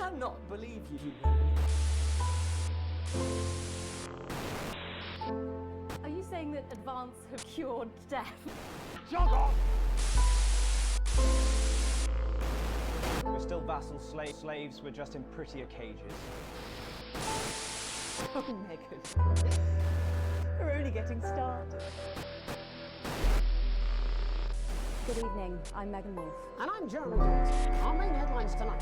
cannot believe you. Are you saying that Advance have cured death? Jog off! We're still vassal slaves, we're just in prettier cages. Oh, Megan. We're only getting started. Good evening, I'm Megan Wolf. And I'm Jeremy Dawes. Our main headlines tonight.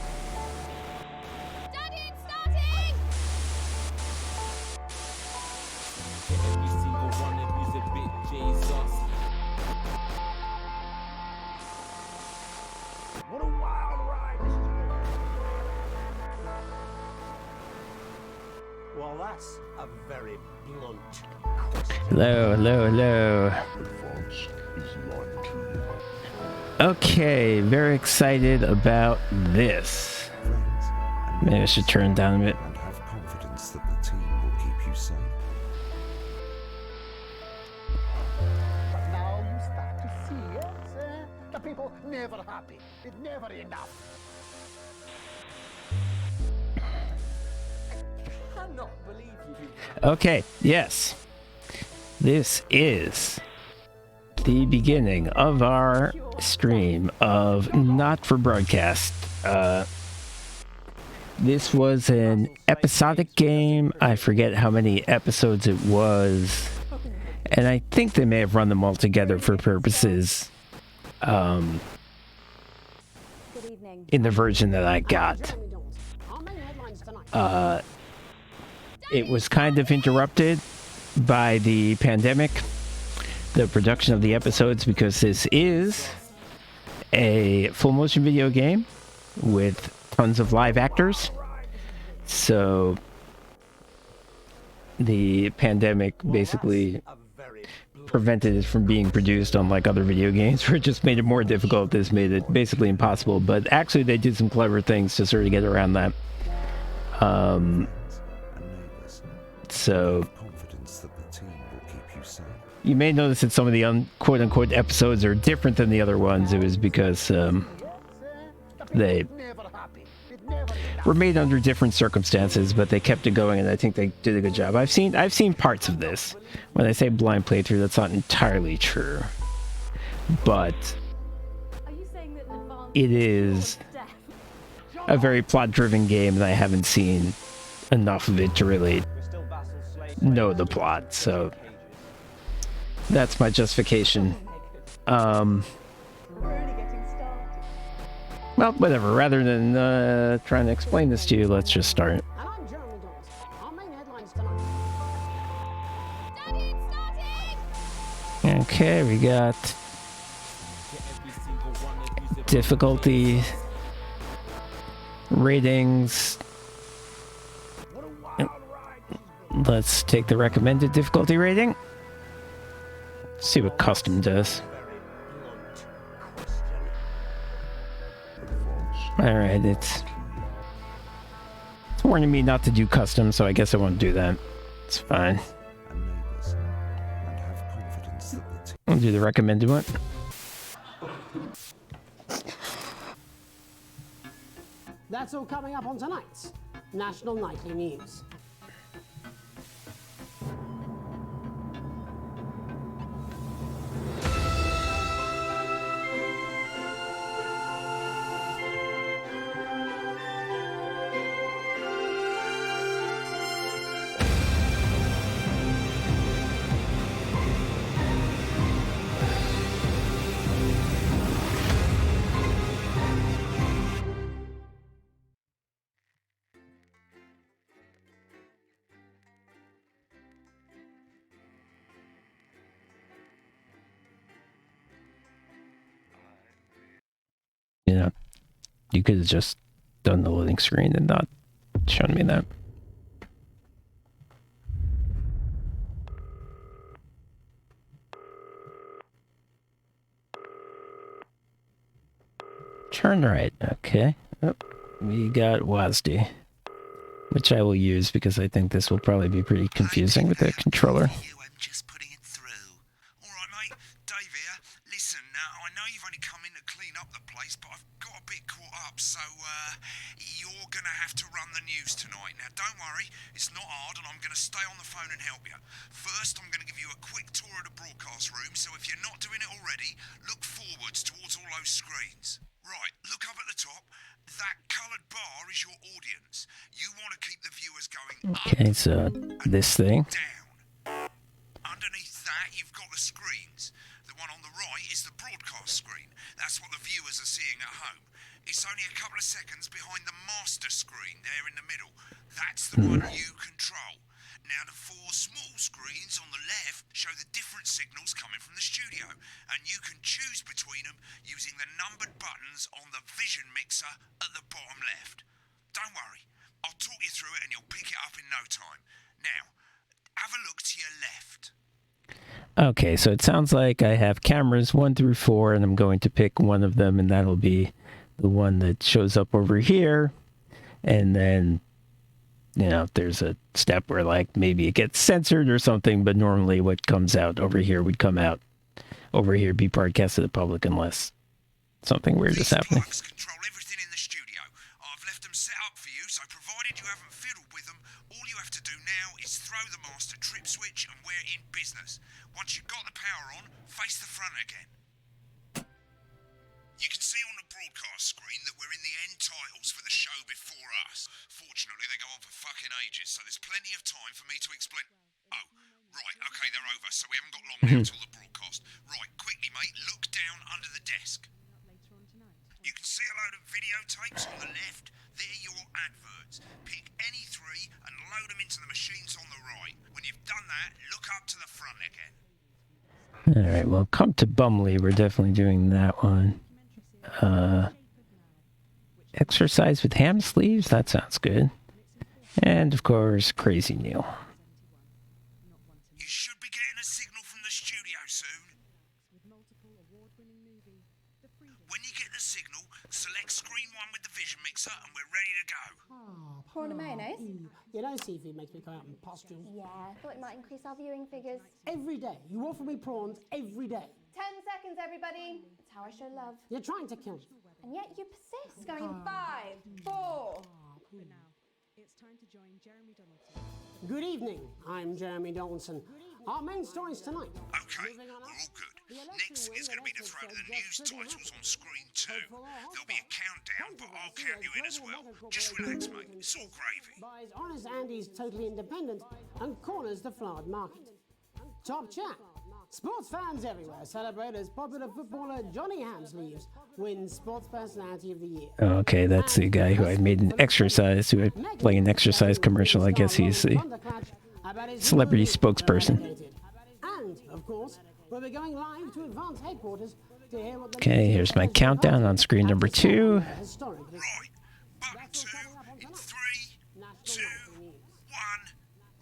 Daddy, it's starting! Every single one of you's a bit Jesus. What a wild ride this has been. Well, that's a very blunt question. Hello. Okay, very excited about this. Maybe I should turn down a bit. And have confidence that the team will keep you safe. But now you start to see it. The people never happy. It's never enough. I cannot believe you. Okay, yes. This is the beginning of our stream of Not For Broadcast. This was an episodic game. I forget how many episodes it was. And I think they may have run them all together for purposes Good evening. in the version that I got. Jeremy Dawes. Our main headlines tonight. It was kind of interrupted by the pandemic, the production of the episodes, because this is a full motion video game with tons of live actors. So the pandemic basically prevented it from being produced, unlike other video games where it just made it more difficult. This made it basically impossible, but actually they did some clever things to sort of get around that. So Confidence that the team will keep you safe. you may notice that some of the quote-unquote episodes are different than the other ones. It was because they Never happy. It's never enough. were made under different circumstances, but they kept it going, and I think they did a good job. I've seen parts of this. When I say blind playthrough, that's not entirely true, but Are you saying that Advance it is have cured death? a very plot-driven game, and I haven't seen enough of it to really We're still vassal slaves. know the plot. So that's my justification. We're only getting started. Well, whatever. Rather than trying to explain this to you, let's just start. And I'm Jeremy Dawes. Our main headlines tonight. Daddy, it's starting! Okay, we got Every single one of you's a bit difficulty ratings. What a wild ride this has been. Let's take the recommended difficulty rating. See what custom does. Very blunt question. Alright, it's warning me not to do custom, so I guess I won't do that. It's fine. And neighbours. And have confidence that the team I'll do the recommended one. That's all coming up on tonight's National Nightly News. You know, you could have just done the loading screen and not shown me that. Turn right. Okay. Oh, we got WASD, which I will use because I think this will probably be pretty confusing with the controller. I'm just putting it through. All right, mate. Dave here. Listen, now I know you've only come in to clean up the place. place, but I've got a bit caught up, so you're gonna have to run the news tonight. Now, don't worry, it's not hard, and I'm gonna stay on the phone and help you. First, I'm gonna give you a quick tour of the broadcast room, so if you're not doing it already, look forwards towards all those screens. Right, look up at the top. That coloured bar is your audience. You want to keep the viewers going Okay, so this thing. down. Underneath that, you've got the screens. The one on the right is the broadcast screen. That's what the viewers are seeing at home. It's only a couple of seconds behind the master screen there in the middle. That's the one you control. Now, the four small screens on the left show the different signals coming from the studio, and you can choose between them using the numbered buttons on the vision mixer at the bottom left. Don't worry, I'll talk you through it and you'll pick it up in no time. Now, have a look to your left. Okay, so it sounds like I have cameras 1 through 4, and I'm going to pick one of them, and that'll be the one that shows up over here. And then, you know, there's a step where, like, maybe it gets censored or something, but normally what comes out over here would come out over here, be broadcast to the public, unless something weird is These happening. plugs control everything in the studio. I've left them set up for you, so provided you haven't fiddled with them, all you have to do now is throw the master trip switch and we're in business. Once you've got the power on, face the front again. You can see on the broadcast screen that we're in the end titles for the show before us. Fortunately, they go on for fucking ages, so there's plenty of time for me to explain. Oh, right, okay, they're over, so we haven't got long now till the broadcast. Right, quickly, mate, look down under the desk. You can see a load of videotapes on the left. They're your adverts. Pick any 3 and load them into the machines on the right. When you've done that, look up to the front again. Alright, well, come to Bumley. We're definitely doing that one. Exercise with ham sleeves? That sounds good. And, of course, Crazy Neil. You should be getting a signal from the studio soon. When you get the signal, select screen 1 with the vision mixer and we're ready to go. Prawn and mayonnaise? You know, seafood makes me come out in pustules. Yeah, I thought it might increase our viewing figures. Every day. You offer me prawns every day. 10 seconds, everybody. It's how I show love. You're trying to kill me. And yet you persist. Going in 5, 4. Good evening. I'm Jeremy Donaldson. Our main stories tonight. Okay, we're all good. Next thing is going to be to throw to the news titles on screen 2. There'll be a countdown, but I'll count you in as well. Just relax, mate. It's all gravy. Buys Honest Andy's Totally Independent and corners the flowered market. Top chat. Sports fans everywhere celebrate as popular footballer Johnny Hamsleeves wins Sports Personality of the Year. Okay, that's the guy who I made an exercise, who I play an exercise commercial. I guess he's the celebrity spokesperson. And, of course, we'll be going live to Advance headquarters to hear what the Okay, here's my countdown on screen number 2. historic Right, button 2 in 3, 2, 1,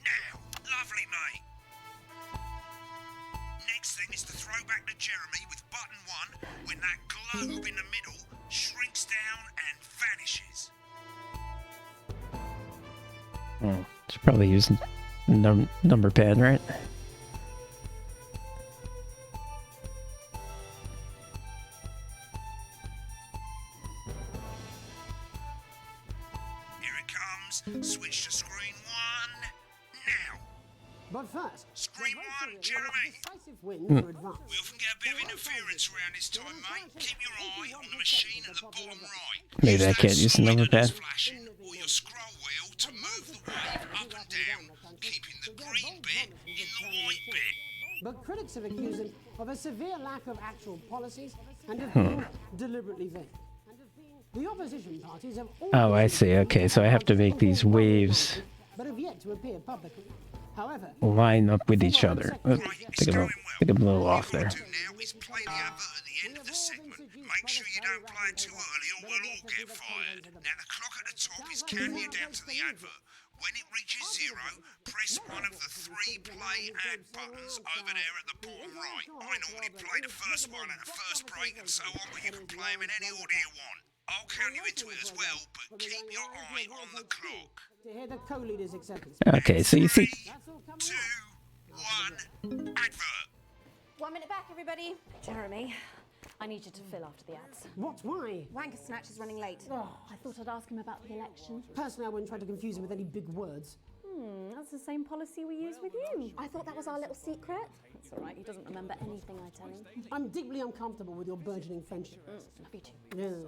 now. Lovely, mate. Next thing is to throw back to Jeremy with button 1 when that globe in the middle shrinks down and vanishes. Should probably use number pad, right? Here it comes. Switch to screen 1 now. But first, Screen 1, Jeremy. decisive win for Advance. We often get a bit of interference around this time, mate. Keep your eye on the machine at the bottom right. Maybe I can't use the number pointer that's pad. flashing or your scroll wheel to move the wave up and down, keeping the green bit in the white bit. But critics have accused him of a severe lack of actual policies and of being deliberately vague. The opposition parties have Oh, I see. Okay, so I have to make these waves but have yet to appear publicly. However, line up with each other. Right, it's I going think I'm a well. little All off you've there. got to do now is play the advert at the end of the segment. Make sure you don't play it too early or we'll all get fired. Now the clock at the top is counting you down to the advert. When it reaches 0, press one of the 3 play ad buttons over there at the bottom right. I normally play the first one at the first break and so on, but you can play them in any order you want. I'll count you into it as well, but keep your eye on the clock. to hear the co-leader's acceptance. Okay, so you see, 3, 2, 1, advert. 1 minute back, everybody. Jeremy, I need you to fill after the ads. What? Why? Wanker Snatch is running late. Oh, I thought I'd ask him about the election. personally, I wouldn't try to confuse him with any big words. That's the same policy we use with you. I thought that was our little secret. That's all right, he doesn't remember anything I tell him. I'm deeply uncomfortable with your burgeoning friendship. Love you too. Yeah.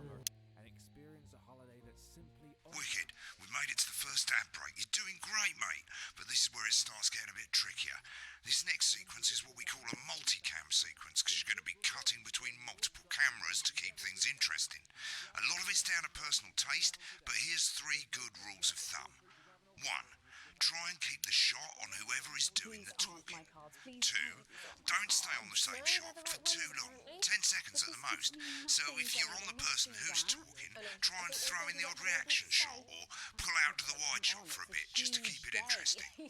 Wicked, we've made it to the first ad break. You're doing great, mate. But this is where it starts getting a bit trickier. This next sequence is what we call a multicam sequence, because you're going to be cutting between multiple cameras to keep things interesting. A lot of it's down to personal taste, but here's 3 good rules of thumb. 1. Try and keep the shot on whoever is doing the talking. 2. Don't stay on the same shot for too long, 10 seconds at the most. So if you're on the person who's talking, try and throw in the odd reaction shot or pull out to the wide shot for a bit just to keep it interesting. 3.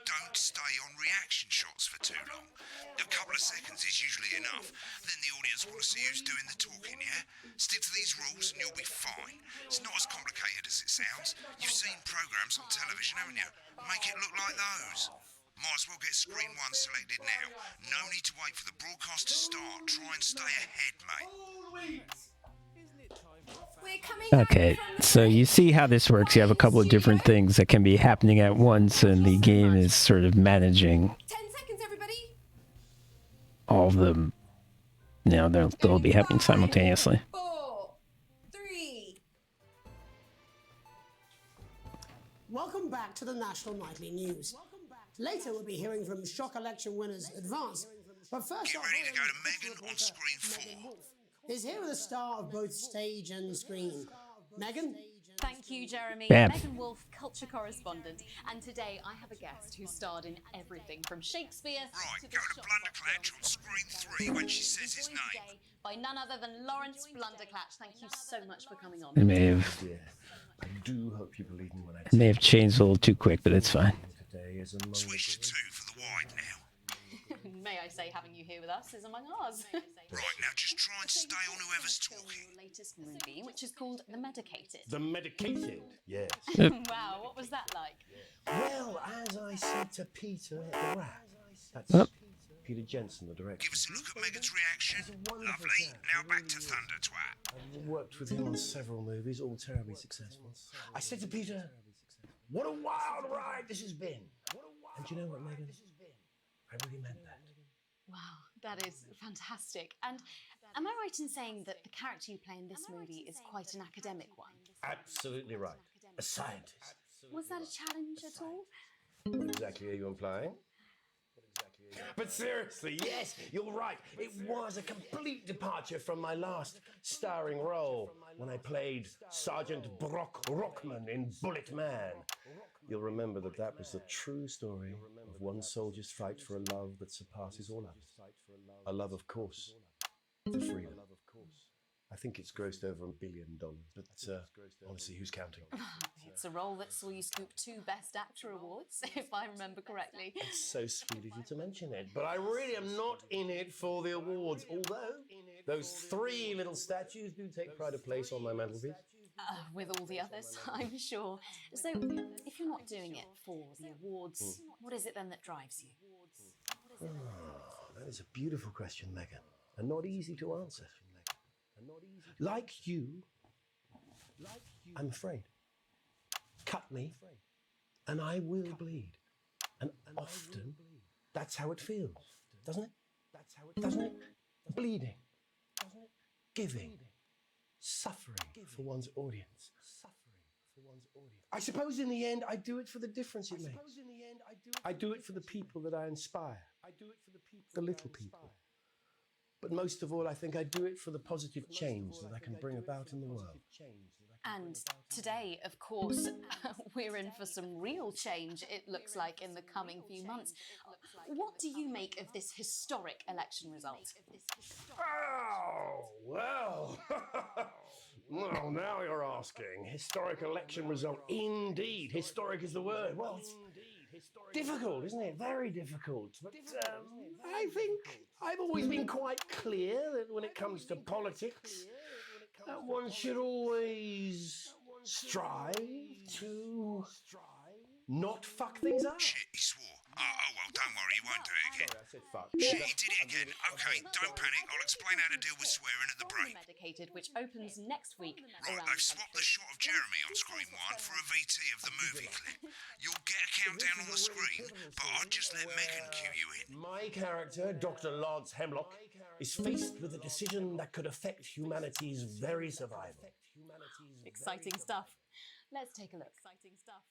Don't stay on reaction shots for too long. A couple of seconds is usually enough. Then the audience want to see who's doing the talking, yeah? Stick to these rules and you'll be fine. It's not as complicated as it sounds. You've seen programs on television, haven't you? Make it look like those. Might as well get screen 1 selected now. No need to wait for the broadcast to start. Try and stay ahead, mate. We're coming Okay, so you see how this works. You have a couple of different things that can be happening at once, and the game is sort of managing 10 seconds, everybody. all of them. You know, they'll be happening simultaneously. 4, 3. Welcome back to the National Nightly News. Later, we'll be hearing from shock election winners Advance. But first, Get ready to go to Megan on screen 4. Is here with a star of both stage and screen. Megan? Thank you, Jeremy. Bam. Megan Wolf, culture correspondent. And today I have a guest who starred in everything from Shakespeare Right, to go to Blunderclatch on screen 3 when she says his name. Today by none other than Lawrence Blunderclatch. Thank you so much for coming on. It may have I do hope you believe me when I it may have changed a little too quick, but it's fine. today is a Switch to 2 for the wide now. May I say, having you here with us is among ours. Right, now just try and stay on whoever's talking. Your latest movie, which is called The Medicated. The medicated, yes. Wow, what was that like? Well, as I said to Peter at the Rat, that's Yep. Peter Jensen, the director. Give us a look at Megan's reaction. Lovely. Now back to Thunder Twat. I've worked with him on several movies, all terribly successful. I said to Peter, what a wild ride this has been. And do you know what, Megan? I really meant that. Wow, that is fantastic. And am I right in saying that the character you play in this movie is quite an academic one? Absolutely right. A scientist. Was that a challenge at all? What exactly are you implying? But seriously, yes, you're right. It was a complete departure from my last starring role when I played Sergeant Brock Rockman in Bullet Man. You'll remember that was the true story of one soldier's fight for a love that surpasses all others. A love, of course, for freedom. I think it's grossed over $1 billion, but honestly, who's counting? It's a role that saw you scoop 2 Best Actor awards, if I remember correctly. It's so sweet of you to mention it, but I really am not in it for the awards, although those 3 little statues do take pride of place on my mantelpiece. With all the others, I'm sure. So, if you're not doing it for the awards, what is it then that drives you? That is a beautiful question, Megan, and not easy to answer. Like you, I'm afraid. Cut me, and I will bleed. And often, that's how it feels, doesn't it? Doesn't it? Bleeding, giving, suffering for one's audience. I suppose in the end, I do it for the difference it makes. I do it for the people that I inspire, the little people. But most of all, I think I do it for the positive change that I can bring about in the world. And today, of course, we're in for some real change, it looks like, in the coming few months. What do you make of this historic election result? Oh, well. Well, now you're asking. Historic election result. Indeed. Historic is the word. Well, it's difficult, isn't it? Very difficult. But I think I've always been quite clear that when it comes to politics, that one should always strive to not fuck things up. Shit, he swore. Oh, well, don't worry, he won't do it again. Sorry, I said fuck. Shit, he did it again. Okay, don't panic. I'll explain how to deal with swearing at the break. Medicated, which opens next week. Right, they've swapped the shot of Jeremy on screen 1 for a VT of the movie clip. You'll get a countdown on the screen, but I'd just let Megan cue you in. My character, Dr. Lance Hemlock, is faced with a decision that could affect humanity's very survival. Exciting stuff. Let's take a look. Exciting stuff.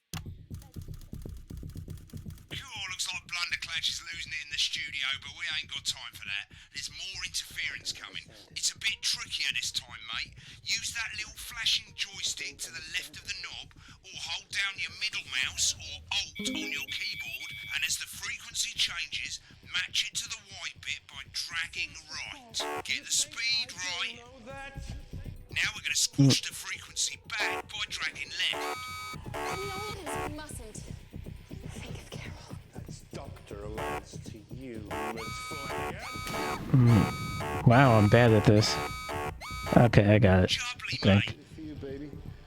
Cool, looks like Blunderclash is losing it in the studio, but we ain't got time for that. There's more interference coming. It's a bit trickier this time, mate. Use that little flashing joystick to the left of the knob, or hold down your middle mouse or Alt on your keyboard, and as the frequency changes, match it to the white bit by dragging right. Get the speed right. Now we're going to squash the frequency back by dragging left. We mustn't. Think of Carol. That's Dr. Lance to you, Miss Flanagan. Wow, I'm bad at this. Okay, I got it. Jubbly, Thank. mate.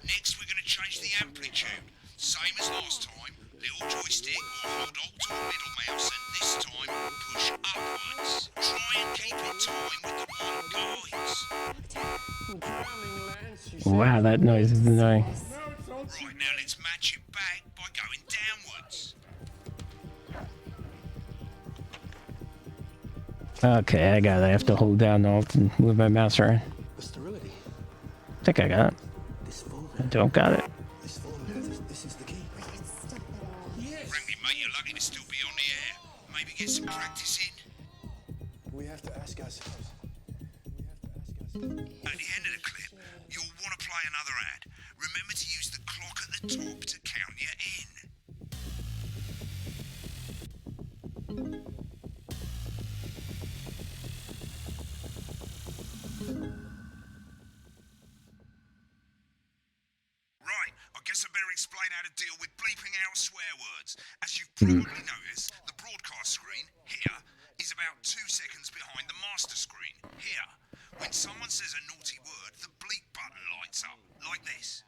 Next, we're going to change the amplitude. Same as last time. Little joystick or hold Alt or middle mouse, and this time push upwards. Try and keep in time with the white guides. Wow, that noise is annoying. Right, now let's match it back by going downwards. Okay, I got it. I have to hold down Alt and move my mouse around. The sterility. I think I got it. This form. I don't got it. This form. This is the key. Frankly, mate, you're lucky to still be on the air. Maybe get some practice in. We have to ask ourselves. At the end of the clip, you'll want to play another ad. Remember to use the clock at the top to count you in. Right, I guess I better explain how to deal with bleeping out swear words. As you've probably noticed, the broadcast screen, here, is about 2 seconds behind the master screen, here. When someone says a naughty word, the bleep button lights up, like this.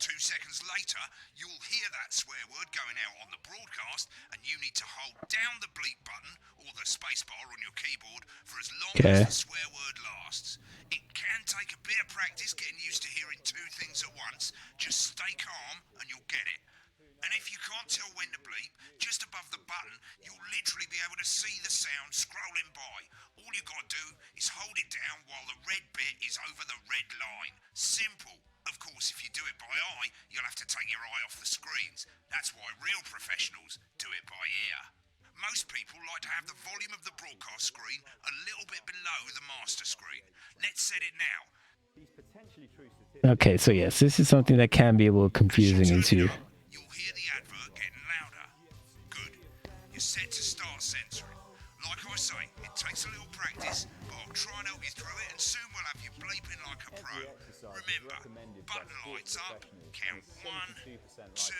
2 seconds later, you'll hear that swear word going out on the broadcast, and you need to hold down the bleep button, or the space bar on your keyboard, for as long as the swear word lasts. It can take a bit of practice getting used to hearing 2 things at once. Just stay calm, and you'll get it. And if you can't tell when to bleep, just above the button, you'll literally be able to see the sound scrolling by. All you gotta do is hold it down while the red bit is over the red line. Simple. Of course, if you do it by eye, you'll have to take your eye off the screens. That's why real professionals do it by ear. Most people like to have the volume of the broadcast screen a little bit below the master screen. Let's set it now. Okay, so yes, this is something that can be a little confusing into. You'll hear the advert getting louder. Good. You're set to start censoring. Like I say, it takes a little practice, but I'll try and help you through it, and soon we'll have you bleeping like a pro. Remember, button lights up, count 1, 2,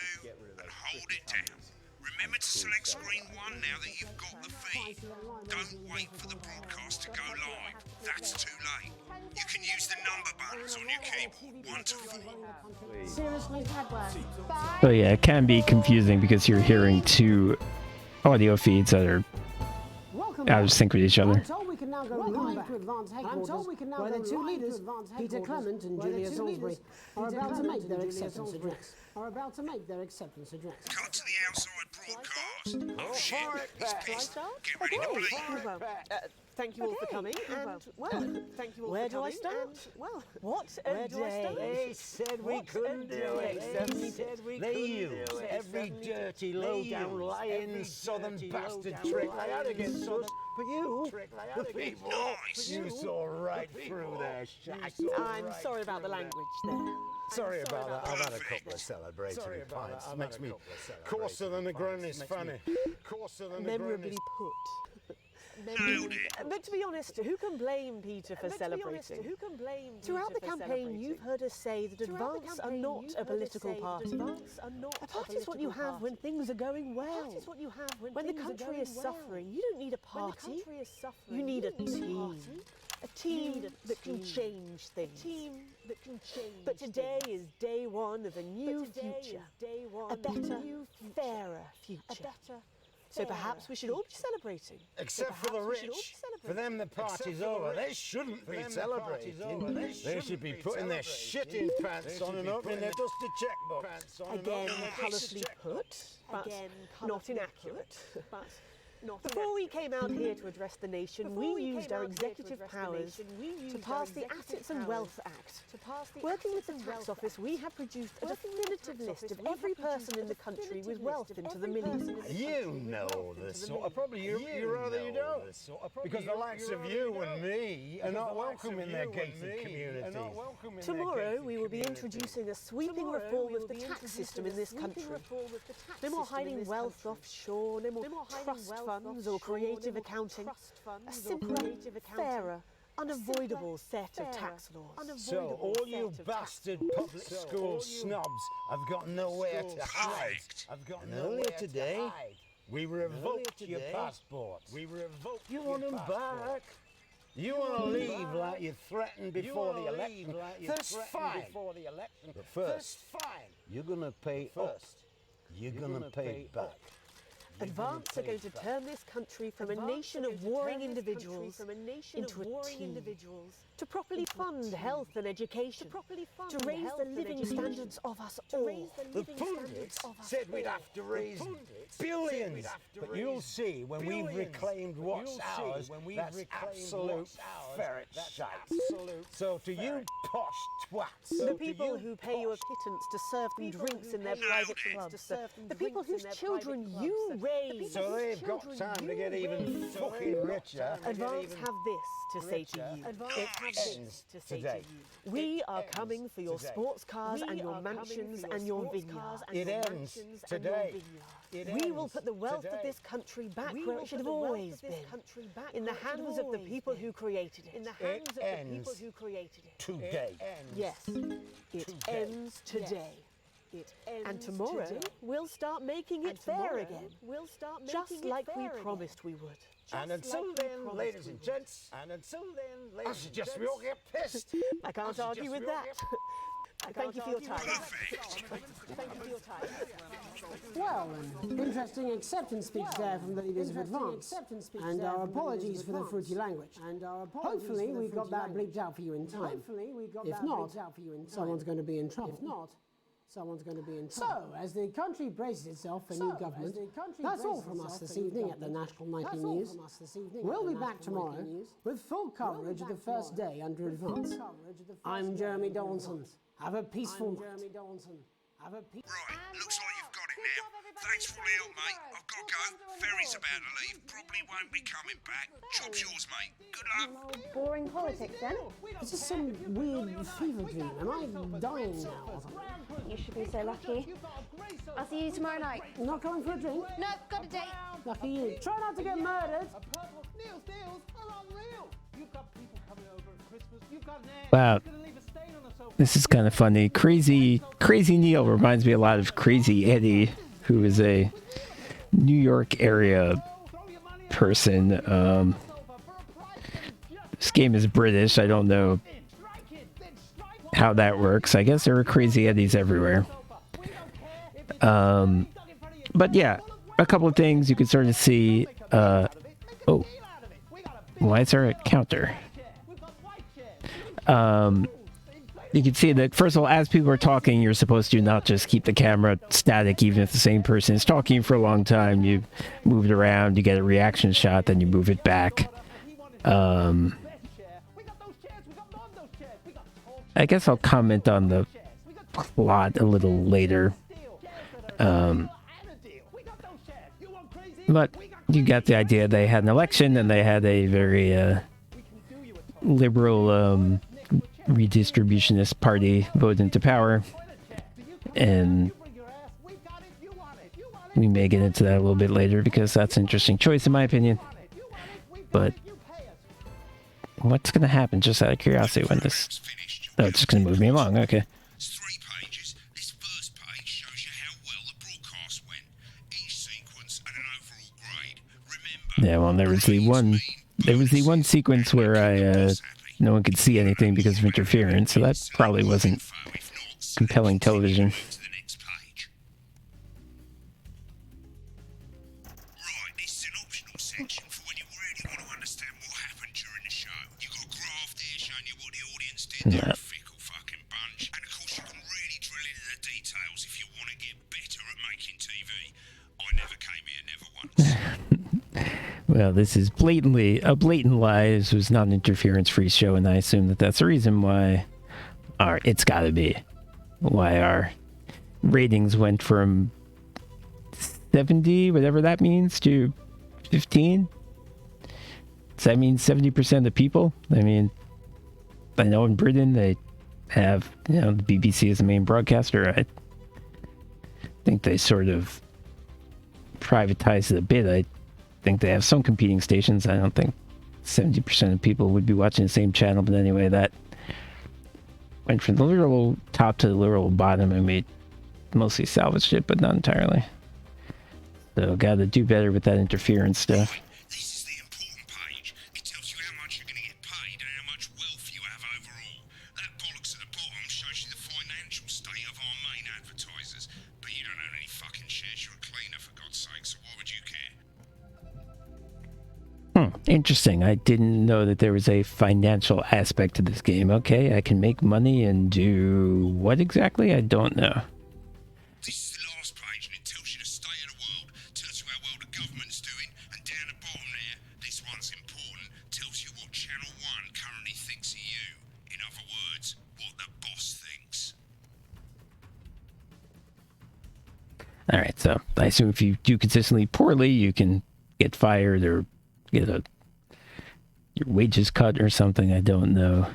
and hold it down. Remember to select screen 1 now that you've got the feed. Don't wait for the broadcast to go live. That's too late. You can use the number buttons on your keyboard, 1 to 4. Seriously, Edward. So yeah, it can be confusing because you're hearing 2 audio feeds that are out of sync with each other. I'm told we can now go live to Advance Headquarters, where the 2 leaders, Peter Clement and Julia Salisbury, are about to make their acceptance address. Cut to the outside broadcast. Oh shit, he's pissed. Get ready to bleep. Thank you all for coming, and, thank you all Where for coming. do I start? And, what a day. They said we couldn't do it. They said we couldn't do it. Every dirty, low-down, lying, southern bastard trick they had against us. But you, the people, you saw right through their shit. I'm sorry about the language there. Sorry about that. I've had a couple of celebratory pints. Makes me coarser than the ground is funny. Coarser than the ground is... Memorably put. Nailed it. But to be honest, who can blame Peter for celebrating? Throughout the campaign, you've heard us say that Advance are not a political party. A party is what you have when things are going well. When the country is suffering, you don't need a party. You need a team. A team that can change things. But today is day 1 of a new future. A better, fairer future. So perhaps we should all be celebrating. Except for the rich. For them, the party's over. They shouldn't be celebrating. They should be putting their shitting pants on and opening their dusty checkbooks. Again, colourfully put, but not inaccurate. Before we came out here to address the nation, we used our executive powers to pass the Assets and Wealth Act. Working with the tax office, we have produced a definitive list of every person in the country with wealth into the millions. You know this sort of, probably you rather you don't. Because the likes of you and me are not welcome in their gated communities. Tomorrow we will be introducing a sweeping reform of the tax system in this country. No more hiding wealth offshore, no more trust funds or creative accounting. A simpler, fairer, unavoidable set of tax laws. So all you bastard public school snobs have got nowhere to hide. And earlier today, we revoked your passports. You want them back? You want to leave like you threatened before the election? That's fine. But first, you're going to pay up. You're going to pay back. Advance are going to turn this country from a nation of warring individuals into a team. To properly fund health and education. To raise the living standards of us all. The pundits said we'd have to raise billions. But you'll see when we've reclaimed what's ours, that's absolute ferret shite. So to you posh twats. The people who pay you a pittance to serve them drinks in their private clubs. The people whose children you raise. So they've got time to get even fucking richer. Advance have this to say to you. It ends today. We are coming for your sports cars and your mansions and your vineyards. It ends today. We will put the wealth of this country back where it should have always been. In the hands of the people who created it. It ends today. Yes, it ends today. And tomorrow, we'll start making it fair again. Just like we promised we would. And until then, ladies and gents, I suggest we all get pissed. I can't argue with that. Thank you for your time. Thank you for your time. Well, an interesting acceptance speech there from the leaders of Advance. And our apologies for the fruity language. Hopefully we got that bleeped out for you in time. If not, someone's going to be in trouble. So, as the country braces itself for new government, that's all from us this evening at the National Nightly News. We'll be back tomorrow with full coverage of the first day under Advance. I'm Jeremy Donaldson. Have a peaceful night. Right, looks like you've got it now. Thanks for all the help, mate. I've got to go. Ferry's about to leave. Probably won't be coming back. Job's yours, mate. Good luck. Boring politics, then? Is this some weird fever dream? Am I dying now or something? You should be so lucky. I'll see you tomorrow night. Not going for a drink? No, got a date. Lucky you. Try not to get murdered. Wow. This is kind of funny. Crazy Neil reminds me a lot of Crazy Eddie, who is a New York area person. This game is British. I don't know how that works. I guess there are Crazy Eddies everywhere. But yeah, a couple of things you can sort of see. Oh, why is there a counter? You can see that, first of all, as people are talking, you're supposed to not just keep the camera static, even if the same person is talking for a long time. You move it around, you get a reaction shot, then you move it back. I guess I'll comment on the plot a little later. But you got the idea. They had an election, and they had a very liberal redistributionist party vote into power, and we may get into that a little bit later because that's an interesting choice in my opinion. But what's going to happen, just out of curiosity, when this... Oh, it's just going to move me along. Okay. It's 3 pages. This first page shows you how well the broadcast went. Each sequence at an overall grade. Remember, yeah, well, there was the one sequence where no one could see anything because of interference, so that probably wasn't compelling television. Right, They're No. a fickle fucking bunch. And of course, you can really drill into the details if you want to get better at making TV. I never came here, never once. Well, this is blatantly a blatant lie. This was not an interference-free show, and I assume that that's the reason why it's got to be why our ratings went from 70, whatever that means, to 15. Does that mean 70% of the people? I mean, I know in Britain they have, the BBC as the main broadcaster. I think they sort of privatized it a bit. I think they have some competing stations. I don't think 70% of people would be watching the same channel, but anyway, that went from the literal top to the literal bottom, and we mostly salvaged it, but not entirely. So gotta do better with that interference stuff. This is the important page. It tells you how much you're going to get paid and how much wealth you have overall. That bollocks at the bottom shows you the financial state of our main advertisers. But you don't own any fucking shares. You're a cleaner, for God's sake, so why would you care? Interesting. I didn't know that there was a financial aspect to this game. Okay, I can make money and do what exactly? I don't know. This is the last page, and it tells you the state of the world, tells you how well the government's doing, and down the bottom there, this one's important, tells you what Channel 1 currently thinks of you. In other words, what the boss thinks. Alright, so I assume if you do consistently poorly, you can get fired or get your wages cut or something. I don't know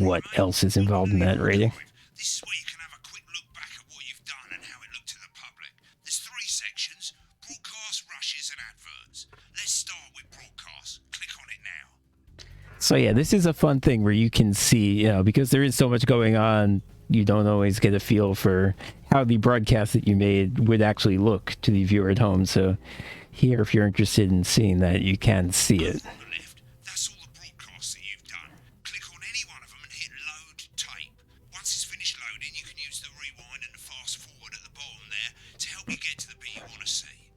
what else is involved in that rating. This is where you can have a quick look back at what you've done and how it looked to the public. There's 3 sections: broadcast, rushes, and adverts. Let's start with broadcast. Click on it now. So yeah, this is a fun thing where you can see, because there is so much going on, you don't always get a feel for how the broadcast that you made would actually look to the viewer at home. So here, if you're interested in seeing that, you can see it. On the left, that's all the broadcasts that you've done. Click on any one of them and hit load tape. Once it's finished loading, you can use the rewind and the fast forward at the bottom there to help you get to the bit you want to see.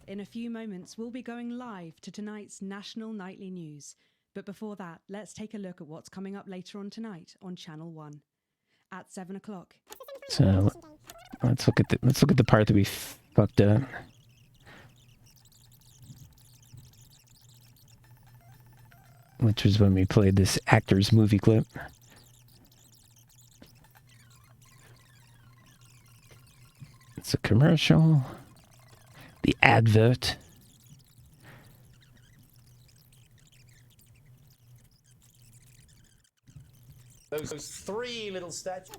In a few moments, we'll be going live to tonight's national nightly news. But before that, let's take a look at what's coming up later on tonight on Channel 1 at 7 o'clock. So let's look at the part that we fucked up. Which was when we played this actor's movie clip. It's a commercial. The advert. Those 3 little statues.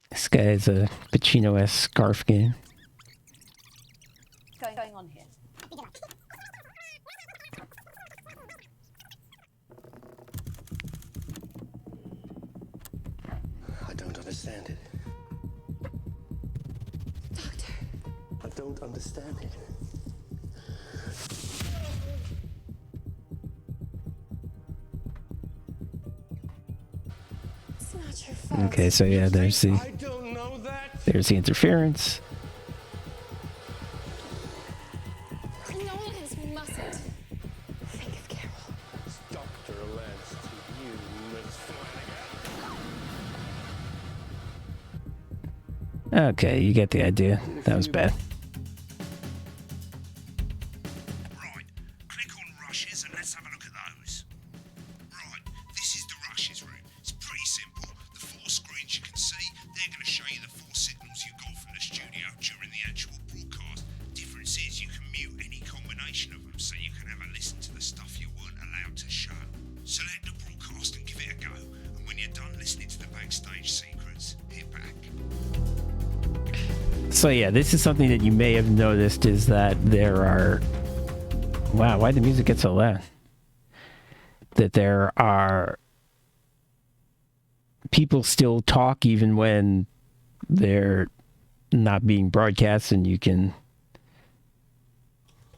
This guy is a Pacino-esque scarf game. What's going on here? I don't understand it. Doctor. I don't understand it. It's not your fault. Okay, so yeah, there's the interference. Nolan mustn't think of Carol. Dr. Lance to you, Miss Flanagan. Okay, you get the idea. That was bad. Right, click on rushes and let's have a look at those. Right, this is the rushes room. It's pretty simple. The 4 screens you can see, they're going to show you the 4 signals you got from the studio during the actual broadcast. Difference is you can mute any combination of them, so you can have a listen to the stuff you weren't allowed to show. Select the broadcast and give it a go, and when you're done listening to the backstage secrets, hit back. So yeah, this is something that you may have noticed is that there are... Wow, why'd the music get so loud? That there are... people still talk even when they're not being broadcast, and you can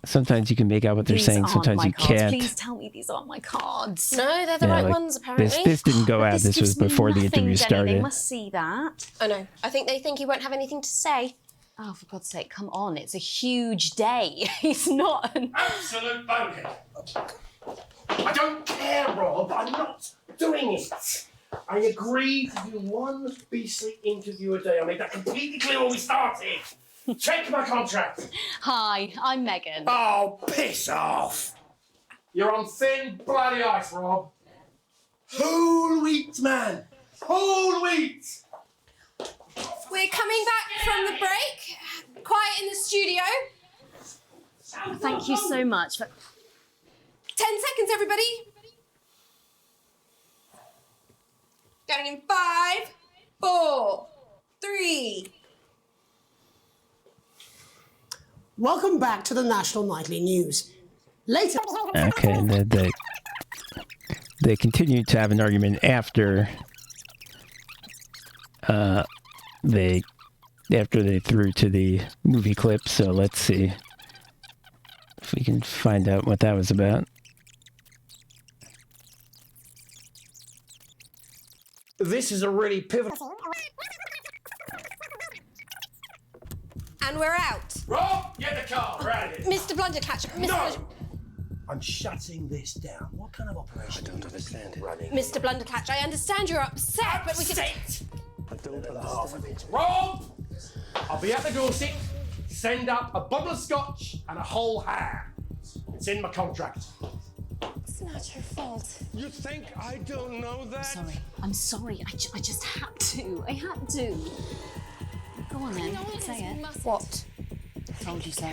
sometimes you can make out what they're These saying, aren't sometimes my you cards. can't. Please tell me these aren't my cards. No, they're the right ones, apparently. This didn't go out. This was gives me before the nothing, interview Jenny. started. They must see that. I know. I think they think he won't have anything to say. Oh, for God's sake, come on. It's a huge day. He's not an... Absolute bonehead. I don't care, Rob. I'm not doing it. I agreed to do one beastly interview a day. I made that completely clear when we started. Check my contract. Hi, I'm Megan. Oh, piss off. You're on thin, bloody ice, Rob. Whole wheat, man. Whole wheat. We're coming back from the break. Quiet in the studio. Thank you so much. 10 seconds, everybody. Going in 5, 4, 3. Welcome back to the National Nightly News. Later. Okay, they continued to have an argument after they threw to the movie clip. So let's see if we can find out what that was about. This is a really pivotal. And we're out. Rob, get the car. We're out of here. Mr. Blundercatch. No! I'm shutting this down. What kind of operation? I don't understand it. Running. Mr. Blundercatch, I understand you're upset, but we can... I don't understand. Rob! I'll be at the Dorset. Send up a bottle of scotch and a whole ham. It's in my contract. It's not your fault. You think I don't know that? I'm sorry. I just had to. I had to. Go on then. Say it. What? Told you so.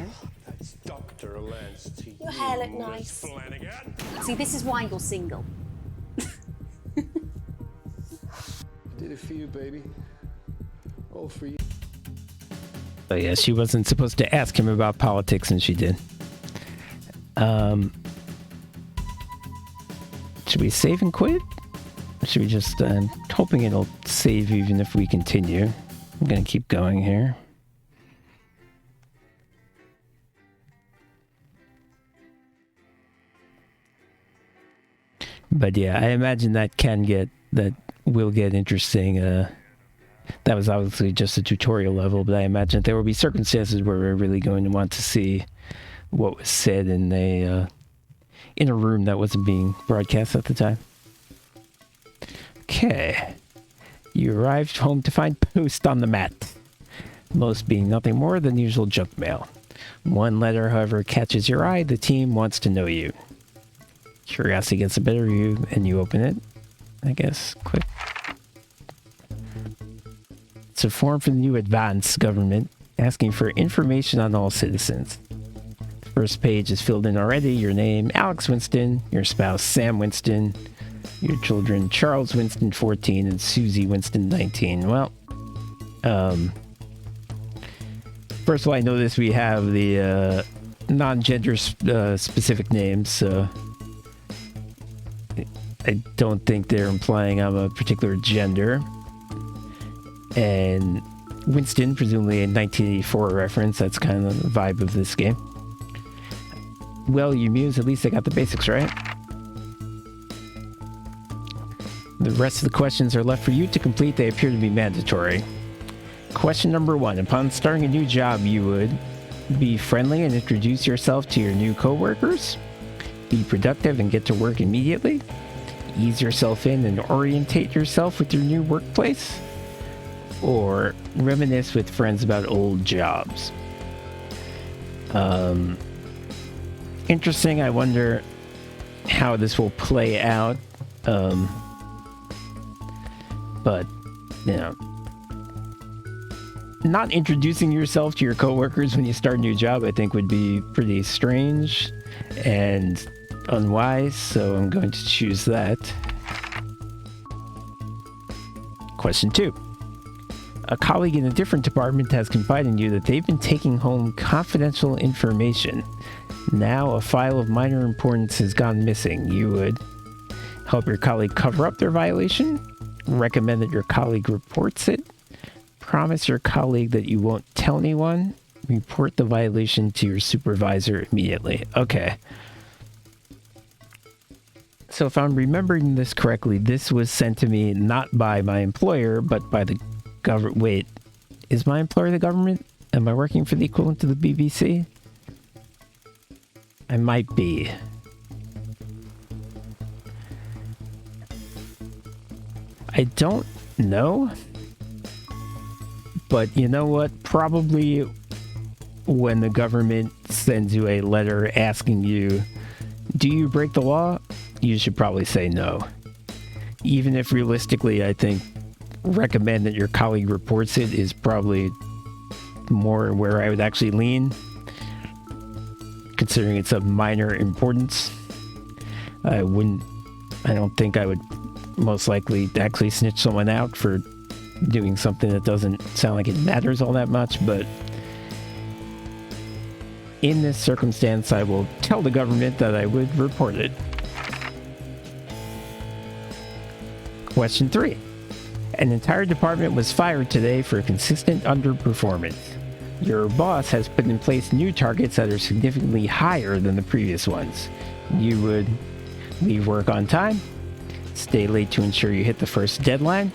That's Dr. Lance to Your hair looked nice. Flanagan. See, this is why you're single. Did it for you, baby. All for you. Oh yeah, she wasn't supposed to ask him about politics, and she did. Should we save and quit? Should we just... I'm hoping it'll save even if we continue. I'm gonna keep going here. But yeah, I imagine that will get interesting. That was obviously just a tutorial level, but I imagine there will be circumstances where we're really going to want to see what was said in a room that wasn't being broadcast at the time. Okay. You arrived home to find post on the mat. Most being nothing more than usual junk mail. One letter, however, catches your eye. The team wants to know you. Curiosity gets the better of you, and you open it. I guess. Quick. It's a form for the new advanced government, asking for information on all citizens. The first page is filled in already. Your name, Alex Winston. Your spouse, Sam Winston. Your children, Charles Winston, 14, and Susie Winston, 19. Well, first of all, I noticed we have the non-gender specific names, so I don't think they're implying I'm a particular gender. And Winston, presumably a 1984 reference. That's kind of the vibe of this game. Well, you muse, at least I got the basics right. The rest of the questions are left for you to complete. They appear to be mandatory. Question number 1. Upon starting a new job, you would be friendly and introduce yourself to your new coworkers. Be productive and get to work immediately. Ease yourself in and orientate yourself with your new workplace. Or reminisce with friends about old jobs. Interesting. I wonder how this will play out. But, you know, not introducing yourself to your coworkers when you start a new job, I think would be pretty strange and unwise, so I'm going to choose that. Question 2. A colleague in a different department has confided in you that they've been taking home confidential information. Now a file of minor importance has gone missing. You would help your colleague cover up their violation, recommend that your colleague reports it, promise your colleague that you won't tell anyone, Report the violation to your supervisor immediately. Okay. So if I'm remembering this correctly, this was sent to me not by my employer, but by the government. Wait, is my employer the government? Am I working for the equivalent to the BBC? I might be. I don't know. But you know what? Probably when the government sends you a letter asking you, do you break the law? You should probably say no. Even if realistically, I think recommend that your colleague reports it is probably more where I would actually lean, considering it's of minor importance. I don't think I would most likely actually snitch someone out for doing something that doesn't sound like it matters all that much, but in this circumstance, I will tell the government that I would report it. Question 3. An entire department was fired today for consistent underperformance. Your boss has put in place new targets that are significantly higher than the previous ones. You would leave work on time, stay late to ensure you hit the first deadline,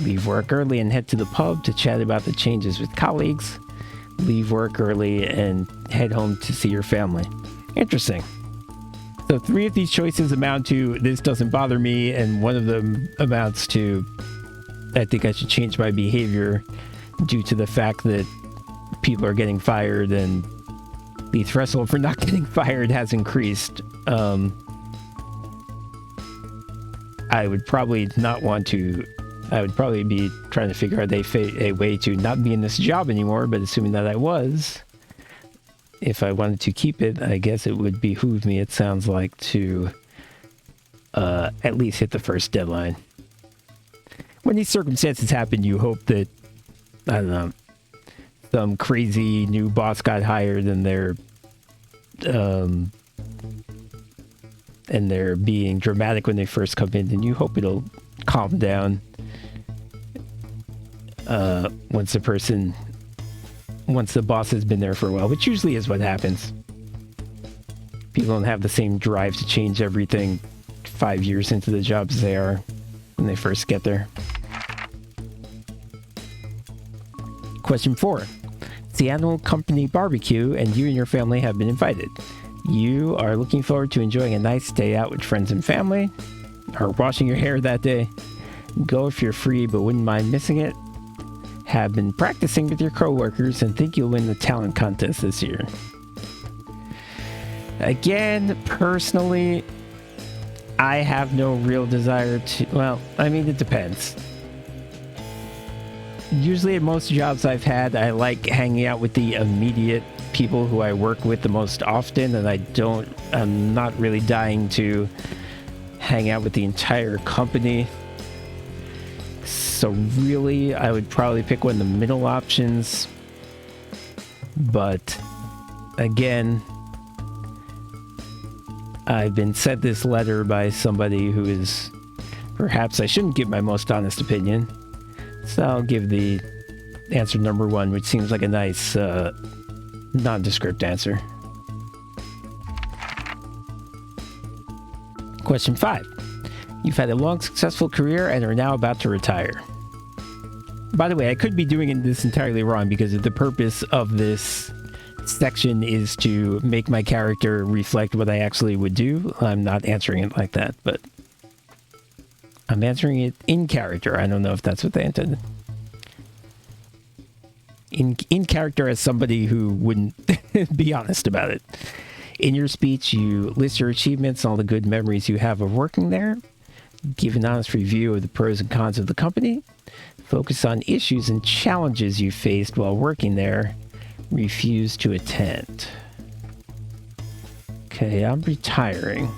leave work early and head to the pub to chat about the changes with colleagues, leave work early and head home to see your family. Interesting. So 3 of these choices amount to this doesn't bother me, and one of them amounts to I think I should change my behavior due to the fact that people are getting fired and the threshold for not getting fired has increased. I would probably not want to. I would probably be trying to figure out a way to not be in this job anymore, but assuming that I was, if I wanted to keep it, I guess it would behoove me, it sounds like, to at least hit the first deadline. When these circumstances happen, you hope that, I don't know, some crazy new boss got hired and they're being dramatic when they first come in, and you hope it'll calm down once the boss has been there for a while, which usually is what happens. People don't have the same drive to change everything 5 years into the job as they are when they first get there. Question 4. It's the annual company barbecue, and you and your family have been invited. You are looking forward to enjoying a nice day out with friends and family, or washing your hair that day. Go if you're free, but wouldn't mind missing it. Have been practicing with your coworkers and think you'll win the talent contest this year. Again, personally, I have no real desire to, well, I mean, it depends. Usually at most jobs I've had, I like hanging out with the immediate people who I work with the most often, and I'm not really dying to hang out with the entire company. So really, I would probably pick one of the middle options. But again, I've been sent this letter by somebody who is, perhaps I shouldn't give my most honest opinion. So I'll give the answer number 1, which seems like a nice nondescript answer. Question 5. You've had a long, successful career and are now about to retire. By the way, I could be doing this entirely wrong, because the purpose of this section is to make my character reflect what I actually would do. I'm not answering it like that, but I'm answering it in character. I don't know if that's what they intended. In character as somebody who wouldn't be honest about it. In your speech, you list your achievements and all the good memories you have of working there. Give an honest review of the pros and cons of the company. Focus on issues and challenges you faced while working there. Refuse to attend. Okay, I'm retiring.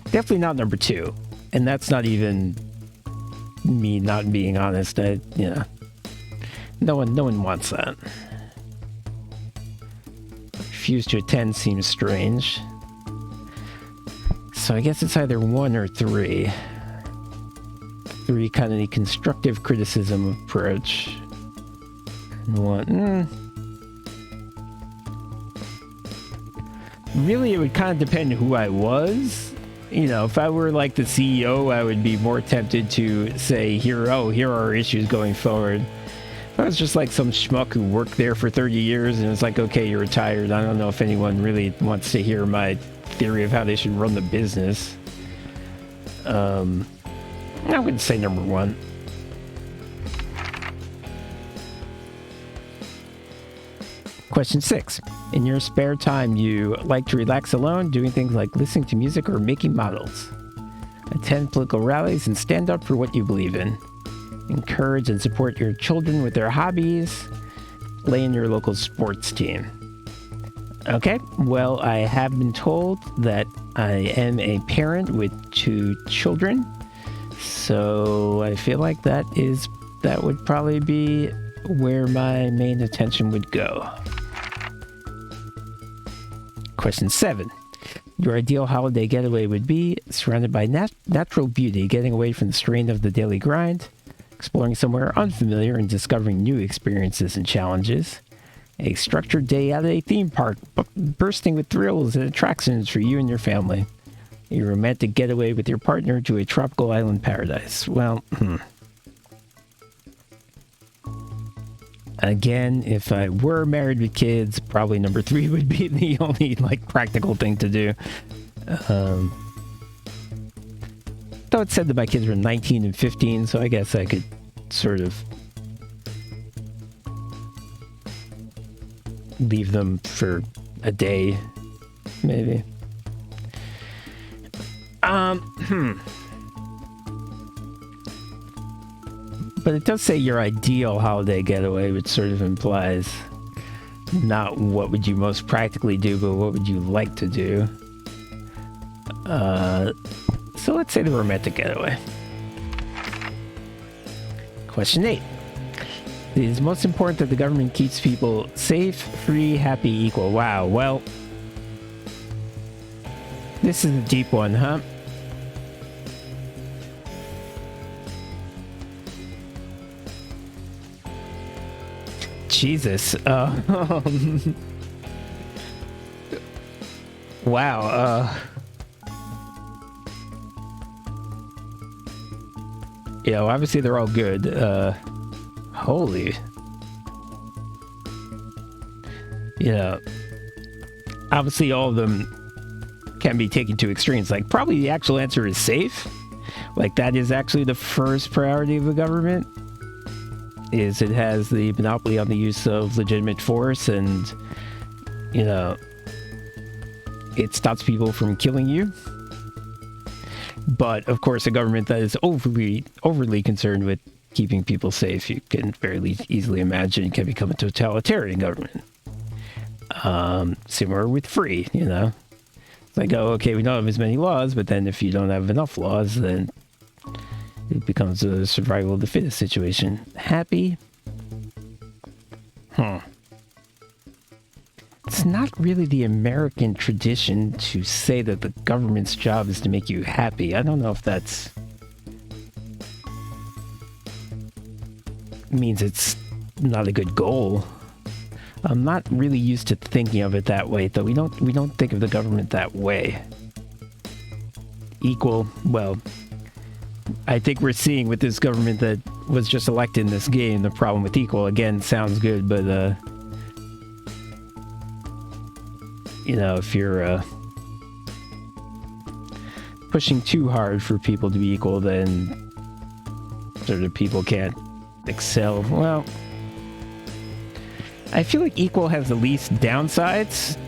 Definitely not number 2. And that's not even me not being honest. No one wants that. Refuse to attend seems strange. So I guess it's either 1 or 3. 3, kind of the constructive criticism approach. And 1, really, it would kind of depend who I was. You know, if I were like the CEO, I would be more tempted to say, here are our issues going forward. If I was just like some schmuck who worked there for 30 years and it's like, okay, you're retired, I don't know if anyone really wants to hear my theory of how they should run the business. I wouldn't say number 1. Question 6. In your spare time, you like to relax alone, doing things like listening to music or making models. Attend political rallies and stand up for what you believe in. Encourage and support your children with their hobbies. Play in your local sports team. Okay, well, I have been told that I am a parent with 2 children. So I feel like that would probably be where my main attention would go. Question 7. Your ideal holiday getaway would be surrounded by natural beauty, getting away from the strain of the daily grind, exploring somewhere unfamiliar and discovering new experiences and challenges. A structured day at a theme park, bursting with thrills and attractions for you and your family. A romantic getaway with your partner to a tropical island paradise. Well, Again, if I were married with kids, probably number 3 would be the only, like, practical thing to do. Though it said that my kids were 19 and 15, so I guess I could sort of leave them for a day, maybe. But it does say your ideal holiday getaway, which sort of implies not what would you most practically do, but what would you like to do. So let's say the romantic getaway. Question 8. It is most important that the government keeps people safe, free, happy, equal. Wow, well, this is a deep one, huh? Jesus. Wow. You know, obviously they're all good. Holy. You know, obviously all of them can be taken to extremes. Like, probably the actual answer is safe. Like, that is actually the first priority of the government. Is it has the monopoly on the use of legitimate force, and, you know, it stops people from killing you. But, of course, a government that is overly concerned with keeping people safe, you can very easily imagine, can become a totalitarian government. Similar with free, you know. It's like, oh, okay, we don't have as many laws, but then if you don't have enough laws, then it becomes a survival of the fittest situation. Happy? It's not really the American tradition to say that the government's job is to make you happy. I don't know if that's means it's not a good goal. I'm not really used to thinking of it that way, though. We don't think of the government that way. Equal, well, I think we're seeing with this government that was just elected in this game, the problem with equal, again, sounds good, but, you know, if you're, pushing too hard for people to be equal, then sort of people can't excel. Well, I feel like equal has the least downsides.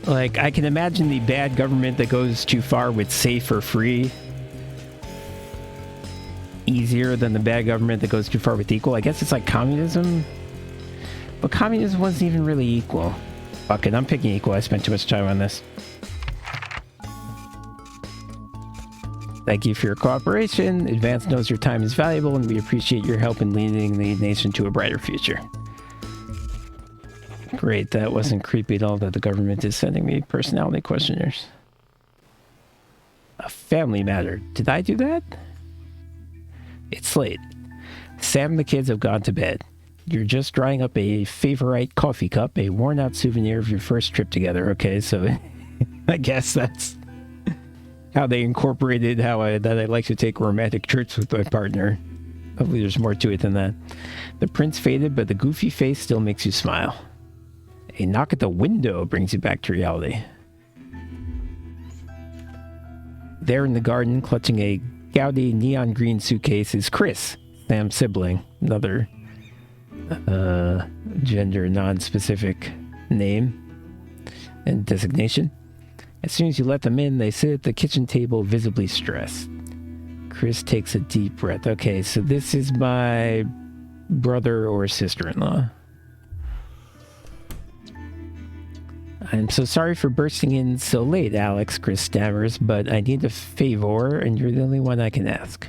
Like, I can imagine the bad government that goes too far with safe or free easier than the bad government that goes too far with equal. I guess it's like communism. But communism wasn't even really equal. Fuck it, I'm picking equal. I spent too much time on this. Thank you for your cooperation. Advance knows your time is valuable, and we appreciate your help in leading the nation to a brighter future. Great, that wasn't creepy at all that the government is sending me personality questionnaires. A family matter. Did I do that? It's late. Sam and the kids have gone to bed. You're just drying up a favorite coffee cup, a worn-out souvenir of your first trip together. Okay, so I guess that's how they incorporated that I like to take romantic trips with my partner. Hopefully there's more to it than that. The print's faded, but the goofy face still makes you smile. A knock at the window brings you back to reality. There in the garden, clutching a gaudy neon green suitcase, is Chris, Sam's sibling. Another gender non-specific name and designation. As soon as you let them in, they sit at the kitchen table, visibly stressed. Chris takes a deep breath. Okay, so this is my brother or sister-in-law. I'm so sorry for bursting in so late, Alex, Chris stammers, but I need a favor, and you're the only one I can ask.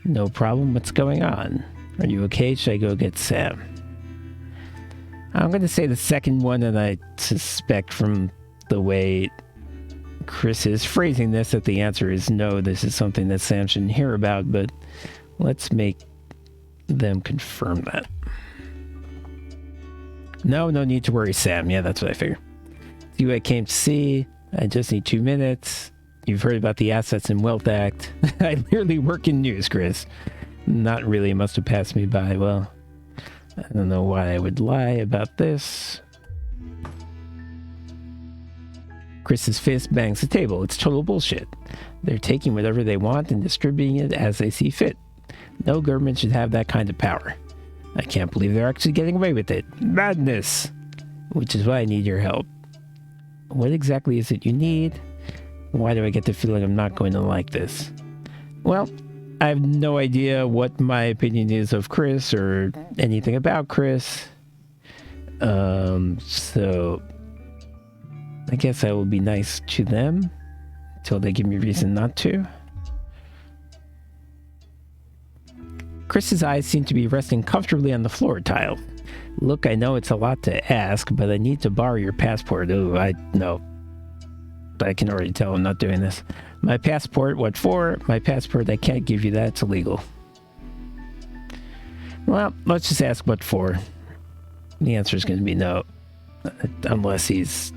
No problem, what's going on? Are you okay? Should I go get Sam? I'm going to say the second one, and I suspect from the way Chris is phrasing this that the answer is no, this is something that Sam shouldn't hear about, but let's make them confirm that. No need to worry, Sam. Yeah, that's what I figured. It's you I came to see. I just need 2 minutes. You've heard about the Assets and Wealth Act. I merely work in news, Chris. Not really. It must have passed me by. Well, I don't know why I would lie about this. Chris's fist bangs the table. It's total bullshit. They're taking whatever they want and distributing it as they see fit. No government should have that kind of power. I can't believe they're actually getting away with it. Madness! Which is why I need your help. What exactly is it you need? Why do I get the feeling I'm not going to like this? Well, I have no idea what my opinion is of Chris or anything about Chris. So I guess I will be nice to them until they give me reason not to. Chris's eyes seem to be resting comfortably on the floor tile. Look, I know it's a lot to ask, but I need to borrow your passport. Oh, I know. I can already tell I'm not doing this. My passport, what for? My passport, I can't give you that. It's illegal. Well, let's just ask what for. The answer is going to be no. Unless he's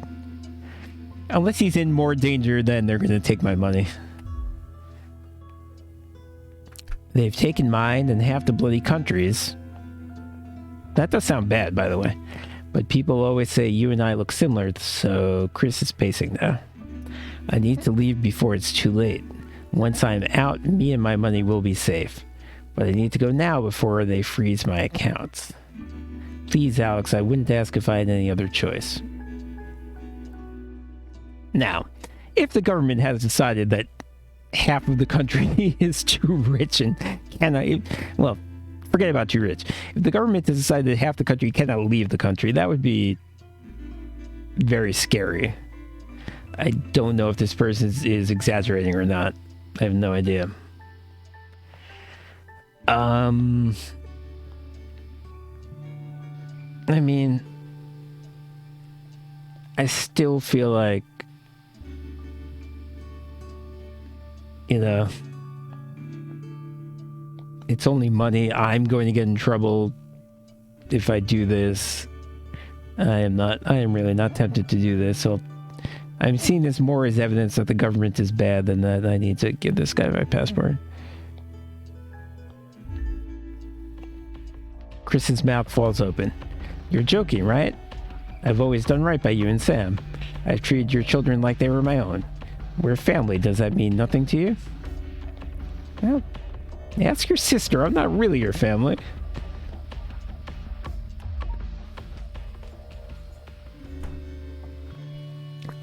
in more danger, then they're going to take my money. They've taken mine and half the bloody countries. That does sound bad, by the way. But people always say you and I look similar, so Chris is pacing now. I need to leave before it's too late. Once I'm out, me and my money will be safe. But I need to go now before they freeze my accounts. Please, Alex, I wouldn't ask if I had any other choice. Now, if the government has decided that half of the country is too rich and well, forget about too rich. If the government has decided that half the country cannot leave the country, that would be very scary. I don't know if this person is exaggerating or not. I have no idea. I mean, I still feel like, you know, it's only money. I'm going to get in trouble if I do this. I am really not tempted to do this. So I'm seeing this more as evidence that the government is bad than that I need to give this guy my passport. Chris's mouth falls open. You're joking, right? I've always done right by you and Sam. I've treated your children like they were my own. We're family. Does that mean nothing to you? Well, ask your sister. I'm not really your family.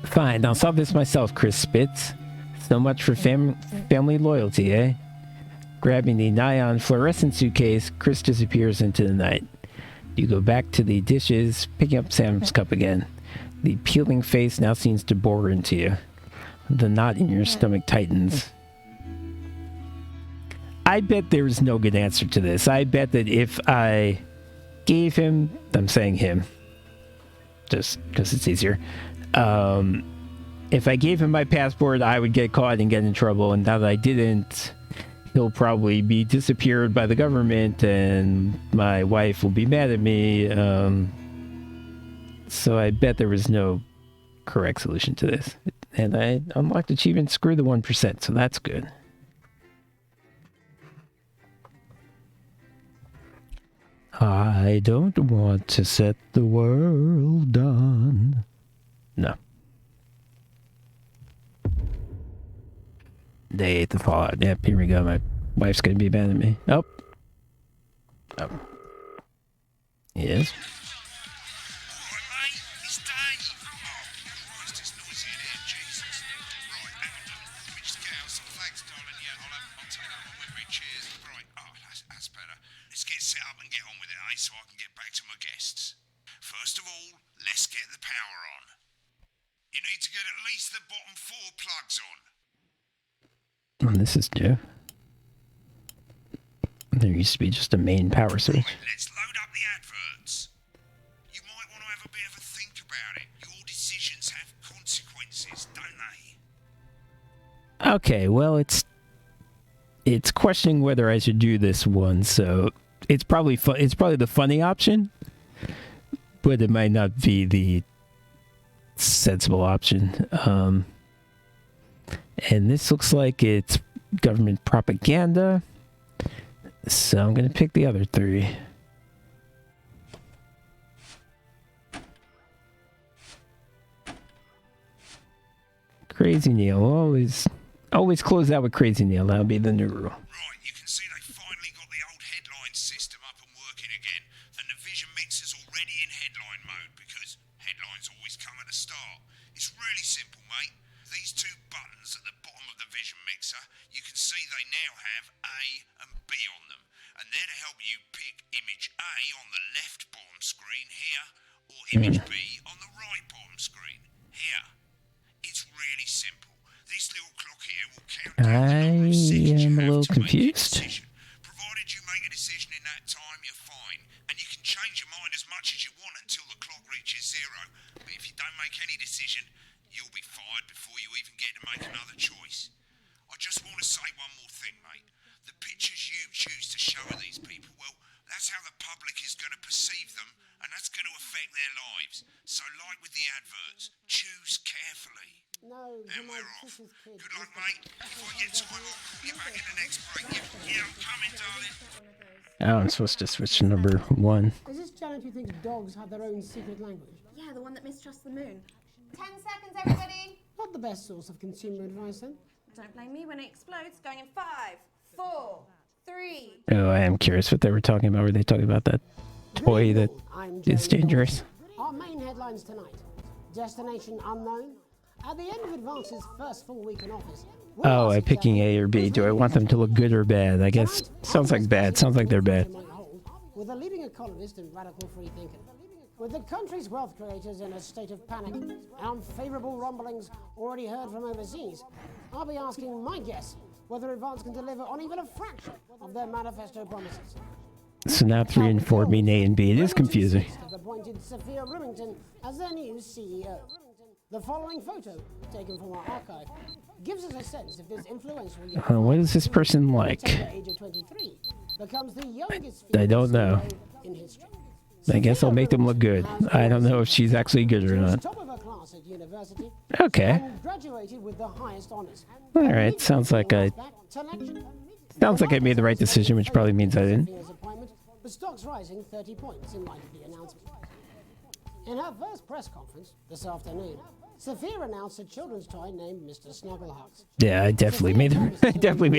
Fine, I'll solve this myself, Chris spits. So much for family loyalty, eh? Grabbing the neon fluorescent suitcase, Chris disappears into the night. You go back to the dishes, picking up Sam's cup again. The peeling face now seems to bore into you. The knot in your stomach tightens. I bet there's no good answer to this. I bet that if I gave him, I'm saying him, just because it's easier, if I gave him my passport, I would get caught and get in trouble. And now that I didn't, he'll probably be disappeared by the government, and my wife will be mad at me. So I bet there was no correct solution to this. And I unlocked achievement, screw the 1%, so that's good. I don't want to set the world on. No. They ate the Fallout. Yep, here we go. My wife's gonna be mad at me. Oh. Oh. Yes. Let's get set up and get on with it, eh? So I can get back to my guests. First of all, let's get the power on. You need to get at least the bottom 4 plugs on. Oh, this is new. There used to be just a main power switch. Let's load up the adverts. You might want to have a bit of a think about it. Your decisions have consequences, don't they? Okay, well, it's questioning whether I should do this one, so it's probably it's probably the funny option, but it might not be the sensible option. And this looks like it's government propaganda, so I'm gonna pick the other 3. Crazy Neil, always close out with Crazy Neil. That'll be the new rule. Right, you can see they finally got the old headline system up and working again, and the Vision Mixer's already in headline mode because headlines always come at the start. It's really simple, mate. These 2 buttons at the bottom of the Vision Mixer, you can see they now have A and B on them, and they're to help you pick image A on the left bottom screen here, or image B on the right bottom screen here. It's really simple. This little clock here will count down the number of seconds am you a have little to make a confused. decision. Provided you make a decision in that time, you're fine. And you can change your mind as much as you want until the clock reaches 0. But if you don't make any decision, you'll be fired before you even get to make another choice. I just want to say one more thing, mate. The pictures you choose to show of these people, well, that's how the public is going to perceive them, and that's going to affect their lives. So like with the adverts, choose carefully. No, and we're off. Good luck, mate. If I get time, I'll call you back in the next break. Yeah, I'm coming, darling. Oh, I'm supposed to switch to number 1. Is this Janet who thinks dogs have their own secret language? Yeah, the one that mistrusts the moon. 10 seconds, everybody. Not the best source of consumer advice, then. Don't blame me when it explodes. Going in 5, 4, 3. Oh, I am curious what they were talking about. Were they talking about that toy that is dangerous? Our main headlines tonight. Destination unknown. At the end of Advance's first full week in office. Oh, I'm picking A or B. Do I want them to look good or bad? I guess sounds like bad. Sounds like they're bad. With a leading economist and radical free thinker. With the country's wealth creators in a state of panic and unfavorable rumblings already heard from overseas, I'll be asking my guests whether Advance can deliver on even a fraction of their manifesto promises. So now 3 and 4 mean A and B. It is confusing. Have appointed Sophia Remington as their new CEO. The following photo, taken from our archive, gives us a sense of this influential young What is this person like? at the age of 23, becomes the youngest I don't know. in history. I guess I'll make them look good. I don't know if she's actually good or not. Top of her class at university. Okay. And graduated with the highest honors. All right. Sounds like I made the right decision, which probably means I didn't. With stocks rising 30 points in light of the announcement. In her first press conference this afternoon, Sophia announced a children's toy named Mr. Snugglehugs. Yeah, I definitely made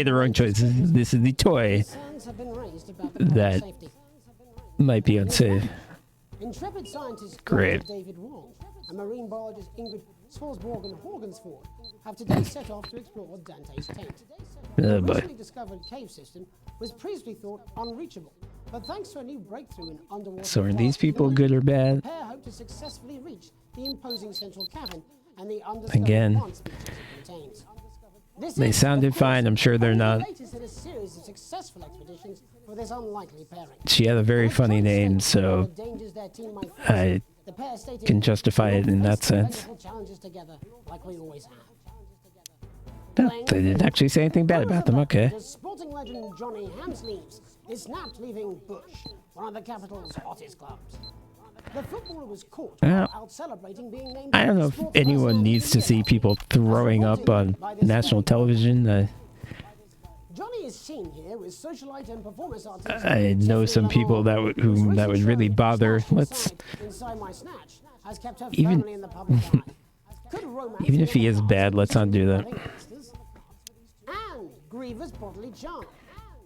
the wrong choice. This is the toy Concerns have been raised about the that safety. might be unsafe. Intrepid scientist Great. Dr. David Wong and marine biologist Ingrid Swarsborg-Horgensford have today set off to explore Dante's taint. Oh, The boy. recently discovered cave system was previously thought unreachable, but thanks to a new breakthrough in underwater So are these forest people design, good or bad? the pair hope to successfully reach the imposing central cavern and the undiscovered Again. plant species it contains. This They is, sounded of course, fine. I'm sure they're only the not. latest in a series of successful expeditions for this unlikely pairing. She had a very funny name, so The dangers their team might face I The pair stated, can justify it in that sense. challenges together, like we always have. No, they didn't actually say anything bad about them. Okay. The sporting legend Johnny Hamsleeves is snapped leaving Bush, one of the capital's hottest clubs. The footballer was caught out celebrating being named. I don't know if anyone needs to see people throwing up on national television. Johnny is seen here with socialite and performance artist. I know some people that whom that would really bother. Let's Inside My Snatch has kept her even firmly in the public eye. Could romance even if he is bad, let's not do that. and grievous bodily charm.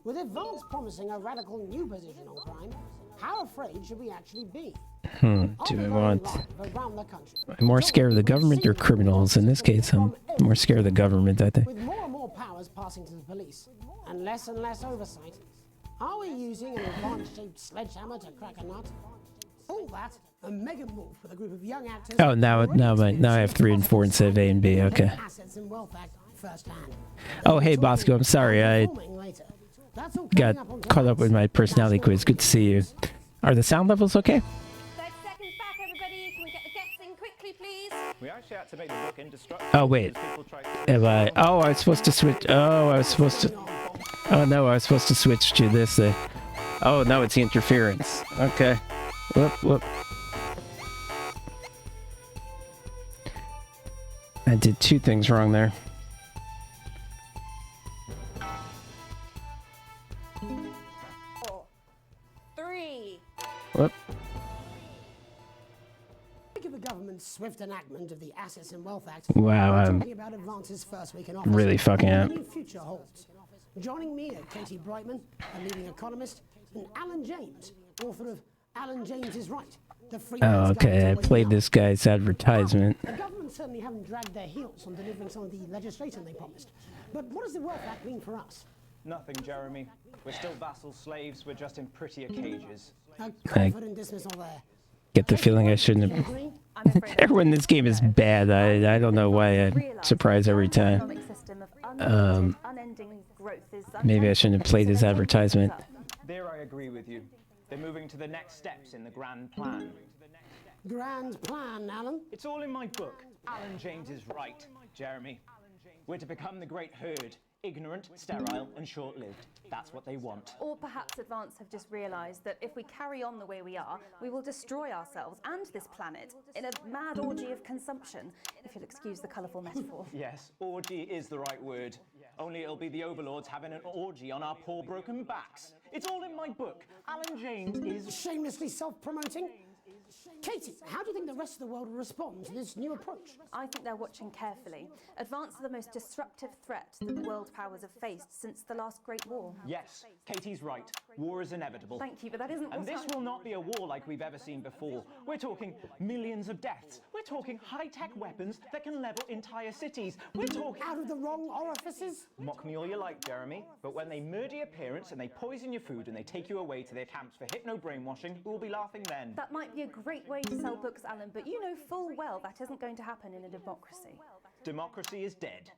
With Advance promising a radical new position on crime, how afraid should we actually be? Do I want? Around the country. I'm more scared of the government or criminals. In this case, I'm more scared of the government, I think. With more and more powers passing to the police, and less oversight, are we using an advanced-shaped sledgehammer to crack a nut? All that, a mega move with a group of young actors. Oh, now I have 3 and 4 instead of A and B. Okay. Assets and wealth act firsthand. Oh, hey, Bosco. I'm sorry. I got caught up with my personality quiz. Good to see you. Are the sound levels okay? 30 seconds back, everybody. Can we get the guests in quickly, please? We actually had to make the book indestructible. Oh, wait. Have I? Oh, I was supposed to switch. Oh, I was supposed to. Oh, no, I was supposed to switch to this. Oh, no, it's the interference. Okay. Whoop. I did 2 things wrong there. Whoop. Think of the government's swift enactment of the Assets and Wealth Act. Wow, I'm talking about Advance's first week in office. really fucking up. What the future holds. Joining me are Katie Brightman, a leading economist, and Alan James, author of Alan James is Right. The free Oh, okay. I played this guy's advertisement. The government certainly haven't dragged their heels on delivering some of the legislation they promised. But what does the Wealth Act mean for us? Nothing, Jeremy. We're still vassal slaves. We're just in prettier cages. A confident dismissal there. Get the feeling I shouldn't have. Everyone in this game is bad. I don't know why I'm surprised every time. Maybe I shouldn't have played his advertisement. There I agree with you. They're moving to the next steps in the grand plan. Grand plan, Alan? It's all in my book. Alan James is right, Jeremy. We're to become the great herd. Ignorant, sterile, and short-lived. That's what they want. Or perhaps Advance have just realised that if we carry on the way we are, we will destroy ourselves and this planet in a mad orgy of consumption, if you'll excuse the colourful metaphor. Yes, orgy is the right word. Only it'll be the overlords having an orgy on our poor broken backs. It's all in my book. Alan James is... Shamelessly self-promoting? Katie, how do you think the rest of the world will respond to this new approach? I think they're watching carefully. Advance are the most disruptive threat that the world powers have faced since the last Great War. Yes, Katie's right. War is inevitable. Thank you, but that isn't And this will not be a war like we've ever seen before. We're talking millions of deaths. We're talking high-tech weapons that can level entire cities. We're talking... Out of the wrong orifices? Mock me all you like, Jeremy, but when they murder your parents and they poison your food and they take you away to their camps for hypno-brainwashing, we'll be laughing then. That might be a great way to sell books, Alan, but you know full well that isn't going to happen in a democracy. Democracy is dead.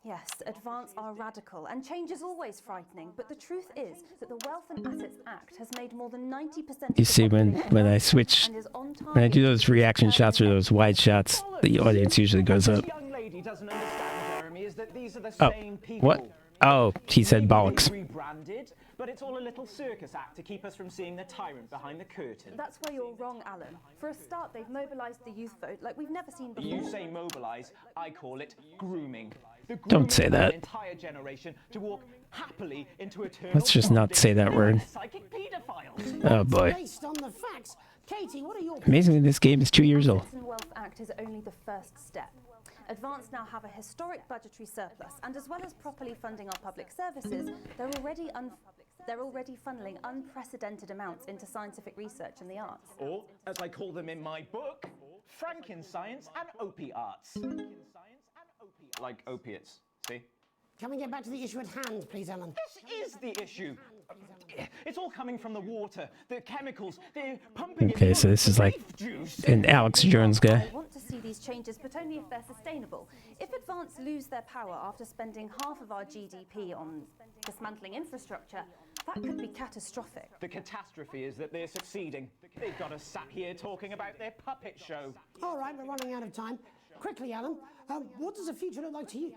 Yes, Advance are radical, and change is always frightening, but the truth is that the Wealth and Assets Act has made more than 90% You see, when I switch, when I do those reaction shots or those wide shots, the audience usually goes up. Young lady doesn't understand, Jeremy, is that these are the Oh, same people. what? Oh, he said bollocks. Rebranded, but it's all a little circus act to keep us from seeing the tyrant behind the curtain. That's where you're wrong, Alan. For a start, they've mobilised the youth vote like we've never seen before. You say mobilise, I call it grooming. The Don't say grooming of that. an entire generation to walk happily into eternal Let's just not say that word. psychic pedophiles. Oh boy. Based on the facts. Katie, what are your... Amazingly, this game is 2 years old. The Wealth Act is only the first step. Advance now have a historic budgetary surplus, and as well as properly funding our public services, they're already funneling unprecedented amounts into scientific research and the arts. Or, as I call them in my book, Frankenscience and opiates. Like opiates, see? Can we get back to the issue at hand, please, Alan? This is the issue. It's all coming from the water, the chemicals, they're pumping Okay, so this is like an Alex Jones guy. I want to see these changes, but only if they're sustainable. If Advance lose their power after spending half of our GDP on dismantling infrastructure, That could be catastrophic. The catastrophe is that they're succeeding. They've got us sat here talking about their puppet show. All right, we're running out of time. Quickly, Alan, what does the future look like to you?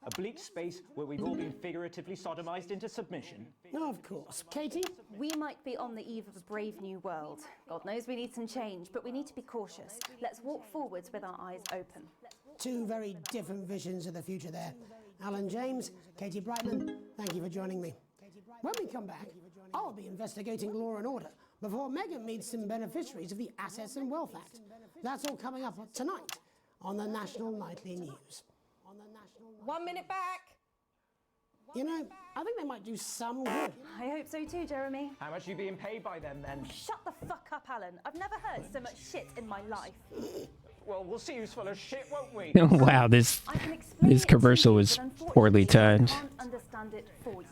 A bleak space where we've all been figuratively sodomized into submission. No, of course. Katie? We might be on the eve of a brave new world. God knows we need some change, but we need to be cautious. Let's walk forwards with our eyes open. Two very different visions of the future there. Alan James, Katie Brightman, thank you for joining me. When we come back, I'll be investigating law and order before Megan meets some beneficiaries of the Assets and Wealth Act. That's all coming up tonight on the National Nightly News. 1 minute back. You know, I think they might do some good. I hope so too, Jeremy. How much are you being paid by them then? Shut the fuck up, Alan. I've never heard so much shit in my life. Well, we'll see who's full of shit, won't we? Wow, this commercial was poorly timed. I can't understand it for you.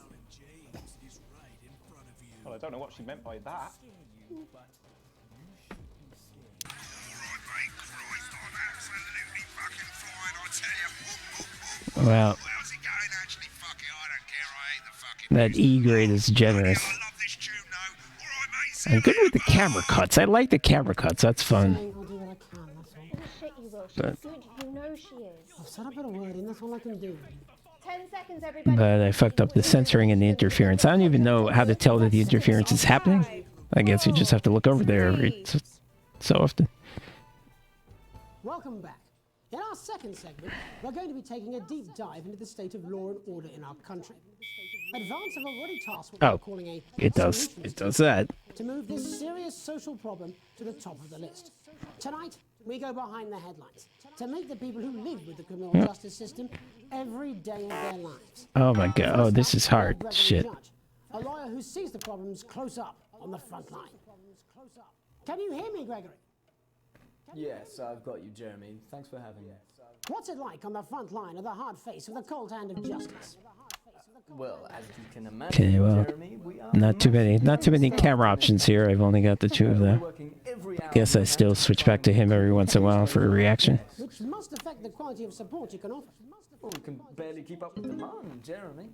Well, I don't know what she meant by that. Wow. That E grade is generous. I'm good with the camera cuts. I like the camera cuts. That's fun. But, You know she is. I've said a bit of wording, that's all I can do. 10 seconds, everybody. but I fucked up the censoring and the interference. I don't even know how to tell that the interference is happening. I guess you just have to look over there so often. Welcome back. In our second segment, we're going to be taking a deep dive into the state of law and order in our country. Advance have already tasked what they're calling a It does that. to move this serious social problem to the top of the list. Tonight, we go behind the headlines to meet the people who live with the criminal justice system every day of their lives. Oh my god. Oh, this is hard. Shit. A lawyer who sees the problems close up on the front line. Can you hear me, Gregory? Yes, I've got you, Jeremy. Thanks for having me. What's it like on the front line of the hard face of the cold hand of justice? Well, as you can imagine, Okay, well, Jeremy, we are not too many camera options here. I've only got the two of them. Guess I still switch back to him every once in a while for a reaction. Which must affect the quality of support you can offer. Well, we can barely keep up with demand, Jeremy.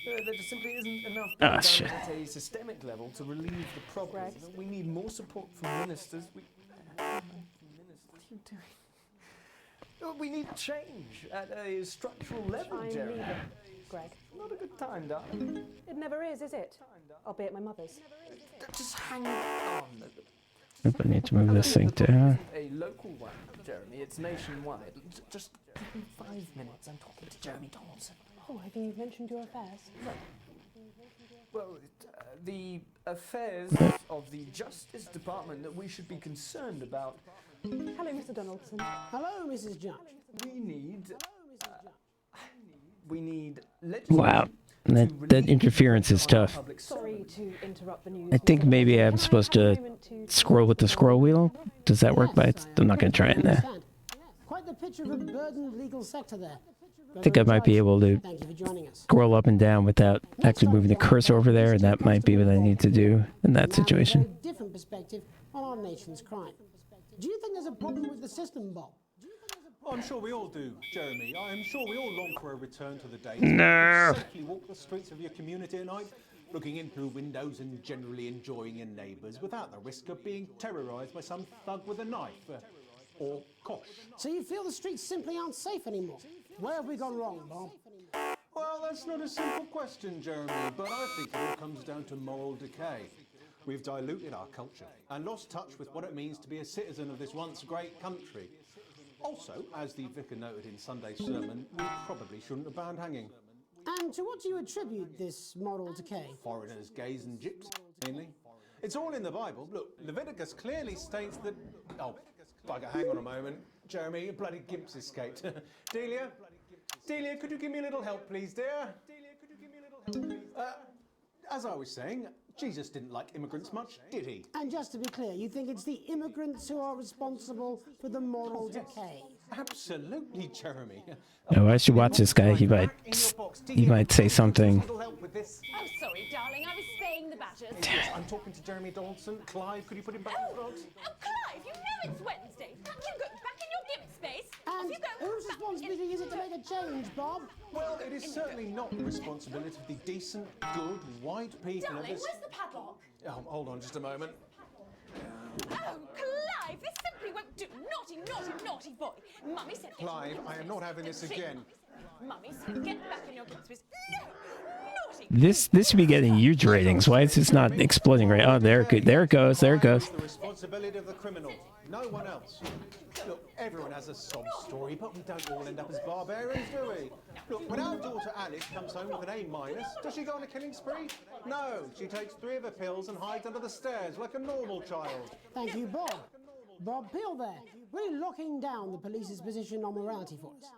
There just simply isn't enough Ah, done shit. at a systemic level to relieve the problem. We need more support from ministers. What are you doing? Oh, we need change at a structural level, I'm Jeremy. leaving, Greg. Not a good time, darling. It never is it? I'll be at my mother's. Just hang on. Oop, I need to move this thing down. A local one, Jeremy. It's nationwide. Just give me 5 minutes. I'm talking to Jeremy Donaldson. Oh, have you mentioned your affairs? Well, the affairs of the Justice Department that we should be concerned about. Hello, Mr. Donaldson. Hello, Mrs. Judge. We need Wow. That interference is tough. Sorry to interrupt the news. I think maybe I'm supposed to scroll with the scroll wheel. Does that work? But I'm not going to try it now. Quite the picture of a burdened legal sector there. I think I might be able to Thank you for joining us. scroll up and down without actually moving the cursor over there, and that might be what I need to do in that situation. A very different perspective on our nation's crime. Do you think there's a problem with the system, Bob? I'm sure we all do, Jeremy. I am sure we all long for a return to the days No. when you could safely walk the streets of your community at night, looking in through windows and generally enjoying your neighbours without the risk of being terrorised by some thug with a knife or kosh. So you feel the streets simply aren't safe anymore? Where have we gone wrong, Bob? Well, that's not a simple question, Jeremy, but I think it all comes down to moral decay. We've diluted our culture and lost touch with what it means to be a citizen of this once great country. Also, as the vicar noted in Sunday's sermon, we probably shouldn't have banned hanging. And to what do you attribute this moral decay? Foreigners, gays and gypsies, mainly. It's all in the Bible. Look, Leviticus clearly states that... Oh, bugger, hang on a moment. Jeremy, your bloody gimp's escaped. Delia? Delia, could you give me a little help, please, dear? As I was saying, Jesus didn't like immigrants much, did he? And just to be clear, you think it's the immigrants who are responsible for the moral decay? Absolutely, Jeremy. Oh, I should watch this guy. He might say something. Oh, sorry, darling. I was spaying the badgers. Yes, I'm talking to Jeremy Donaldson. Clive, could you put him back in front? Oh, Clive, you know it's Wednesday. You go back in your gimp space. And whose responsibility is it to make a change, Bob? Well, it is certainly not the responsibility of the decent, good, white people of Darling, this... where's the padlock? Oh, hold on just a moment. Oh, Clive, this simply won't do. Naughty, naughty, naughty boy. Mummy said... Clive, I am not having this again. Mummy said get back in your games. No! Naughty! This should be getting huge ratings. Why is this not exploding right? Oh, there it goes. There it goes. The responsibility of the criminal, no one else. Look, everyone has a sob story, but we don't all end up as barbarians, do we? Look, when our daughter Alice comes home with an A-, does she go on a killing spree? No, she takes 3 of her pills and hides under the stairs like a normal child. Thank you, Bob. Bob Peel there, really locking down the police's position on morality for us.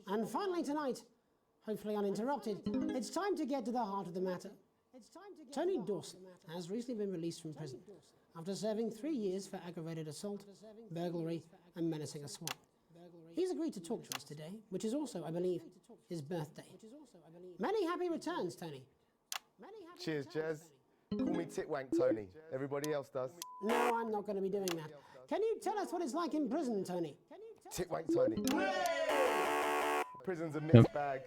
And finally tonight, hopefully uninterrupted, it's time to get to the heart of the matter. Tony Dawson has recently been released from prison after serving 3 years for aggravated assault, burglary and menacing a swat. He's agreed to talk to us today, which is also, I believe, his birthday. Many happy returns, Tony. Cheers, Jez. Call me Titwank Tony. Everybody else does. No, I'm not going to be doing that. Can you tell us what it's like in prison, Tony? Titwank Tony. Prison's a mixed bag.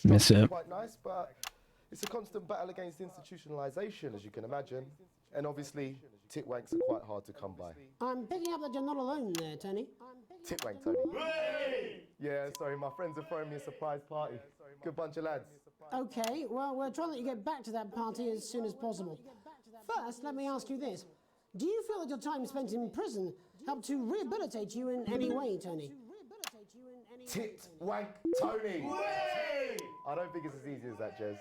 Miss it. Quite nice, but it's a constant battle against institutionalization, as you can imagine. And obviously, titwanks are quite hard to come by. I'm picking up that you're not alone there, Tony. Titwank Tony. Yeah, sorry, my friends are throwing me a surprise party. Good bunch of lads. Okay, well, we're trying to let you get back to that party as soon as possible. First, let me ask you this. Do you feel that your time spent in prison helped to rehabilitate you in any way, Tony? Titwank Tony. I don't think it's as easy as that, Jez.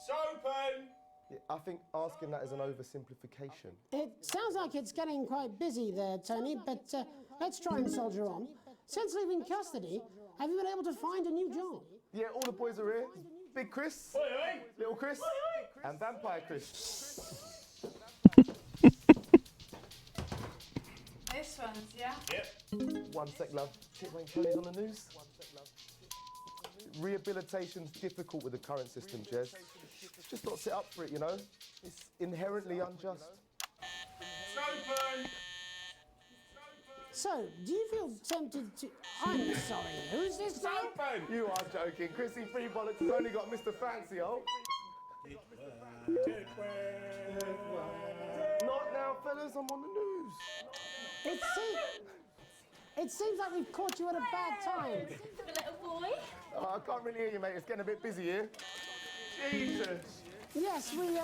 Sopen! Yeah, I think asking that is an oversimplification. It sounds like it's getting quite busy there, Tony, but let's try and soldier on. Since leaving custody, have you been able to find a new job? Yeah, all the boys are here. Big Chris, Little Chris, and Vampire Chris. This one's, yeah? Yep. One sec, love. Titwank Tony's on the news. Rehabilitation's difficult with the current system, Jez. Just not set up for it, you know? It's inherently unjust. So, do you feel tempted to... I'm sorry, who's this now? You are joking. Chrissy Free Bollocks has only got Mr. Fancy, oh. Not now, fellas, I'm on the news. It seems like we've caught you at a bad time. The little boy? Oh, I can't really hear you, mate. It's getting a bit busy here. Jesus. Yes, we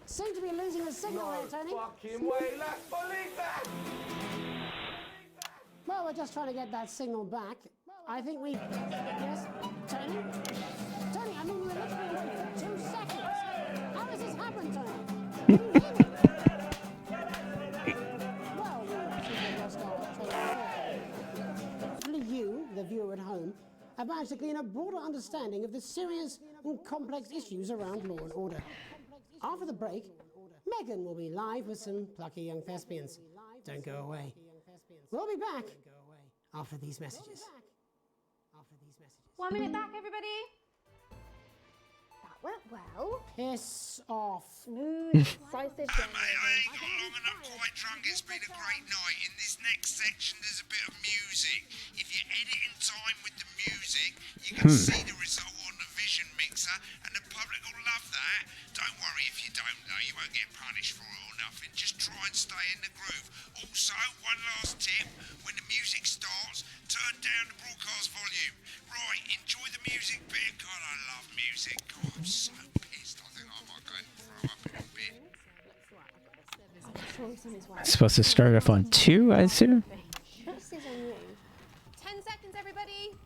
seem to be losing a signal here, Tony. Fucking way, let's believe that! Well, we're just trying to get that signal back. I think we... Yes, Tony? Tony, I mean, we were literally away for 2 seconds. How does this happen, Tony? Can you hear me? Well, we seem to have lost our train of thought. Hopefully you, the viewer at home, have managed to gain a broader understanding of the serious and complex issues around law and order. After the break, Megan will be live with some plucky young thespians. Don't go away. We'll be back after these messages. 1 minute back, everybody. That went well. Piss off. Smooth, decisive. I ain't got long and I'm quite drunk. It's been a great night. In this next section, there's a bit of music. If you edit in time with the music, you can see the result on the Vision Mixer, and the public will love that. Don't worry if you don't, though. You won't get punished for it or nothing. Just try and stay in the groove. Also, one last tip. When the music starts, turn down the broadcast volume. Right, enjoy the music bit. God, I love music. God, I'm so pissed. I think I might go and throw up in a bit. It's supposed to start off on 2, I assume. This is on you. 10 seconds, everybody.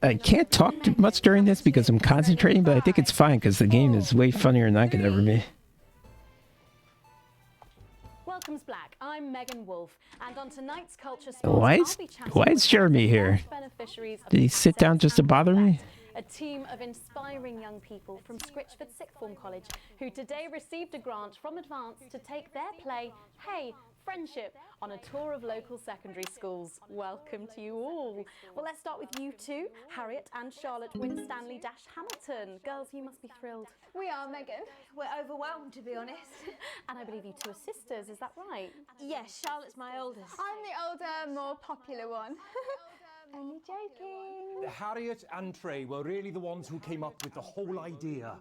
I can't talk too much during this because I'm concentrating, but I think it's fine because the game is way funnier than I could ever be. Welcome's Black. I'm Megan Wolf, and on tonight's Culture Sports, Why is Jeremy here? Did he sit down just to bother me? A team of inspiring young people from Scritchford Sixth Form College who today received a grant from Advance to take their play, Hey, Friendship on a tour of local secondary schools. Welcome to you all. Well, let's start with you two, Harriet and Charlotte Winstanley-Hamilton. Girls, you must be thrilled. We are, Megan. We're overwhelmed, to be honest. And I believe you two are sisters, is that right? Yes, Charlotte's my oldest. I'm the older, more popular one. Only joking. Harriet and Trey were really the ones who came up with the whole idea.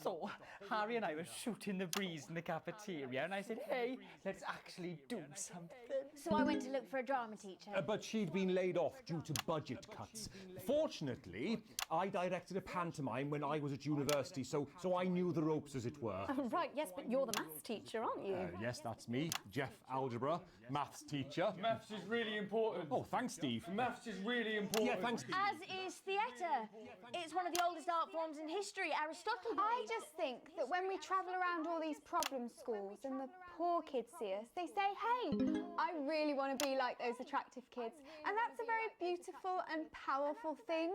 So, Harry and I were shooting the breeze in the cafeteria, and I said, hey, let's actually do something. So I went to look for a drama teacher. But she'd been laid off due to budget cuts. Fortunately, I directed a pantomime when I was at university, so I knew the ropes, as it were. Oh, right, yes, but you're the maths teacher, aren't you? Yes, that's me, Jeff Algebra, maths teacher. Maths is really important. Oh, thanks, Steve. Maths is really important. Yeah, thanks, Steve. As is theatre. It's one of the oldest art forms in history, Aristotle. I just think that when we travel around all these problem schools and the poor kids see us, they say, hey, I really want to be like those attractive kids. And that's a very beautiful and powerful thing.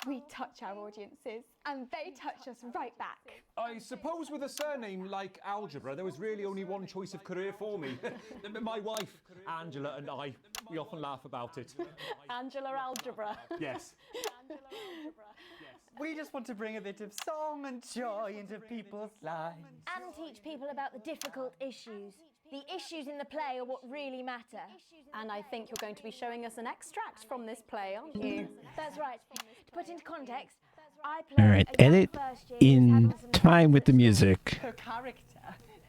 We touch our audiences and they touch us right back. I suppose with a surname like Algebra, there was really only one choice of career for me. My wife, Angela, and I, we often laugh about it. Angela Algebra. Yes. We just want to bring a bit of song and joy into people's lives. And teach people about the difficult issues. The issues in the play are what really matter. And I think you're going to be showing us an extract from this play, aren't you? That's right. To put into context, I play All right, a young edit first year in time with the music. Her character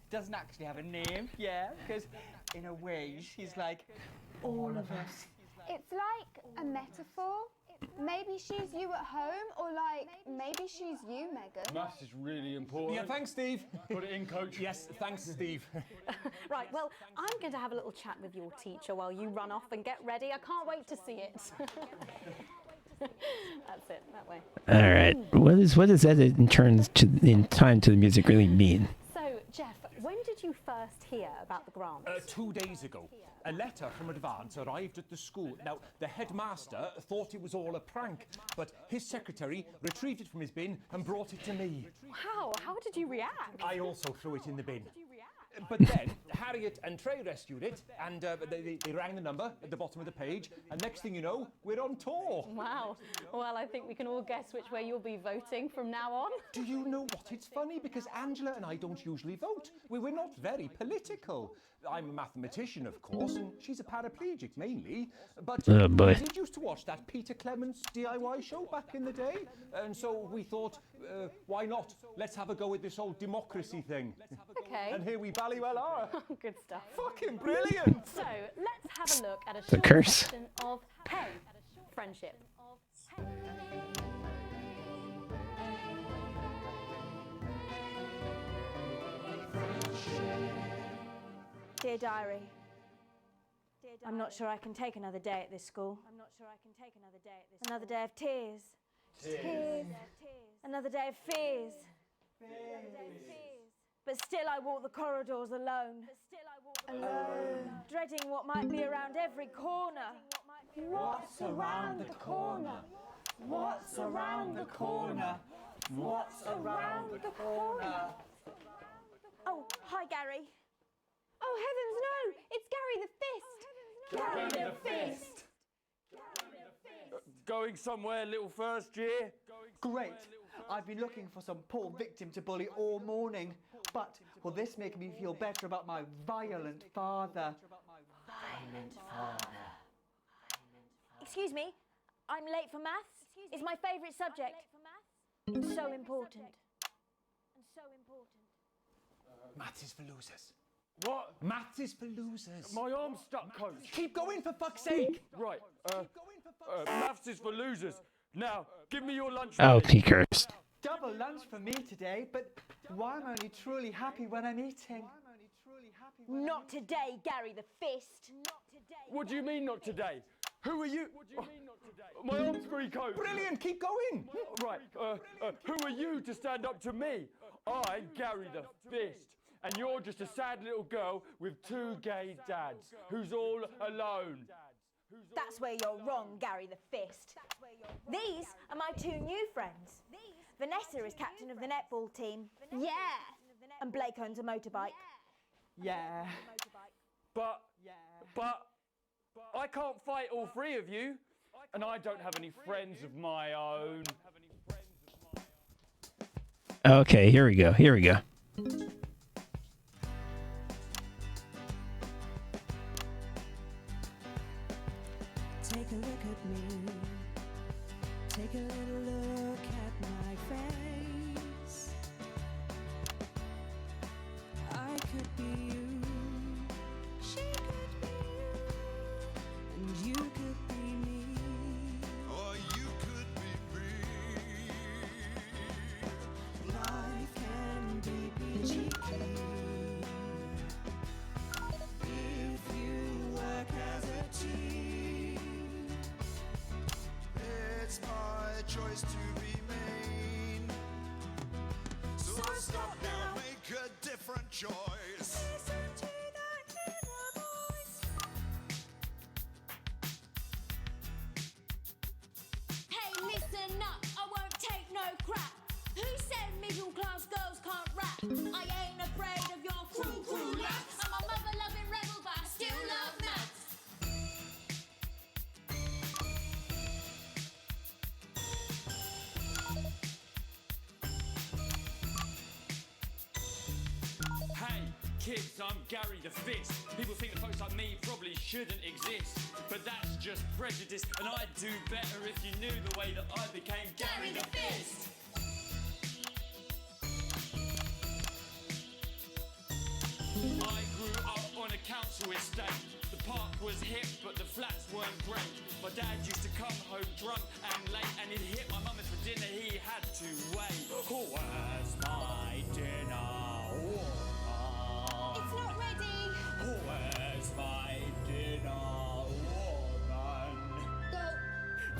doesn't actually have a name, yeah, because in a way she's like all of us. It's like a metaphor. Maybe she's you at home, or like, maybe she's you, Megan. Maths is really important. Yeah, thanks, Steve. Put it in, coach. Yes, thanks, Steve. Right, well, I'm going to have a little chat with your teacher while you run off and get ready. I can't wait to see it. That's it, that way. All right. What does edit in time to the music really mean? So, Jeff, when did you first hear about the grant? 2 days ago. A letter from Advance arrived at the school. Now, the headmaster thought it was all a prank, but his secretary retrieved it from his bin and brought it to me. Wow, how did you react? I also threw it in the bin. But then Harriet and Trey rescued it, and they rang the number at the bottom of the page, and next thing you know, we're on tour. Wow. Well, I think we can all guess which way you'll be voting from now on. Do you know what? It's funny because Angela and I don't usually vote. We're not very political. I'm a mathematician, of course, and she's a paraplegic mainly. But Oh, boy. we did used to watch that Peter Clements DIY show back in the day, and so we thought, why not? Let's have a go at this old democracy thing. Okay. And here we bally well are. Good stuff. Fucking brilliant. So, let's have a look at a The short curse. section of Hey, Friendship. Dear Diary, I'm not sure I can take another day at this school. Another day of tears. Tears. Another day of fears. But still I walk the corridors alone. Dreading what might be around every corner. What's around the corner? What's around the corner? What's around the corner? Oh, hi Gary. Oh, heavens, no! It's Gary the Fist! Gary the Fist! Going somewhere, little first year? Great. I've been looking for some poor victim to bully all morning, but will this make me feel better about my violent father? Excuse me, I'm late for maths. It's my favourite subject. It's so important. Maths is for losers. What? Maths is for losers. My arm's stuck, coach. Keep going, for fuck's sake. Right. Maths is for losers. Now, give me your lunch. Oh, money. he cursed. Double lunch for me today, but why am I only truly happy when I'm eating? Not today, Gary the Fist. What do you mean not today? Who are you? What do you mean not today? My arm's free, coach. Brilliant, keep going. Right, who are you to stand up to me? I'm Gary the Fist, and you're just a sad little girl with 2 gay dads who's all alone. That's where you're wrong, Gary the Fist. These are my 2 new friends. Vanessa is captain of the netball team. Yeah. And Blake owns a motorbike. Yeah. But I can't fight all three of you, and I don't have any friends of my own. Okay, here we go. Here we go. Take a look at me. Take a little look at my face. I could be you. She could be you. And you could be me. Or you could be me. Life can be peachy keen if you work as a team. It's my choice to be mean. So stop now, make a different choice. Listen to that inner voice. Hey, listen up, I won't take no crap. Who said middle class girls can't rap? I ain't afraid of your cruel laps. I'm a mother loving rebel, but I still love maths. Hey, kids, I'm Gary the Fist. People think that folks like me probably shouldn't exist, but that's just prejudice, and I'd do better if you knew the way that I became Gary the Fist. I grew up on a council estate. The park was hip, but the flats weren't great. My dad used to come home drunk and late, and he'd hit my mum for dinner, he had to wait. Where's my dinner? It's not ready. Where's my dinner, woman?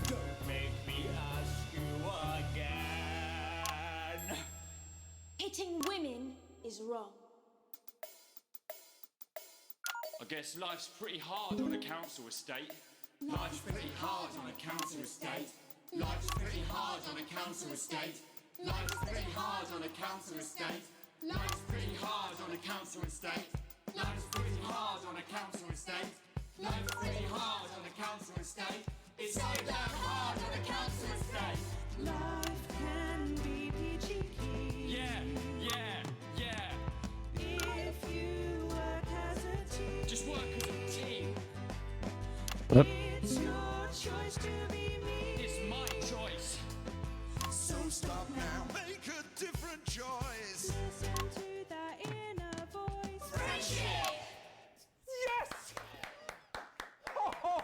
Don't make me ask you again. Hitting women is wrong. I guess life's pretty hard on a council estate. Life's pretty hard on a council estate. Life's pretty hard on a council estate. Life's pretty hard on a council estate. Life's pretty hard on a council estate. Life's pretty hard on a council estate. Life's pretty hard on a council estate. It's so damn hard on a council estate. Life can be peachy keen. Yeah, yeah, yeah. If you work as a team. Just work as a team. Whoop. It's your choice to be me. It's my choice. So stop now. Make a different choice. Listen to that inner voice. Friendship! Yes! Oh, oh,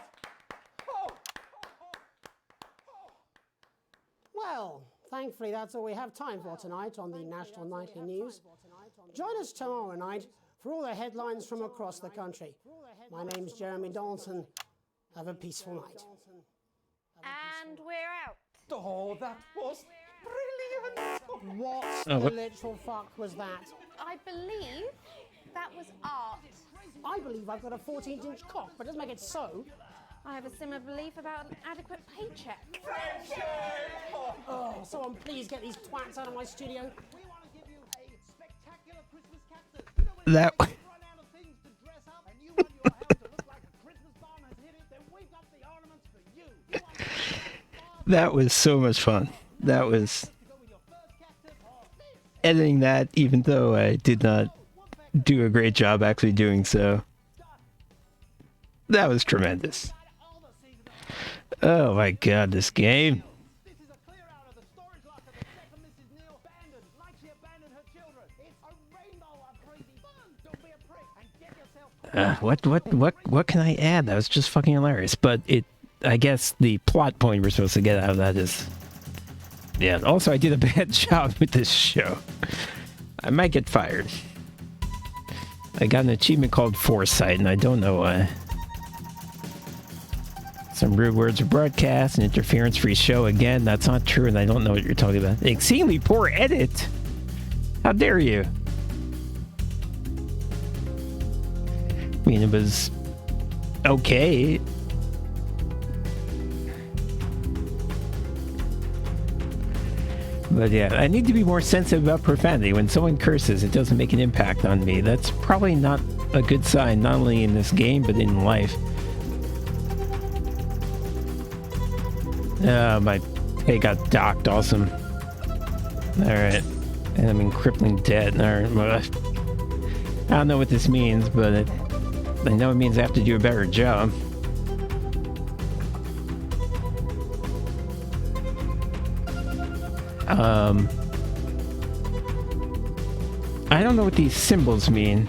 oh. Well, thankfully that's all we have time for tonight on the National Nightly News. Join us tomorrow night for all the headlines from across the country. My name's Jeremy Dalton. Have a peaceful night. And we're out. Oh, that was brilliant! What Oh, the what- literal fuck was that? I believe that was art. I believe I've got a 14-inch cock, but doesn't make it so. I have a similar belief about an adequate paycheck. Oh, someone please get these twats out of my studio. That. That was so much fun. That was editing that, even though I did not do a great job actually doing so. That was tremendous. Oh my god, this game. What can I add? That was just fucking hilarious. But I guess the plot point we're supposed to get out of that is, yeah. Also, I did a bad job with this show. I might get fired. I got an achievement called Foresight, and I don't know why. Some rude words are broadcast, an interference-free show. Again, that's not true, and I don't know what you're talking about. Exceedingly poor edit. How dare you? I mean, it was okay. But yeah, I need to be more sensitive about profanity. When someone curses, it doesn't make an impact on me. That's probably not a good sign, not only in this game, but in life. My pay got docked. Awesome. Alright. And I'm in crippling debt. Alright. I don't know what this means, but I know it means I have to do a better job. I don't know what these symbols mean.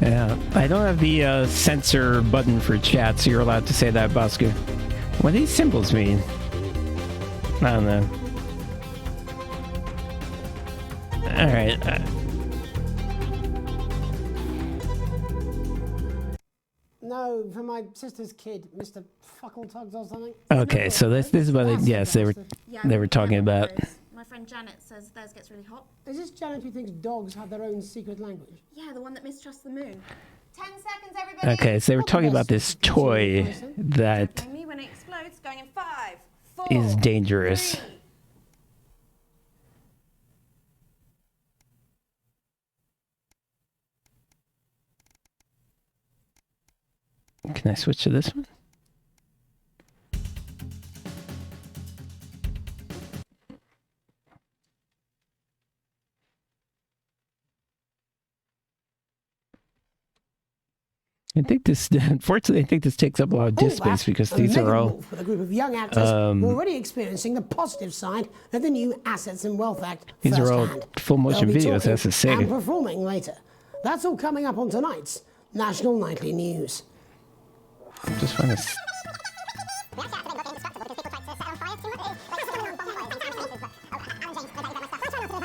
Yeah, I don't have the censor button for chat, so you're allowed to say that, Bosco. What do these symbols mean? I don't know. Alright. No, for my sister's kid, Mr. Fuckletugs or something. Okay, so this is what yes, they were talking about. My friend Janet says theirs gets really hot. Is this Janet who thinks dogs have their own secret language? Yeah, the one that mistrusts the moon. 10 seconds, everybody. Okay, so they were talking about this toy that Bring me when it explodes. Going in 5, 4. is dangerous. Can I switch to this one? I think this, unfortunately, I think this takes up a lot of disk space because these are all with a group of young actors who are already experiencing the positive side of the new Assets and Wealth Act. these are all firsthand. full motion They'll be videos, talking that's to say. and performing later. That's all coming up on tonight's National Nightly News. I'm just trying to.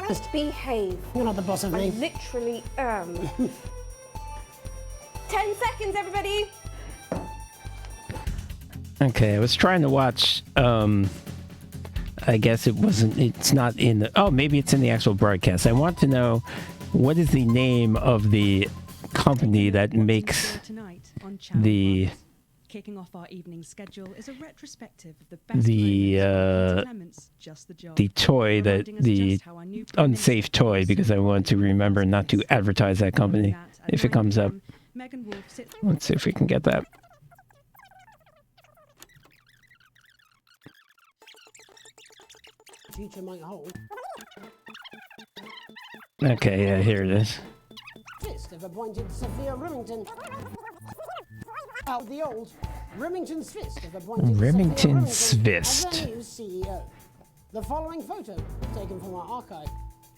Just behave. You're not the boss of me. I literally am. 10 seconds, everybody. Okay, I was trying to watch. I guess it wasn't. It's not in the. Oh, maybe it's in the actual broadcast. I want to know what is the name of the company that makes the. Kicking off our evening schedule is a retrospective of the best the toy that the unsafe toy, because I want to remember not to advertise that company if it comes up. Let's see if we can get that. Future might hold. Okay, yeah, here it is. Fist have appointed Sophia Remington. The old Remington's Fist have appointed Remington's Sophia Remington Fist. as their new CEO. The following photo, taken from our archive,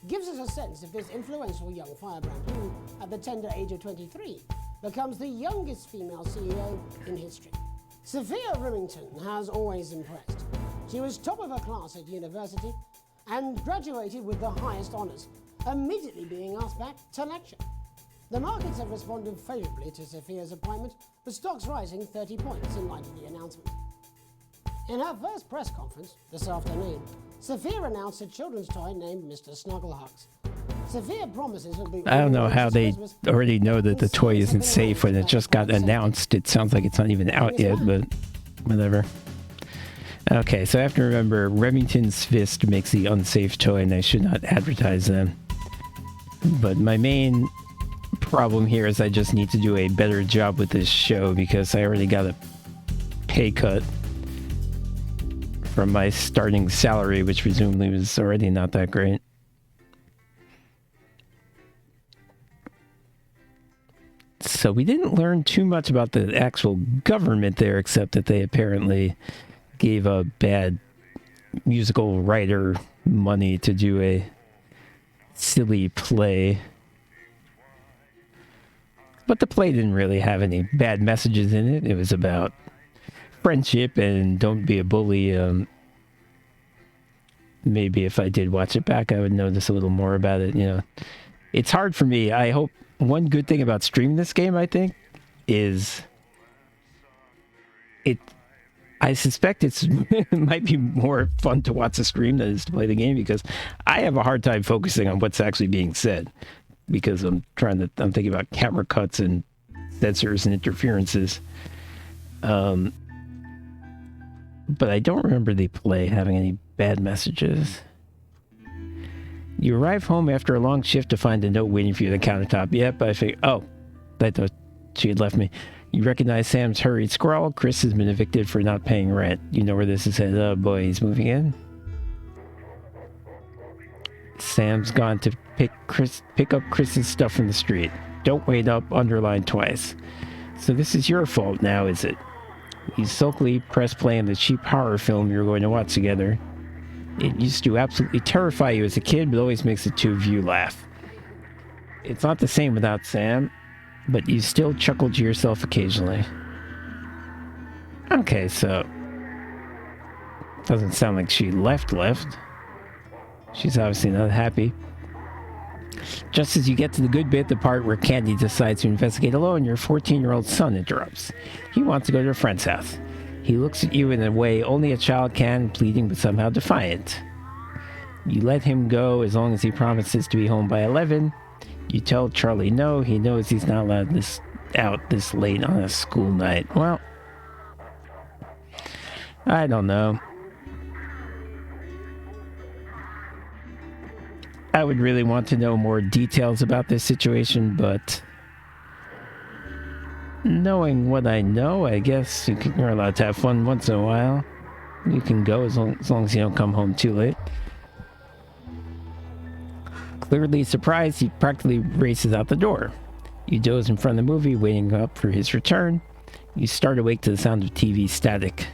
gives us a sense of this influential young firebrand who, at the tender age of 23, becomes the youngest female CEO in history. Sophia Remington has always impressed. She was top of her class at university and graduated with the highest honours, immediately being asked back to lecture. The markets have responded favourably to Sophia's appointment, with stocks rising 30 points in light of the announcement. In her first press conference this afternoon, Sophia announced a children's toy named Mr. Snugglehugs. Sophia promises it will be... I don't know how they already know that the toy isn't safe when it just got announced. It sounds like it's not even out yet, but whatever. Okay, so I have to remember Remington's Fist makes the unsafe toy and I should not advertise them. But my main problem here is I just need to do a better job with this show because I already got a pay cut from my starting salary, which presumably was already not that great. So we didn't learn too much about the actual government there, except that they apparently gave a bad musical writer money to do a silly play. But the play didn't really have any bad messages in it. It was about friendship and don't be a bully. Maybe if I did watch it back, I would notice a little more about it. You know, it's hard for me. I hope one good thing about streaming this game, I think, is it. I suspect it might be more fun to watch the stream than it is to play the game because I have a hard time focusing on what's actually being said. Because I'm thinking about camera cuts and sensors and interferences. But I don't remember the play having any bad messages. You arrive home after a long shift to find a note waiting for you at the countertop. Yep, I figured. Oh, I thought she had left me. You recognize Sam's hurried scrawl. Chris has been evicted for not paying rent. You know where this is headed. Oh boy, he's moving in. Sam's gone to pick up Chris's stuff from the street. Don't wait up, underlined twice. So this is your fault now, is it? You sulkily press play on the cheap horror film you were going to watch together. It used to absolutely terrify you as a kid, but always makes the two of you laugh. It's not the same without Sam, but you still chuckle to yourself occasionally. Okay, so... doesn't sound like she left. She's obviously not happy. Just as you get to the good bit, the part where Candy decides to investigate alone, your 14-year-old son interrupts. He wants to go to a friend's house. He looks at you in a way only a child can, pleading but somehow defiant. You let him go as long as he promises to be home by 11. You tell Charlie no, he knows he's not allowed out this late on a school night. Well, I don't know. I would really want to know more details about this situation, but knowing what I know, I guess you're allowed to have fun once in a while. You can go as long as you don't come home too late. Clearly surprised, he practically races out the door. You doze in front of the movie, waiting up for his return. You start awake to the sound of TV static.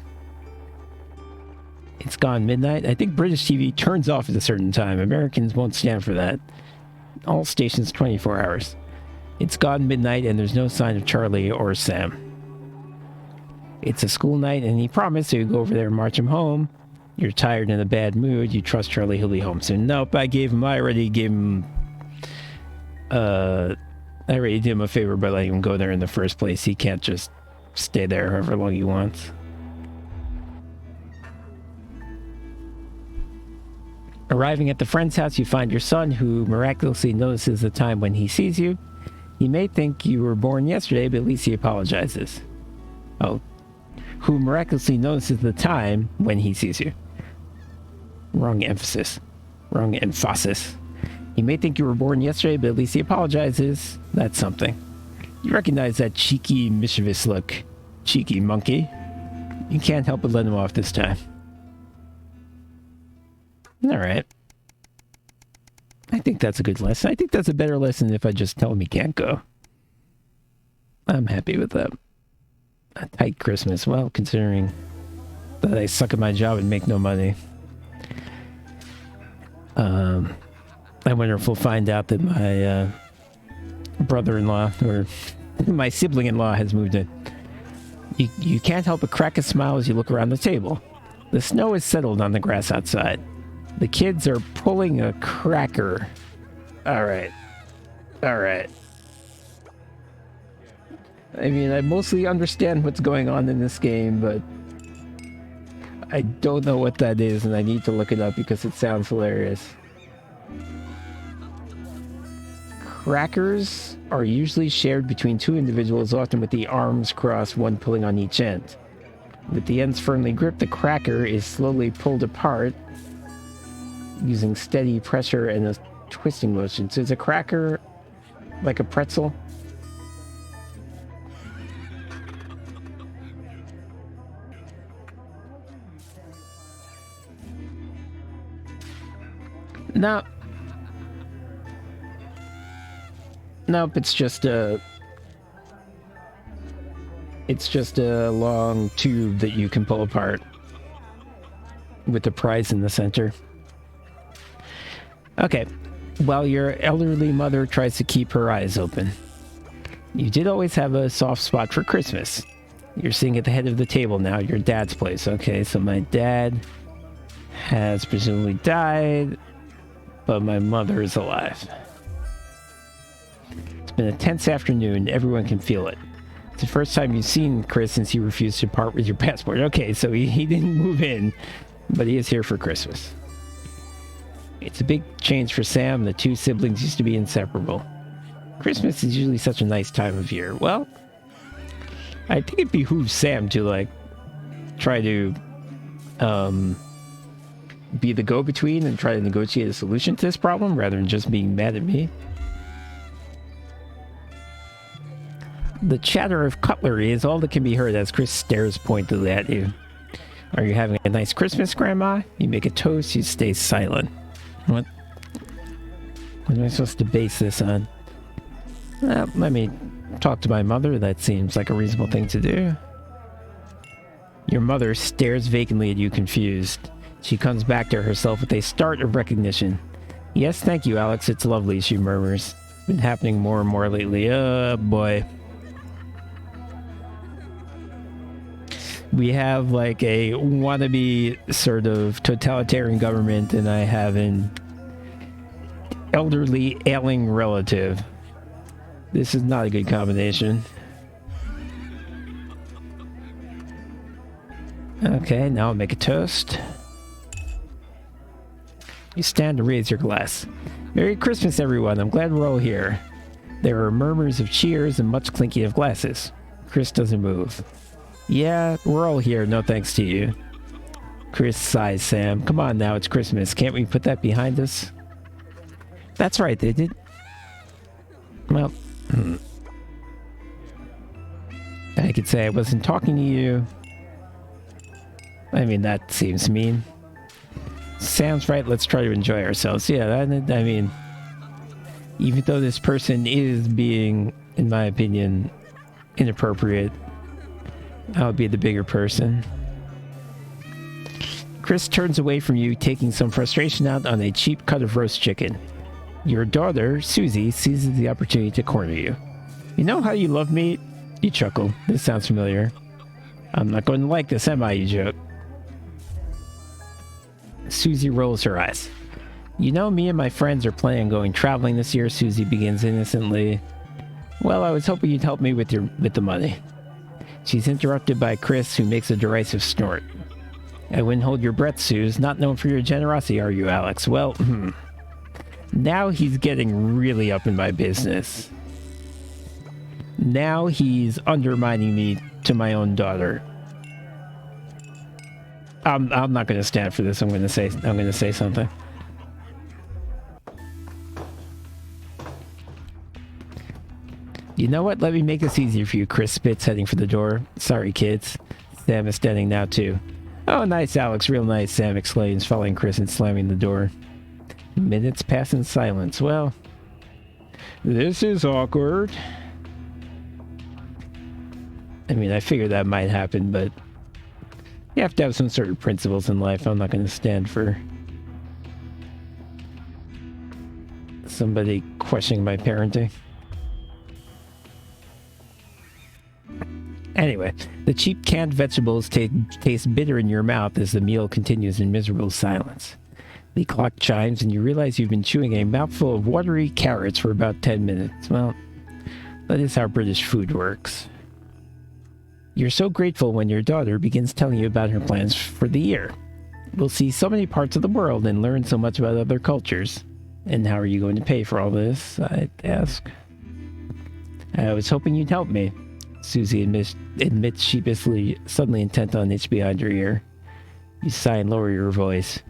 It's gone midnight. I think British TV turns off at a certain time. Americans won't stand for that. All stations 24 hours. It's gone midnight and there's no sign of Charlie or Sam. It's a school night and he promised to go over there and march him home. You're tired and in a bad mood. You trust Charlie, he'll be home soon. Nope, I already did him a favor by letting him go there in the first place. He can't just stay there however long he wants. Arriving at the friend's house, you find your son, who miraculously notices the time when he sees you. He may think you were born yesterday, but at least he apologizes. Oh. Who miraculously notices the time when he sees you. Wrong emphasis. Wrong emphasis. He may think you were born yesterday, but at least he apologizes. That's something. You recognize that cheeky, mischievous look. Cheeky monkey. You can't help but let him off this time. Alright. I think that's a good lesson. I think that's a better lesson if I just tell him he can't go. I'm happy with that. A tight Christmas. Well, considering that I suck at my job and make no money. I wonder if we'll find out that my brother-in-law or my sibling-in-law has moved in. You can't help but crack a smile as you look around the table. The snow has settled on the grass outside. The kids are pulling a cracker. Alright. Alright. I mean, I mostly understand what's going on in this game, but I don't know what that is, and I need to look it up because it sounds hilarious. Crackers are usually shared between two individuals, often with the arms crossed, one pulling on each end. With the ends firmly gripped, the cracker is slowly pulled apart using steady pressure and a twisting motion. So is a cracker like a pretzel? No. Nope, it's just a long tube that you can pull apart with the prize in the center. Okay, while your elderly mother tries to keep her eyes open. You did always have a soft spot for Christmas. You're sitting at the head of the table now, your dad's place. Okay, so my dad has presumably died, but my mother is alive. It's been a tense afternoon. Everyone can feel it. It's the first time you've seen Chris since he refused to part with your passport. Okay, so he didn't move in, but he is here for Christmas. It's a big change for Sam. The two siblings used to be inseparable. Christmas is usually such a nice time of year. Well, I think it behooves Sam to, like, try to, be the go-between and try to negotiate a solution to this problem rather than just being mad at me. The chatter of cutlery is all that can be heard as Chris stares pointedly at you. Are you having a nice Christmas, Grandma? You make a toast, you stay silent. What am I supposed to base this on? Well, let me talk to my mother. That seems like a reasonable thing to do. Your mother stares vacantly at you, confused. She comes back to herself with a start of recognition. Yes, thank you, Alex. It's lovely, she murmurs. Been happening more and more lately. Boy. We have like a wannabe sort of totalitarian government, and I have an elderly, ailing relative. This is not a good combination. Okay, now I'll make a toast. You stand to raise your glass. Merry Christmas, everyone. I'm glad we're all here. There are murmurs of cheers and much clinking of glasses. Chris doesn't move. Yeah, we're all here, no thanks to you. Chris sighs, Sam. Come on now, it's Christmas. Can't we put that behind us? That's right, they did. Well, I could say I wasn't talking to you. I mean, that seems mean. Sam's right, let's try to enjoy ourselves. Yeah, I mean, even though this person is being, in my opinion, inappropriate, I'll be the bigger person. Chris turns away from you, taking some frustration out on a cheap cut of roast chicken. Your daughter, Susie, seizes the opportunity to corner you. You know how you love meat? You chuckle. This sounds familiar. I'm not going to like this, am I, you joke? Susie rolls her eyes. You know, me and my friends are planning on going traveling this year, Susie begins innocently. Well, I was hoping you'd help me with the money. She's interrupted by Chris, who makes a derisive snort. I wouldn't hold your breath, Suze. Not known for your generosity, are you, Alex? Well, now he's getting really up in my business. Now he's undermining me to my own daughter. I'm not going to stand for this. I'm going to say something. You know what? Let me make this easier for you, Chris spits, heading for the door. Sorry, kids. Sam is standing now, too. Oh, nice, Alex. Real nice, Sam exclaims, following Chris and slamming the door. Minutes pass in silence. Well, this is awkward. I mean, I figured that might happen, but you have to have some sort of principles in life. I'm not going to stand for somebody questioning my parenting. Anyway, the cheap canned vegetables taste bitter in your mouth as the meal continues in miserable silence. The clock chimes and you realize you've been chewing a mouthful of watery carrots for about 10 minutes. Well, that is how British food works. You're so grateful when your daughter begins telling you about her plans for the year. We'll see so many parts of the world and learn so much about other cultures. And how are you going to pay for all this? I ask. I was hoping you'd help me. Susie admits sheepishly, suddenly intent on itch behind her ear. You sigh and lower your voice.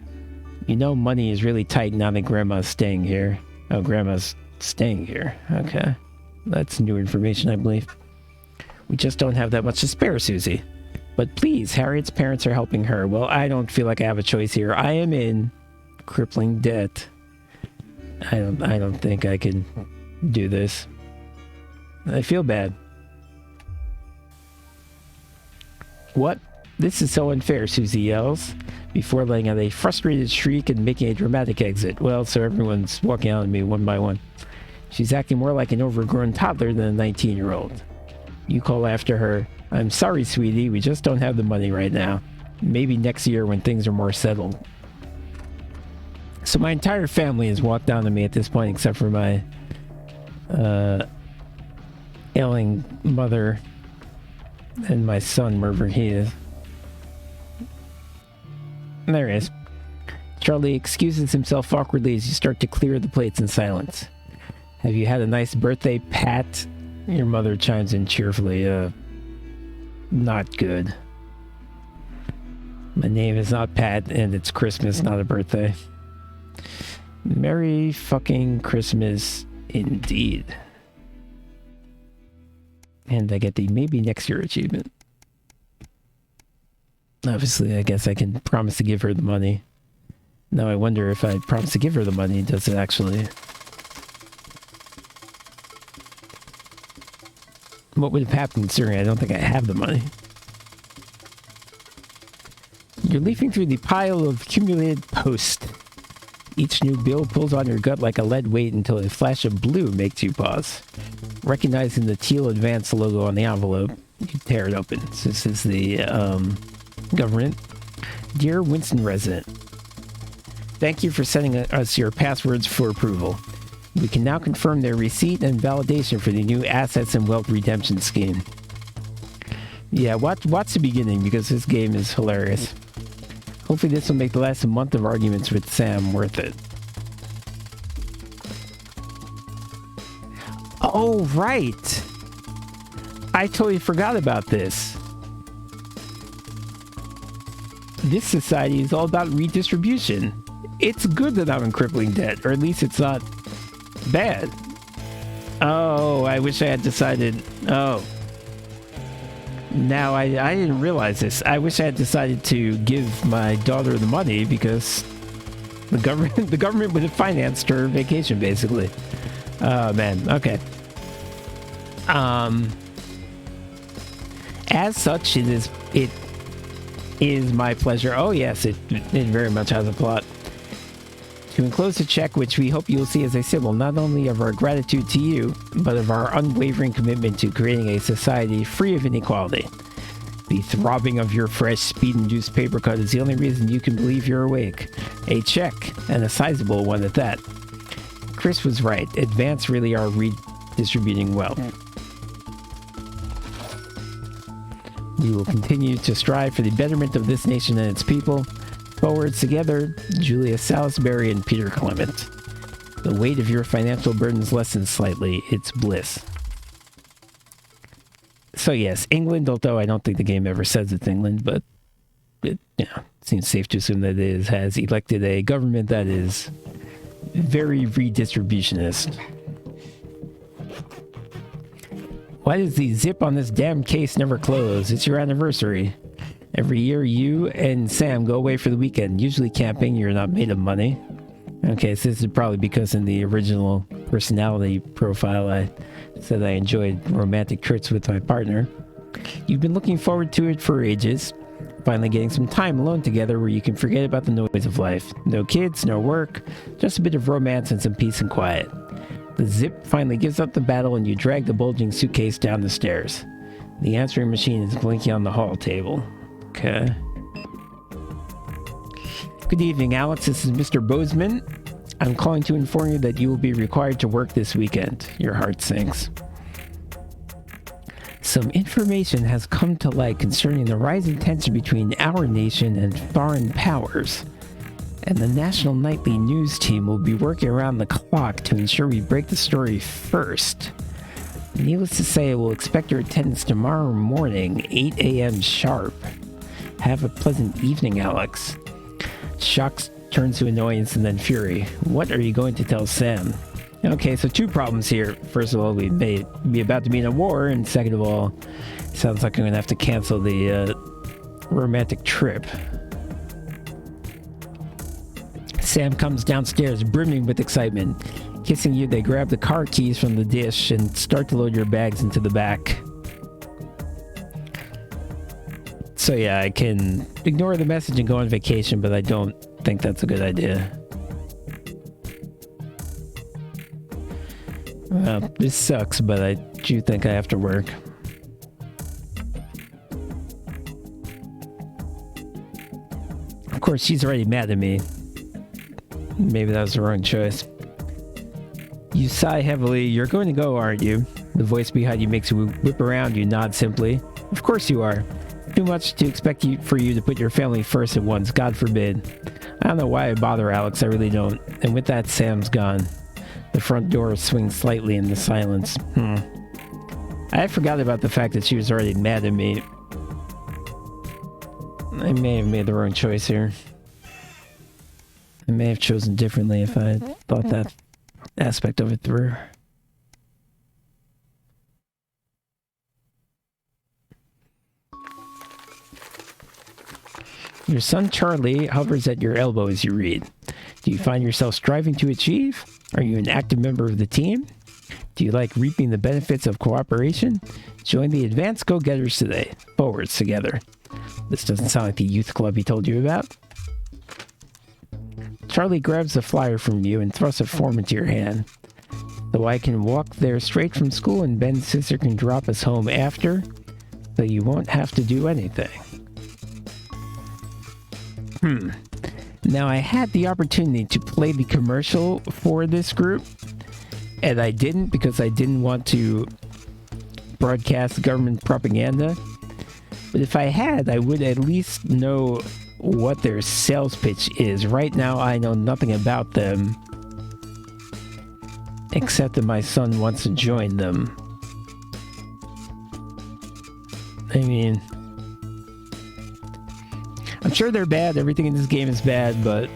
You know money is really tight now that Grandma's staying here. Oh, Grandma's staying here. Okay. That's new information, I believe. We just don't have that much to spare, Susie. But please, Harriet's parents are helping her. Well, I don't feel like I have a choice here. I am in crippling debt. I don't think I can do this. I feel bad. What? This is so unfair, Susie yells, before letting out a frustrated shriek and making a dramatic exit. Well, so everyone's walking out on me one by one. She's acting more like an overgrown toddler than a 19-year-old. You call after her, I'm sorry, sweetie, we just don't have the money right now. Maybe next year when things are more settled. So my entire family has walked down to me at this point, except for my ailing mother and my son, wherever he is. There he is. Charlie excuses himself awkwardly as you start to clear the plates in silence. Have you had a nice birthday, Pat? Your mother chimes in cheerfully. not good. My name is not Pat, and it's Christmas, not a birthday. Merry fucking Christmas indeed. And I get the maybe next year achievement. Obviously, I guess I can promise to give her the money. Now I wonder if I promise to give her the money, does it actually... What would have happened considering I don't think I have the money? You're leafing through the pile of accumulated post. Each new bill pulls on your gut like a lead weight until a flash of blue makes you pause. Recognizing the teal Advance logo on the envelope, you tear it open. So this is the government. Dear Winston resident, thank you for sending us your passwords for approval. We can now confirm their receipt and validation for the new Assets and Wealth Redemption Scheme. Yeah, watch the beginning because this game is hilarious. Hopefully this will make the last month of arguments with Sam worth it. Oh, right! I totally forgot about this. This society is all about redistribution. It's good that I'm in crippling debt, or at least it's not bad. Oh, I wish I had decided... Oh. Now, I didn't realize this. I wish I had decided to give my daughter the money because the government would have financed her vacation, basically. Oh, man. Okay. As such, it is my pleasure. Oh, yes, it very much has a plot. To enclose a check, which we hope you'll see as a symbol not only of our gratitude to you, but of our unwavering commitment to creating a society free of inequality. The throbbing of your fresh, speed-induced paper cut is the only reason you can believe you're awake. A check, and a sizable one at that. Chris was right. Advance really are redistributing wealth. We will continue to strive for the betterment of this nation and its people. Forwards together, Julia Salisbury and Peter Clement. The weight of your financial burdens lessens slightly. It's bliss. So yes, England, although I don't think the game ever says it's England, but it seems safe to assume that it has elected a government that is very redistributionist. Why does the zip on this damn case never close? It's your anniversary. Every year you and Sam go away for the weekend, usually camping. You're not made of money. Okay, so this is probably because in the original personality profile I said I enjoyed romantic trips with my partner. You've been looking forward to it for ages. Finally getting some time alone together where you can forget about the noise of life. No kids, no work, just a bit of romance and some peace and quiet. The zip finally gives up the battle and you drag the bulging suitcase down the stairs. The answering machine is blinking on the hall table. Okay. Good evening, Alex. This is Mr. Bozeman. I'm calling to inform you that you will be required to work this weekend. Your heart sinks. Some information has come to light concerning the rising tension between our nation and foreign powers. And the National Nightly News team will be working around the clock to ensure we break the story first. Needless to say, I will expect your attendance tomorrow morning, 8 a.m. sharp. Have a pleasant evening, Alex. Shock turns to annoyance and then fury. What are you going to tell Sam? Okay, so two problems here. First of all, we may be about to be in a war, and second of all, it sounds like I'm going to have to cancel the romantic trip. Sam comes downstairs brimming with excitement. Kissing you, they grab the car keys from the dish and start to load your bags into the back. So yeah, I can ignore the message and go on vacation, but I don't think that's a good idea. Well, this sucks, but I do think I have to work. Of course, she's already mad at me. Maybe that was the wrong choice. You sigh heavily. You're going to go, aren't you? The voice behind you makes you whip around. You nod simply. Of course you are. Too much to expect for you to put your family first at once. God forbid. I don't know why I bother, Alex. I really don't. And with that, Sam's gone. The front door swings slightly in the silence. I forgot about the fact that she was already mad at me. I may have made the wrong choice here. I may have chosen differently if I thought that aspect of it through. Your son Charlie hovers at your elbow as you read. Do you find yourself striving to achieve? Are you an active member of the team? Do you like reaping the benefits of cooperation? Join the Advanced Go-Getters today. Forwards together. This doesn't sound like the youth club he told you about. Charlie grabs the flyer from you and thrusts a form into your hand. So I can walk there straight from school and Ben's sister can drop us home after, so you won't have to do anything. Now, I had the opportunity to play the commercial for this group, and I didn't because I didn't want to broadcast government propaganda. But if I had, I would at least know what their sales pitch is. Right now, I know nothing about them, except that my son wants to join them. I mean, I'm sure they're bad. Everything in this game is bad, but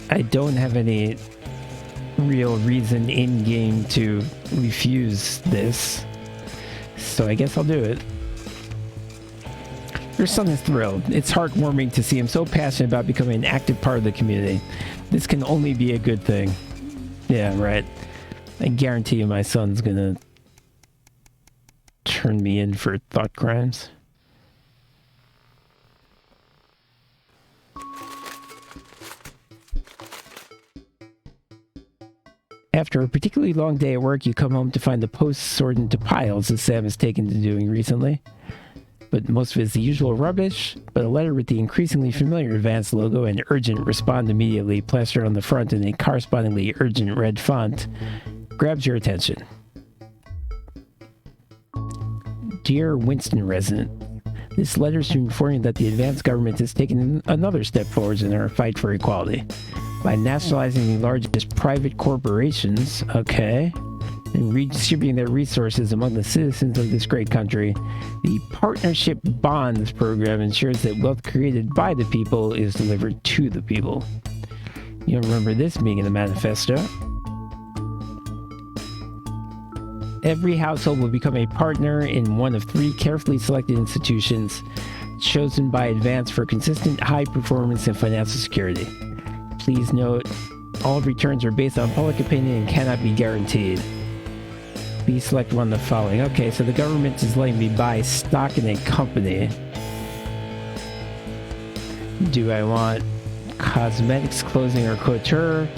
I don't have any real reason in-game to refuse this. So I guess I'll do it. Your son is thrilled. It's heartwarming to see him so passionate about becoming an active part of the community. This can only be a good thing. Yeah, right. I guarantee you my son's gonna turn me in for thought crimes. After a particularly long day at work, you come home to find the posts sorted into piles as Sam has taken to doing recently. But most of it is the usual rubbish, but a letter with the increasingly familiar Advanced logo and urgent respond immediately plastered on the front in a correspondingly urgent red font grabs your attention. Dear Winston resident, this letter is to inform you that the Advanced government has taken another step forward in our fight for equality. By nationalizing the largest private corporations, and redistributing their resources among the citizens of this great country, the Partnership Bonds program ensures that wealth created by the people is delivered to the people. You'll remember this being in the manifesto. Every household will become a partner in one of 3 carefully selected institutions chosen by Advance for consistent high performance and financial security. Please note, all returns are based on public opinion and cannot be guaranteed. Please select one of the following. Okay, so the government is letting me buy stock in a company. Do I want cosmetics, clothing, or couture?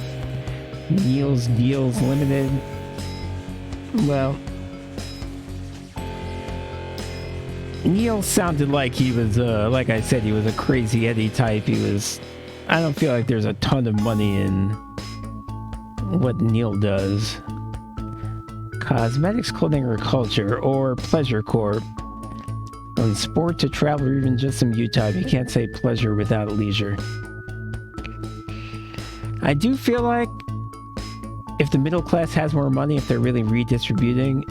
Neil's Deals Limited? Well, Neil sounded like he was, like I said, he was a crazy Eddie type. I don't feel like there's a ton of money in what Neil does. Cosmetics, clothing, or culture, or Pleasure Corp. From sport to travel, or even just some U-time, you can't say pleasure without leisure. I do feel like if the middle class has more money, if they're really redistributing,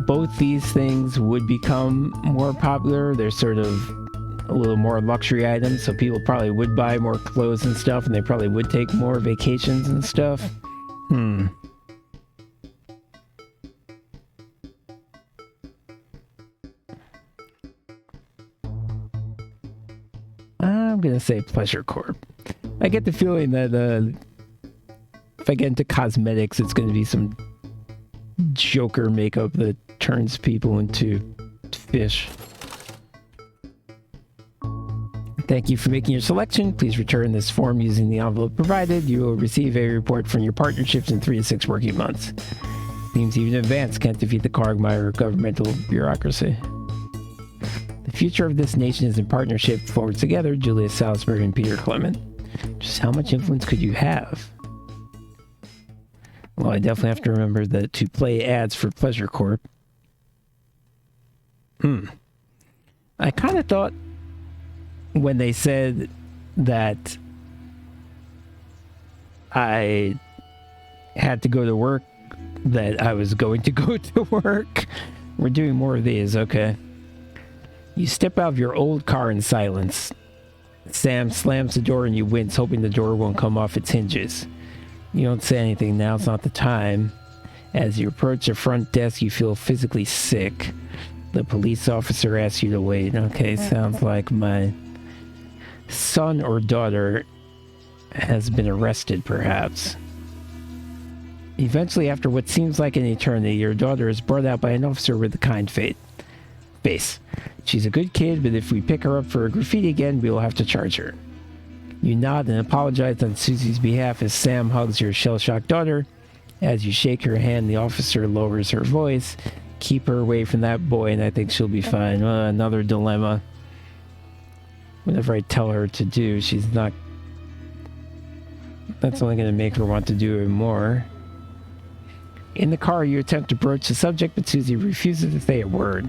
both these things would become more popular. They're sort of a little more luxury items, so people probably would buy more clothes and stuff, and they probably would take more vacations and stuff. I'm gonna say Pleasure Corp. I get the feeling that if I get into cosmetics, it's gonna be some Joker makeup that turns people into fish. Thank you for making your selection. Please return this form using the envelope provided. You will receive a report from your partnerships in 3 to 6 working months. Seems even Advance can't defeat the quagmire of governmental bureaucracy. The future of this nation is in partnership. Forward together, Julius Salisbury and Peter Clement. Just how much influence could you have? Well, I definitely have to remember that to play ads for Pleasure Corp. I kind of thought when they said that I had to go to work, that I was going to go to work. We're doing more of these, okay. You step out of your old car in silence. Sam slams the door and you wince, hoping the door won't come off its hinges. You don't say anything. Now's not the time. As you approach the front desk, you feel physically sick. The police officer asks you to wait. Okay, sounds like my son or daughter has been arrested, perhaps. Eventually, after what seems like an eternity, your daughter is brought out by an officer with a kind face. She's a good kid, but if we pick her up for a graffiti again, we will have to charge her. You nod and apologize on Susie's behalf as Sam hugs your shell-shocked daughter. As you shake her hand, the officer lowers her voice. Keep her away from that boy, and I think she'll be fine. Another dilemma. Whatever I tell her to do, she's not... That's only going to make her want to do it more. In the car, you attempt to broach the subject, but Susie refuses to say a word.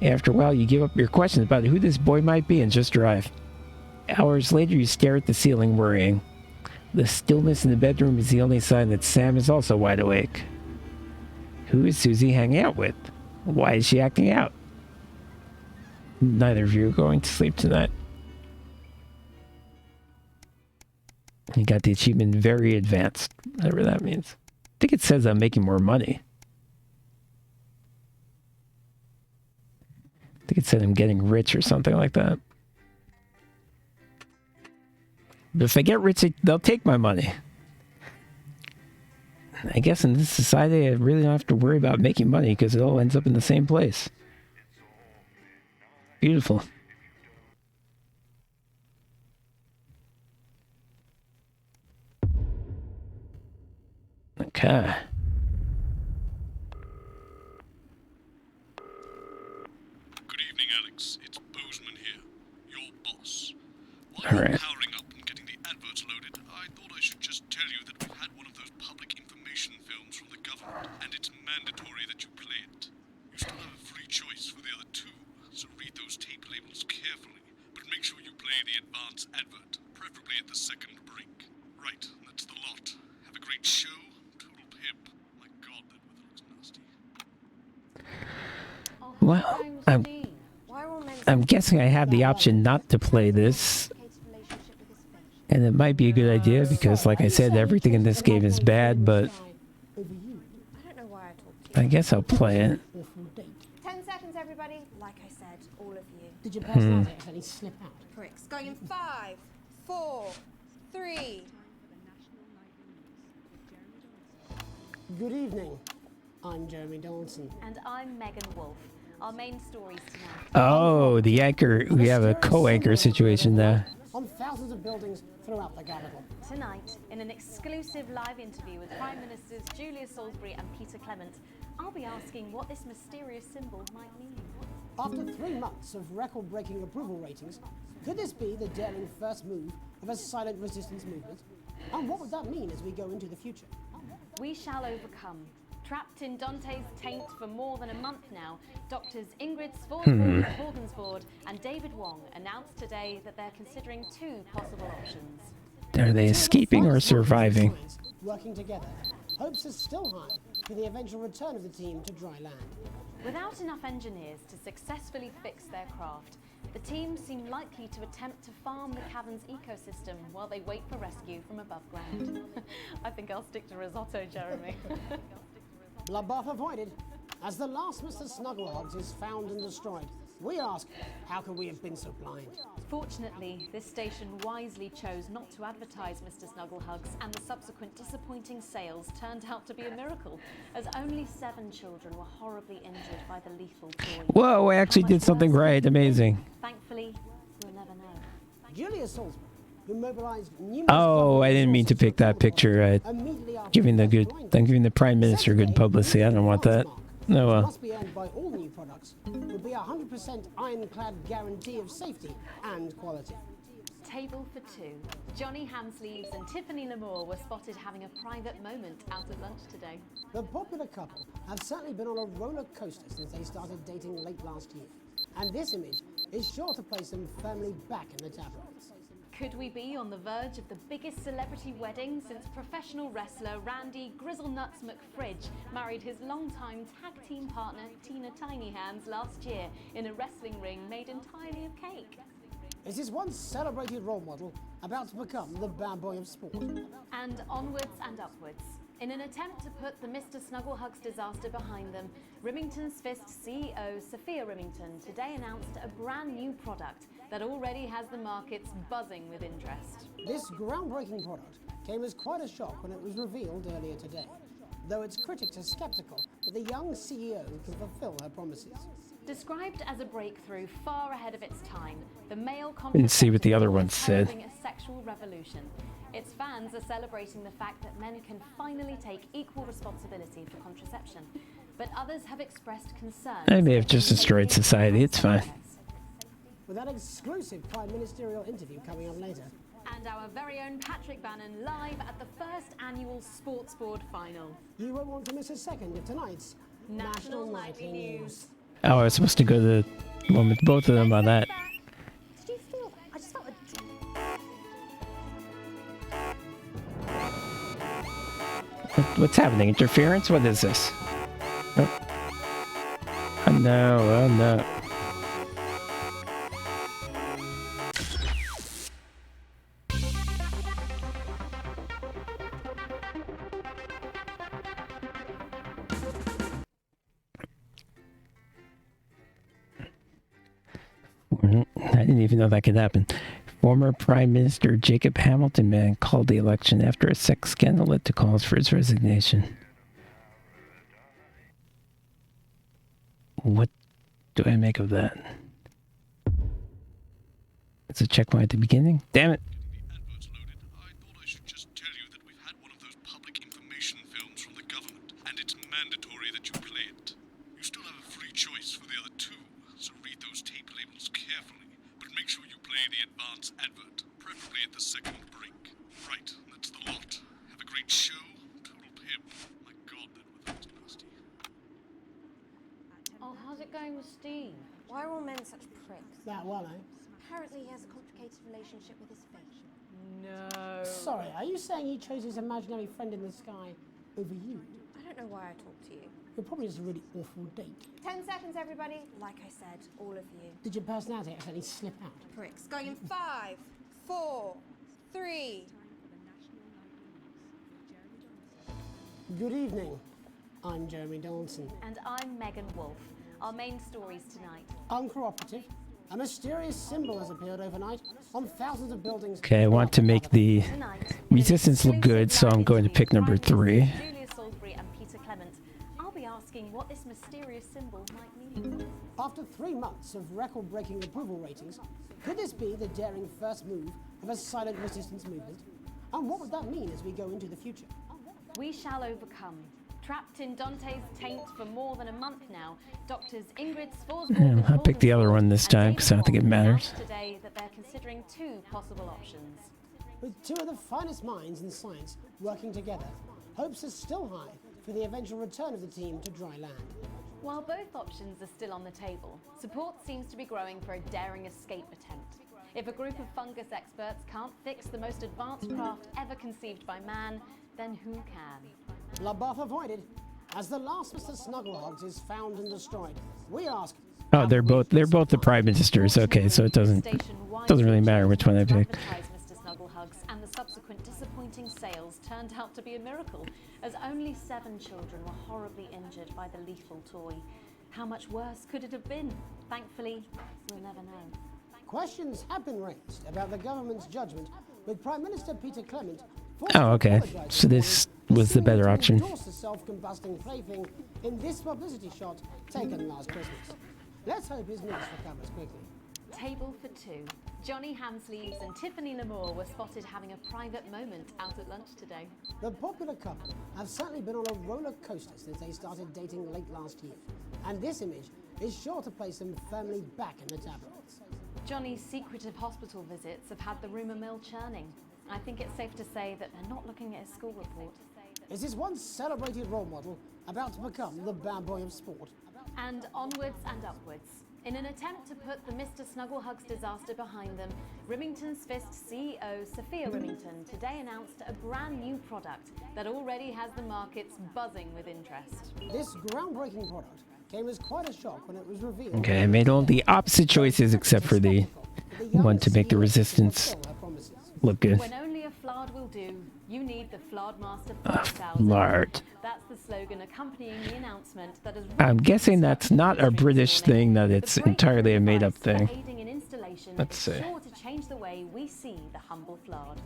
After a while, you give up your questions about who this boy might be and just drive. Hours later, you stare at the ceiling, worrying. The stillness in the bedroom is the only sign that Sam is also wide awake. Who is Susie hanging out with? Why is she acting out? Neither of you are going to sleep tonight. You got the achievement very advanced, whatever that means. I think it says I'm making more money. I think it said I'm getting rich or something like that. But if I get rich, they'll take my money. I guess in this society, I really don't have to worry about making money because it all ends up in the same place. Beautiful. Okay. Good evening, Alex. It's Bozeman here, your boss. All right. Powering up and getting the adverts loaded, I thought I should just tell you that we've had one of those public information films from the government, and it's mandatory that you play it. You still have a free choice for the other two, so read those tape labels carefully, but make sure you play the advance advert, preferably at the second break. Right, that's the lot. Have a great show. Total pimp. My God, that weather looks nasty. Well, I'm guessing I have the option not to play this. And it might be a good idea because, like I said, everything in this game is bad, but I guess I'll play it. 10 seconds, everybody. Like I said, all of you. Did your personality any slip out? Pricks. Going in 5, 4, 3. Good evening. I'm Jeremy Dawson. And I'm Megan Wolf. Our main stories tonight. Oh, the anchor. We have a co-anchor situation there. On thousands of buildings throughout the capital. Tonight, in an exclusive live interview with Prime Ministers Julia Salisbury and Peter Clement, I'll be asking what this mysterious symbol might mean. After 3 months of record-breaking approval ratings, could this be the daring first move of a silent resistance movement? And what would that mean as we go into the future? We shall overcome. Trapped in Dante's taint for more than a month now, doctors Ingrid Svorsford of Hoggensford and David Wong announced today that they're considering 2 possible options. Are they escaping or surviving? Working together, hopes are still high for the eventual return of the team to dry land. Without enough engineers to successfully fix their craft, the team seem likely to attempt to farm the cavern's ecosystem while they wait for rescue from above ground. I think I'll stick to risotto, Jeremy. Bloodbath avoided. As the last Mr. Snugglehogs is found and destroyed, we ask, how could we have been so blind? Fortunately, this station wisely chose not to advertise Mr. Snugglehugs, and the subsequent disappointing sales turned out to be a miracle, as only 7 children were horribly injured by the lethal toy. Whoa, I actually did something right. Amazing. Thankfully, we'll never know. Julia Salisbury, who mobilized numerous... Oh, I didn't mean to pick that picture. I'm giving the Prime Minister good publicity. I don't want that. No, must be owned by all new products, would be a 100% ironclad guarantee of safety and quality. Table for 2. Johnny Hamsleeves and Tiffany Lamour were spotted having a private moment out at lunch today. The popular couple have certainly been on a roller coaster since they started dating late last year. And this image is sure to place them firmly back in the tabloids. Could we be on the verge of the biggest celebrity wedding since professional wrestler Randy Grizzlenuts McFridge married his longtime tag team partner Tina Tiny Hands last year in a wrestling ring made entirely of cake? Is this once celebrated role model about to become the bad boy of sport? And onwards and upwards. In an attempt to put the Mr. Snugglehugs disaster behind them, Remington's Fist CEO Sophia Remington today announced a brand new product that already has the markets buzzing with interest. This groundbreaking product came as quite a shock when it was revealed earlier today, though its critics are skeptical that the young CEO can fulfill her promises. Described as a breakthrough far ahead of its time, the male Didn't see what the other ones said. a sexual revolution. Its fans are celebrating the fact that men can finally take equal responsibility for contraception, but others have expressed concern. I may have just destroyed society. It's fine. With that exclusive Prime Ministerial interview coming up later. And our very own Patrick Bannon live at the first annual Sports Board final. You won't want to miss a second of tonight's National Nightly News. Oh, I was supposed to go to the one with both of them on that. Did you feel that? I just felt What's happening? Interference? What is this? Oh, oh no, oh no. I didn't even know that could happen. Former Prime Minister Jacob Hamilton man called the election after a sex scandal led to calls for his resignation. What do I make of that? It's a checkpoint at the beginning? Damn it. From the government, and it's mandatory that you play it. You still have a free choice for the other two, so read those tape labels carefully, but make sure you play the advance advert, preferably at the second break. Right, that's the lot. Have a great show. Total pimp. My God, that weather was nasty. Oh, how's it going with Steve? Why are all men such pricks? That well, eh? Apparently he has a complicated relationship with his fate. No. Sorry, are you saying he chose his imaginary friend in the sky over you? I don't know why I talk to you. You're probably just a really awful date. 10 seconds, everybody. Like I said, all of you. Did your personality accidentally slip out? Pricks. Going in 5, 4, 3. Good evening. I'm Jeremy Donaldson. And I'm Megan Wolf. Our main stories tonight. Uncooperative. A mysterious symbol has appeared overnight on thousands of buildings. Okay, I want to make the resistance look good, so I'm going to pick number 3. Julia Salisbury and Peter Clement. I'll be asking what this mysterious symbol might mean. After 3 months of record-breaking approval ratings, could this be the daring first move of a silent resistance movement? And what would that mean as we go into the future? We shall overcome. Trapped in Dante's taint for more than a month now, doctors Ingrid Svorsborg I'll pick the other one this time because I don't think it matters. today that they're considering 2 possible options. With 2 of the finest minds in science working together, hopes are still high for the eventual return of the team to dry land. While both options are still on the table, support seems to be growing for a daring escape attempt. If a group of fungus experts can't fix the most advanced craft ever conceived by man, then who can? Bloodbath avoided. As the last Mr. Snugglehugs is found and destroyed, we ask... Oh, they're both the Prime Ministers. Okay, so it doesn't really matter which one I pick. Mr. Snugglehugs, and the subsequent disappointing sales turned out to be a miracle, as only 7 children were horribly injured by the lethal toy. How much worse could it have been? Thankfully, we'll never know. Questions have been raised about the government's judgment, with Prime Minister Peter Clement... Oh, okay. So this was the better option. ...the self-combusting plaything in this publicity shot taken last Christmas. Let's hope his niece recovers quickly. Table for 2. Johnny Hamsleeves and Tiffany Lamore were spotted having a private moment out at lunch today. The popular couple have certainly been on a roller coaster since they started dating late last year. And this image is sure to place them firmly back in the tabloids. Johnny's secretive hospital visits have had the rumour mill churning. I think it's safe to say that they're not looking at his school report. Is this once celebrated role model about to become the bad boy of sport? And onwards and upwards. In an attempt to put the Mr. Snugglehugs disaster behind them, Rimington's Fist CEO Sophia Rimington today announced a brand new product that already has the markets buzzing with interest. This groundbreaking product came as quite a shock when it was revealed. Okay, I made all the opposite choices except for the one to make the resistance look good. When only a Flard will do, you need the Flardmaster 5000. Flard. That's the slogan accompanying the announcement that has I'm guessing that's not a British thing, that it's entirely a made-up thing. aiding in installation Let's is see. sure to change the way we see the humble Flard.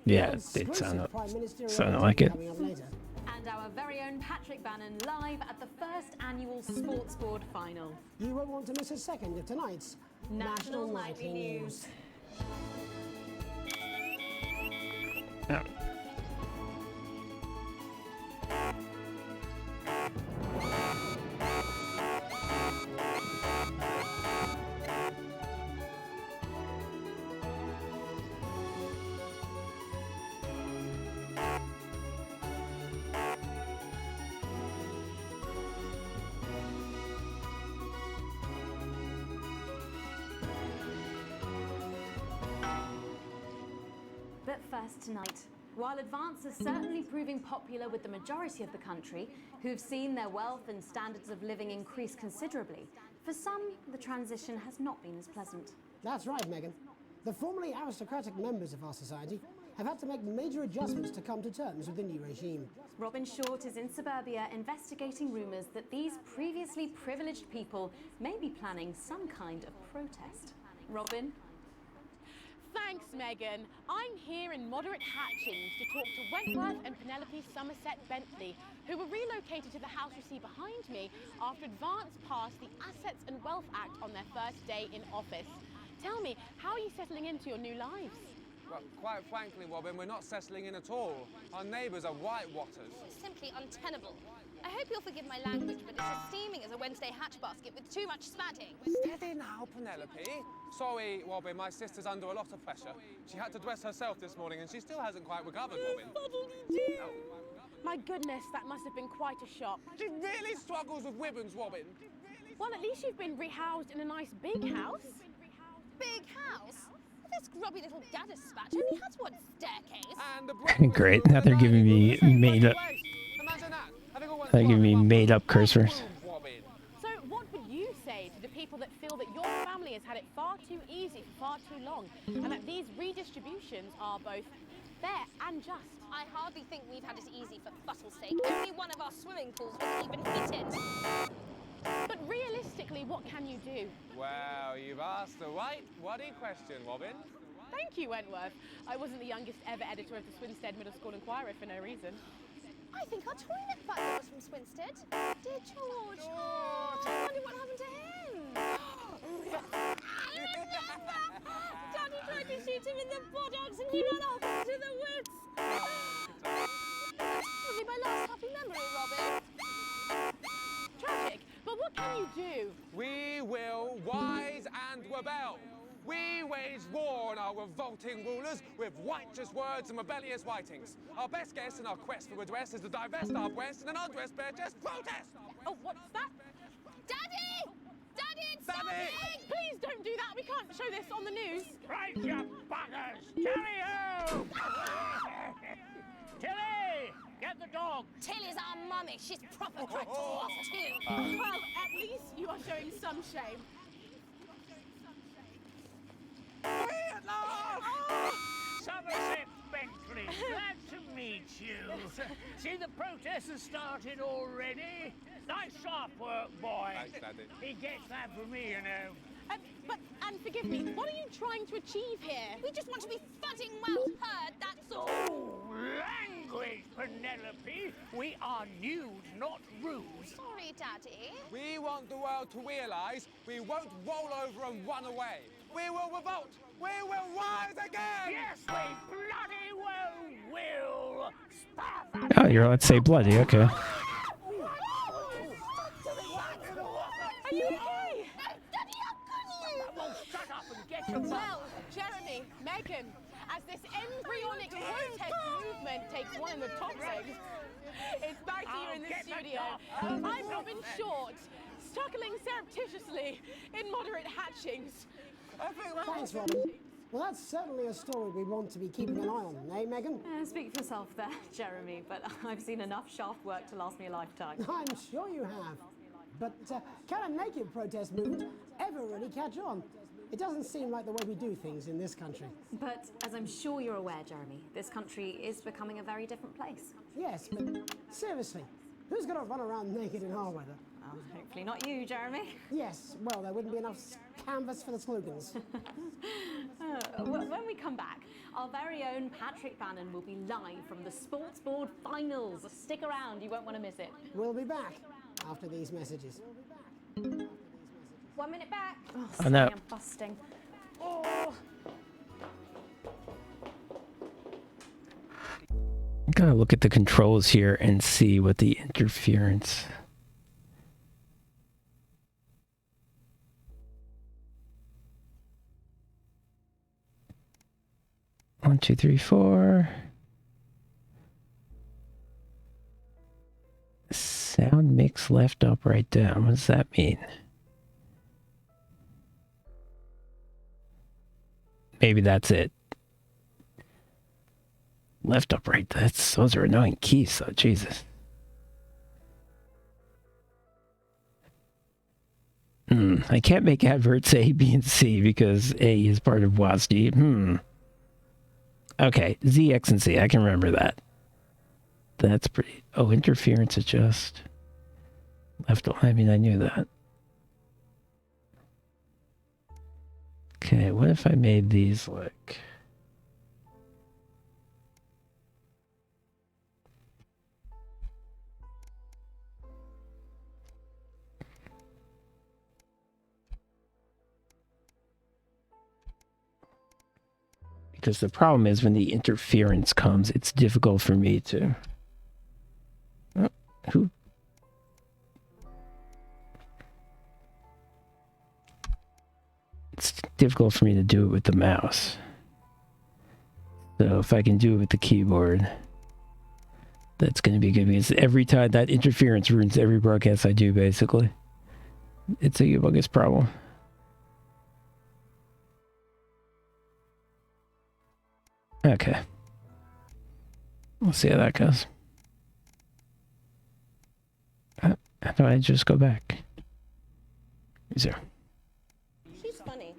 Yeah, it sounded like it. And our very own Patrick Bannon live at the first annual Sports Board final. You won't want to miss a second of tonight's National Nightly News. Oh. But first tonight, while Advance is certainly proving popular with the majority of the country, who've seen their wealth and standards of living increase considerably, for some, the transition has not been as pleasant. That's right, Megan. The formerly aristocratic members of our society have had to make major adjustments to come to terms with the new regime. Robin Short is in suburbia investigating rumours that these previously privileged people may be planning some kind of protest. Robin? Thanks, Megan. I'm here in moderate Hatchings to talk to Wentworth and Penelope Somerset Bentley, who were relocated to the house you see behind me after Advance passed the Assets and Wealth Act on their first day in office. Tell me, how are you settling into your new lives? Well, quite frankly, Robin, we're not settling in at all. Our neighbours are whitewatters. Simply untenable. I hope you'll forgive my language, but it's as steaming as a Wednesday hatch basket with too much spatting. Steady now, Penelope. Sorry, Robin, my sister's under a lot of pressure. She had to dress herself this morning and she still hasn't quite recovered, Robin. My goodness, that must have been quite a shock. She really struggles with ribbons, Robin. Well, at least you've been rehoused in a nice big house. Big house? This grubby little gaddis spatch only has one staircase. And Great. Now they're giving me made-up. They're giving me made-up cursors. So what would you say to the people that feel that your family has had it far too easy for far too long, and that these redistributions are both fair and just? I hardly think we've had it easy for fussle's sake. Only one of our swimming pools was even heated. But realistically, what can you do? Well, you've asked the right wordy question, Robin. Thank you, Wentworth. I wasn't the youngest ever editor of the Swinstead Middle School Inquirer for no reason. I think our toilet butler was from Swinstead. Dear George. Oh, I wonder what happened to him. I remember! Daddy tried to shoot him in the buttocks and he ran off into the woods. That's probably my last happy memory, Robin. Tragic, but what can you do? We will rise and rebel. We wage war on our revolting rulers with righteous words and rebellious writings. Our best guess in our quest for redress is to divest our breasts in an undressed bare chest protest. Oh, what's that? Daddy! Daddy, it's Daddy! something! Please don't do that. We can't show this on the news. Right, you buggers! Tilly-ho! Tilly! Get the dog! Tilly's our mummy. She's proper cracked off too. Well, at least you are showing some shame. Somerset Bentley, glad to meet you. See, the protest has started already. Nice sharp work, boy. Thanks, Daddy. He gets that from me, you know. And forgive me, what are you trying to achieve here? We just want to be fudding well heard, that's all. Oh, language, Penelope. We are news, not rules. Sorry, Daddy. We want the world to realise we won't roll over and run away. We will revolt. We will rise again. Yes, we bloody well will. Oh, you're allowed to say bloody, okay. Are you okay? Daddy, how could you? Well, shut up and get your Well, Jeremy, Megan, as this embryonic protest movement takes one in the top legs, it's back here in the studio. I'm Robin Short, struggling surreptitiously in moderate hatchings. Thanks, Robin. Well, that's certainly a story we want to be keeping an eye on, eh, Megan? Speak for yourself there, Jeremy, but I've seen enough shaft work to last me a lifetime. I'm sure you have. But can a naked protest movement ever really catch on? It doesn't seem like the way we do things in this country. But as I'm sure you're aware, Jeremy, this country is becoming a very different place. Yes, but seriously, who's going to run around naked in our weather? Well, hopefully not you, Jeremy. Yes, well, there wouldn't be enough canvas for the slogans. When we come back, our very own Patrick Bannon will be live from the Sports Board Finals. Stick around, you won't want to miss it. We'll be back after these messages. 1 minute back. Oh, no. I'm busting. Oh. I gotta look at the controls here and see what the interference. One, two, three, four. Sound mix left, up, right, down. What does that mean? Maybe that's it. Left, up, right. Those are annoying keys, though. Jesus. I can't make adverts A, B, and C because A is part of WASD. Okay, Z, X, and C. I can remember that. That's pretty... Oh, interference adjust. Left, I mean, I knew that. Okay, what if I made these like... Because the problem is when the interference comes, it's difficult for me to... Oh, who? It's difficult for me to do it with the mouse. So if I can do it with the keyboard, that's going to be good because every time that interference ruins every broadcast I do, basically. It's a humongous problem. Okay. We'll see how that goes. How do I just go back? Is there? She's funny.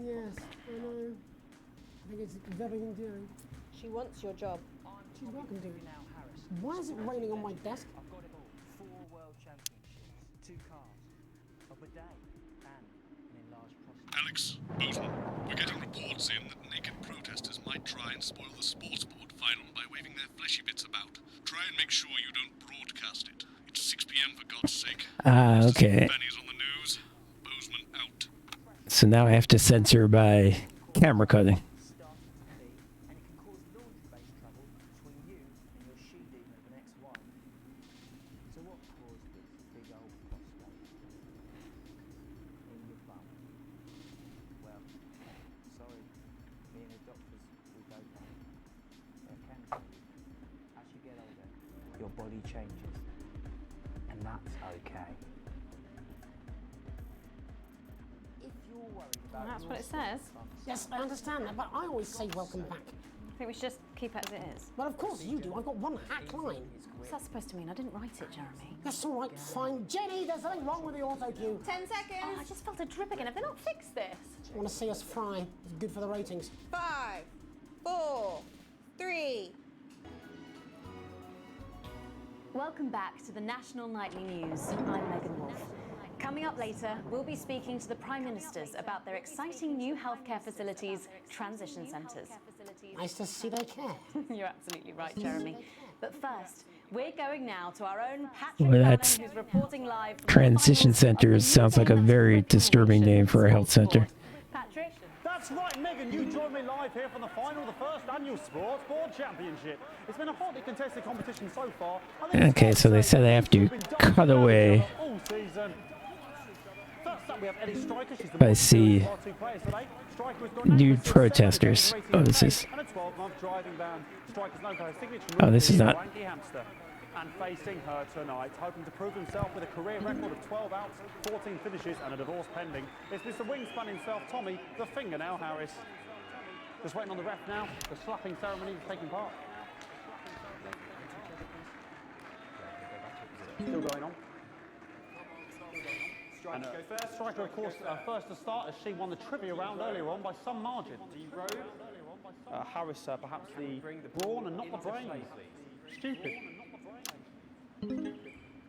Yes, I know. I think it's very endearing. She wants your job. She's welcome to it. Why is it raining on my desk? 4 world championships, 2 cars, a bidet, and an enlarged prostate. Alex, Bozeman, we're getting reports in that naked protesters might try and spoil the sports board final by waving their fleshy bits about. Try and make sure you don't broadcast it. It's 6 p.m. for God's sake. Okay. Benny's on the news. Bozeman out. So now I have to censor by camera cutting. Your body changes, and that's okay. If you're worried about That's what it says. Yes, I understand that, but I always say welcome back. I think we should just keep it as it is. Well, of course you do. I've got one hack line. What's that supposed to mean? I didn't write it, Jeremy. That's all right, fine. Jenny, there's something wrong with the auto cue. 10 seconds. Oh, I just felt a drip again. Have they not fixed this? Want to see us fry? It's good for the ratings. 5, 4, 3. Welcome back to the National Nightly News. I'm Megan Wolf. Coming up later, we'll be speaking to the Prime Ministers about their exciting new healthcare facilities, transition centres. Nice to see they care. You're absolutely right, Jeremy. But first, we're going now to our own Patrick Well, that's Bannon, who's reporting live from transition centers. Sounds like a very disturbing name for a health center. Patrick? That's right, Megan. You joined me live here for the final of the first annual Sports Board Championship. It's been a hotly contested competition so far. Okay, so they said I have to cut away. All season. First up, we have Ellie Striker. She's I see nude protesters. Oh, this is. And a 12-month driving ban. Striker's known for her signature Oh, this is not. Wanky Hamster. And facing her tonight, hoping to prove himself with a career record of 12 outs, 14 finishes and a divorce pending, it's Mr. Wingspan himself, Tommy the Fingernail Harris. Just waiting on the ref now. The slapping ceremony is taking part. Still going on. And, Striker go first. Striker, of course, first to start as she won the trivia round earlier on by some margin. Harris, perhaps the brawn and not the brain. Stupid.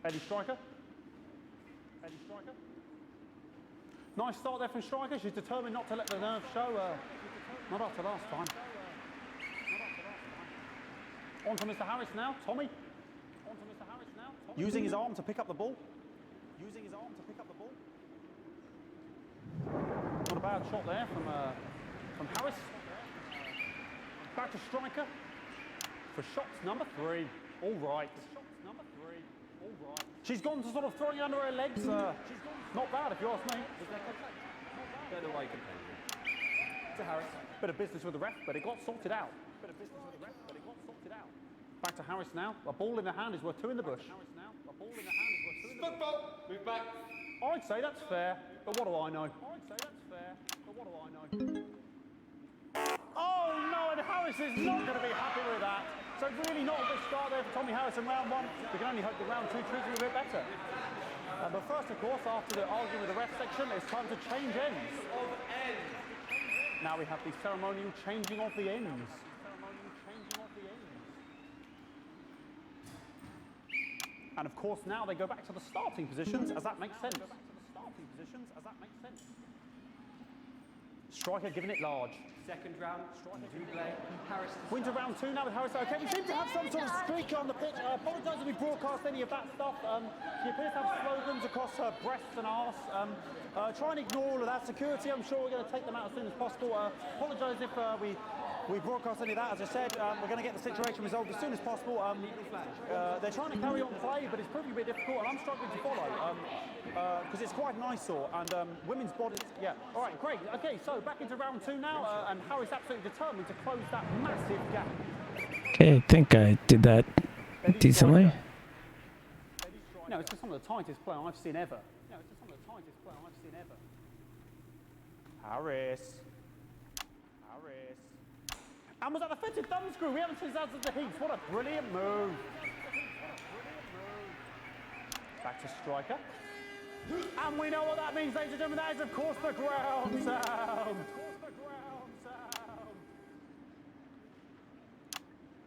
Eddie Striker. Eddie Striker. Nice start there from Striker. She's determined not to let the nerves show. Not after last time. On to Mr. Harris now. Tommy. On to Mr. Harris now. Tommy. Using his arm to pick up the ball. Using his arm to pick up the ball. Not a bad shot there from Harris. Back to Striker for shots number 3. All right. She's gone to sort of throwing it under her legs. Not bad if you ask me. Don't know why you complain. To Harris. Bit of business with the ref, but it got sorted out. Back to Harris now. A ball in the hand is worth 2 in the bush. Football. Move back. I'd say that's fair, but what do I know? Oh no, and Harris is not going to be happy with that. So really not a good start there for Tommy Harris in round 1. We can only hope that round 2 treats him a bit better. But first, of course, after the argument with the ref section, it's time to change ends. Now we have the ceremonial changing of the ends. And of course, now they go back to the starting positions, as that makes sense. Striker giving it large. Second round, double. Harris. Winter round 2 now with Harris. Okay, we seem to have some sort of streak on the pitch. I apologise if we broadcast any of that stuff. She appears to have slogans across her breasts and arse. Try and ignore all of that. Security, I'm sure we're going to take them out as soon as possible. Apologise if we broadcast any of that. As I said, we're going to get the situation resolved as soon as possible. They're trying to carry on play, but it's proving a bit difficult, and I'm struggling to follow because it's quite an eyesore. And women's bodies, yeah. All right, great. Okay, so back into round 2 now, and Harris absolutely determined to close that massive gap. Okay, I think I did that decently. No, it's just some of the tightest play I've seen ever. Harris. And was that the fitted thumb screw? We haven't seen that since the heats. What a brilliant move. Back to Striker. And we know what that means, ladies and gentlemen. That is, of course, the ground sound.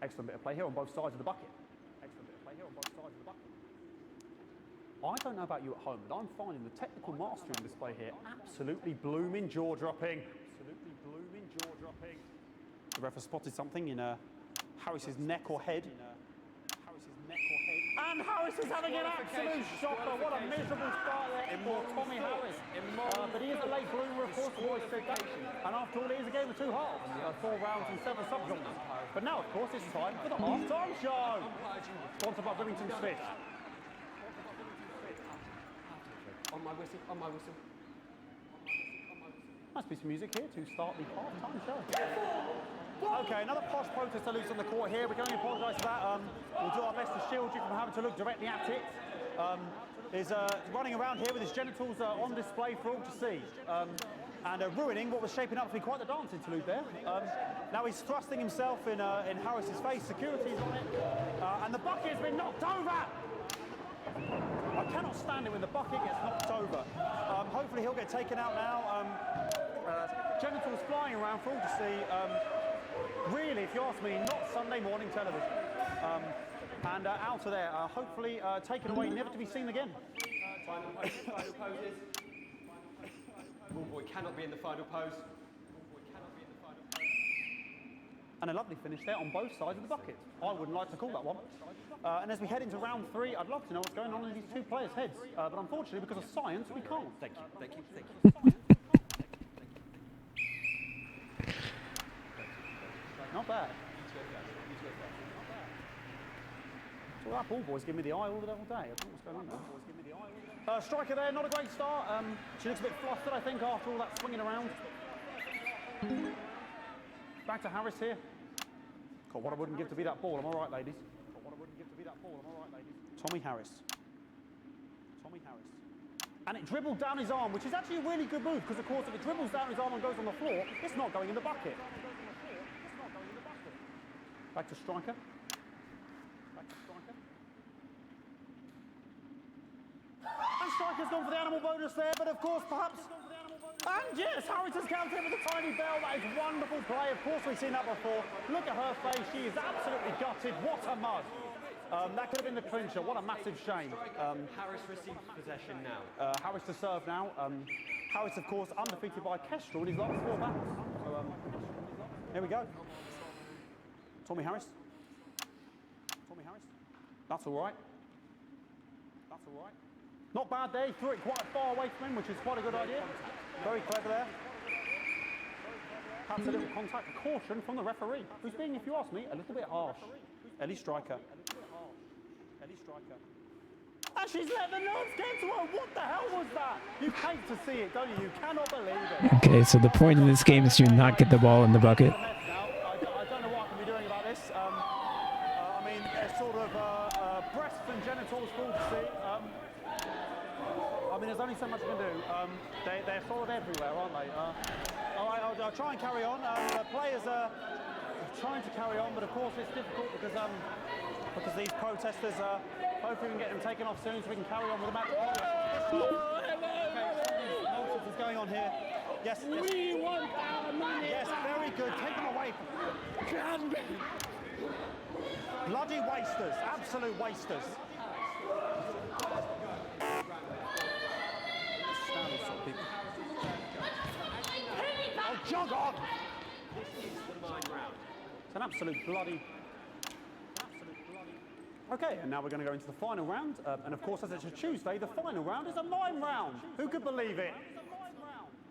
Excellent bit of play here on both sides of the bucket. I don't know about you at home, but I'm finding the technical mastering display here absolutely blooming jaw-dropping. The ref has spotted something in Harris's neck or head. And Harris is having an absolute shocker. What a miserable start there for Tommy Harris. But he is a late bloomer, of course, the boys said that. And after all, it is a game of 2 halves. 4 rounds and 7 subgenres. But now, of course, it's time for the half-time show. Sponsored by Remington Smith. On my whistle, on my whistle. Must be some music here to start the half-time show. Okay, another posh protester loose on the court here. We can only apologise for that. We'll do our best to shield you from having to look directly at it. Is running around here with his genitals on display for all to see. And ruining what was shaping up to be quite the dance interlude there. Now he's thrusting himself in Harris's face. Security's on it. And the bucket has been knocked over! I cannot stand it when the bucket gets knocked over. Hopefully he'll get taken out now. Genitals flying around for all to see. Really, if you ask me, not Sunday morning television. And out of there, hopefully taken away, never to be seen again. Final poses. Ball boy cannot be in the final pose. And a lovely finish there on both sides of the bucket. I wouldn't like to call that one. And as we head into round 3, I'd love to know what's going on in these 2 players' heads. But unfortunately, because of science, we can't. Thank you. Not bad. So that ball boy's giving me the eye all day. I don't know what's going on there. Striker there, not a great start. She looks a bit flustered, I think, after all that swinging around. Back to Harris here. God, what I wouldn't give to be that ball. Am I right, ladies? me that ball. I'm all right, ladies. Tommy Harris. Tommy Harris. And it dribbled down his arm, which is actually a really good move, because of course if it dribbles down his arm and goes on the floor, it's not going in the bucket. Back to striker. Back to striker. And striker's gone for the animal bonus there, but of course perhaps... And yes, Harris has counted with a tiny bell. That is wonderful play. Of course we've seen that before. Look at her face. She is absolutely gutted. What a mud. That could have been the clincher. What a massive shame. Harris receives possession now. Harris to serve now. Harris, of course, undefeated by Kestrel in his last 4 battles. So, here we go. Tommy Harris. Tommy Harris. That's all right. That's all right. Not bad there. He threw it quite far away from him, which is quite a good idea. Very clever there. Perhaps a little contact. Caution from the referee, who's being, if you ask me, a little bit harsh. Ellie Striker. Ellie Striker. And she's let the nerves get to her. What the hell was that? You hate to see it, don't you? You cannot believe it. Okay, so the point of this game is to not get the ball in the bucket. I don't know what I can be doing about this. I mean, they're sort of breasts and genitals full to see. I mean, there's only so much I can do. They're sort of everywhere, aren't they? All right, I'll try and carry on. The players are trying to carry on, but of course it's difficult because these protesters, hopefully we can get them taken off soon so we can carry on with the match. Nonsense is going on here. Yes. We want our money. Yes, very good. Take them away. Bloody wasters. Absolute wasters. Oh, jog on! It's an absolute bloody... Okay, and now we're going to go into the final round. And of course, as it's a Tuesday, the final round is a mime round. Who could believe it?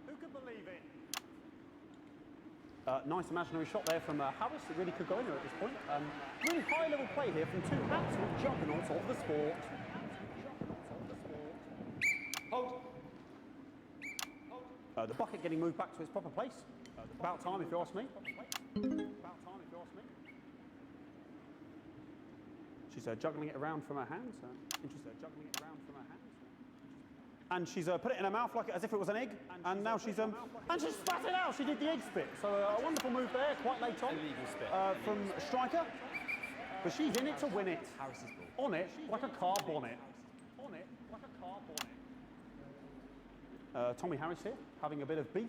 Who could believe it? Nice imaginary shot there from Harris. It really could go anywhere at this point. Really high-level play here from 2 absolute juggernauts of the sport. Hold. The bucket getting moved back to its proper place. About time, if you ask me. About time, if you ask me. She's juggling it around from her hands. Interesting, juggling it around from her hands. And she's put it in her mouth like as if it was an egg. And now she's and she spat it out. She did the egg spit. So a wonderful move there, quite late on. Illegal spit. From Striker. But she's in it to win it. Harris's ball. On it like a car bonnet. On it like a car bonnet. Tommy Harris here, having a bit of beef.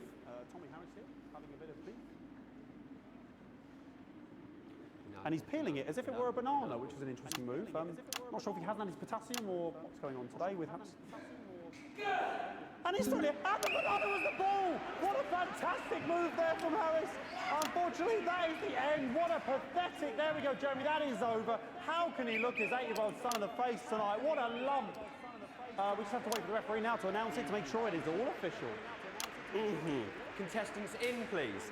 Tommy Harris here, having a bit of beef. And he's peeling it as if it were a banana, which is an interesting move. Not sure if he hasn't had his potassium or what's going on today with Harris. And he's doing it, and the banana was the ball! What a fantastic move there from Harris. Unfortunately, that is the end. What a pathetic, there we go, Jeremy, that is over. How can he look his 8-year-old son in the face tonight? What a lump. We just have to wait for the referee now to announce it to make sure it is all official. Contestants in, please.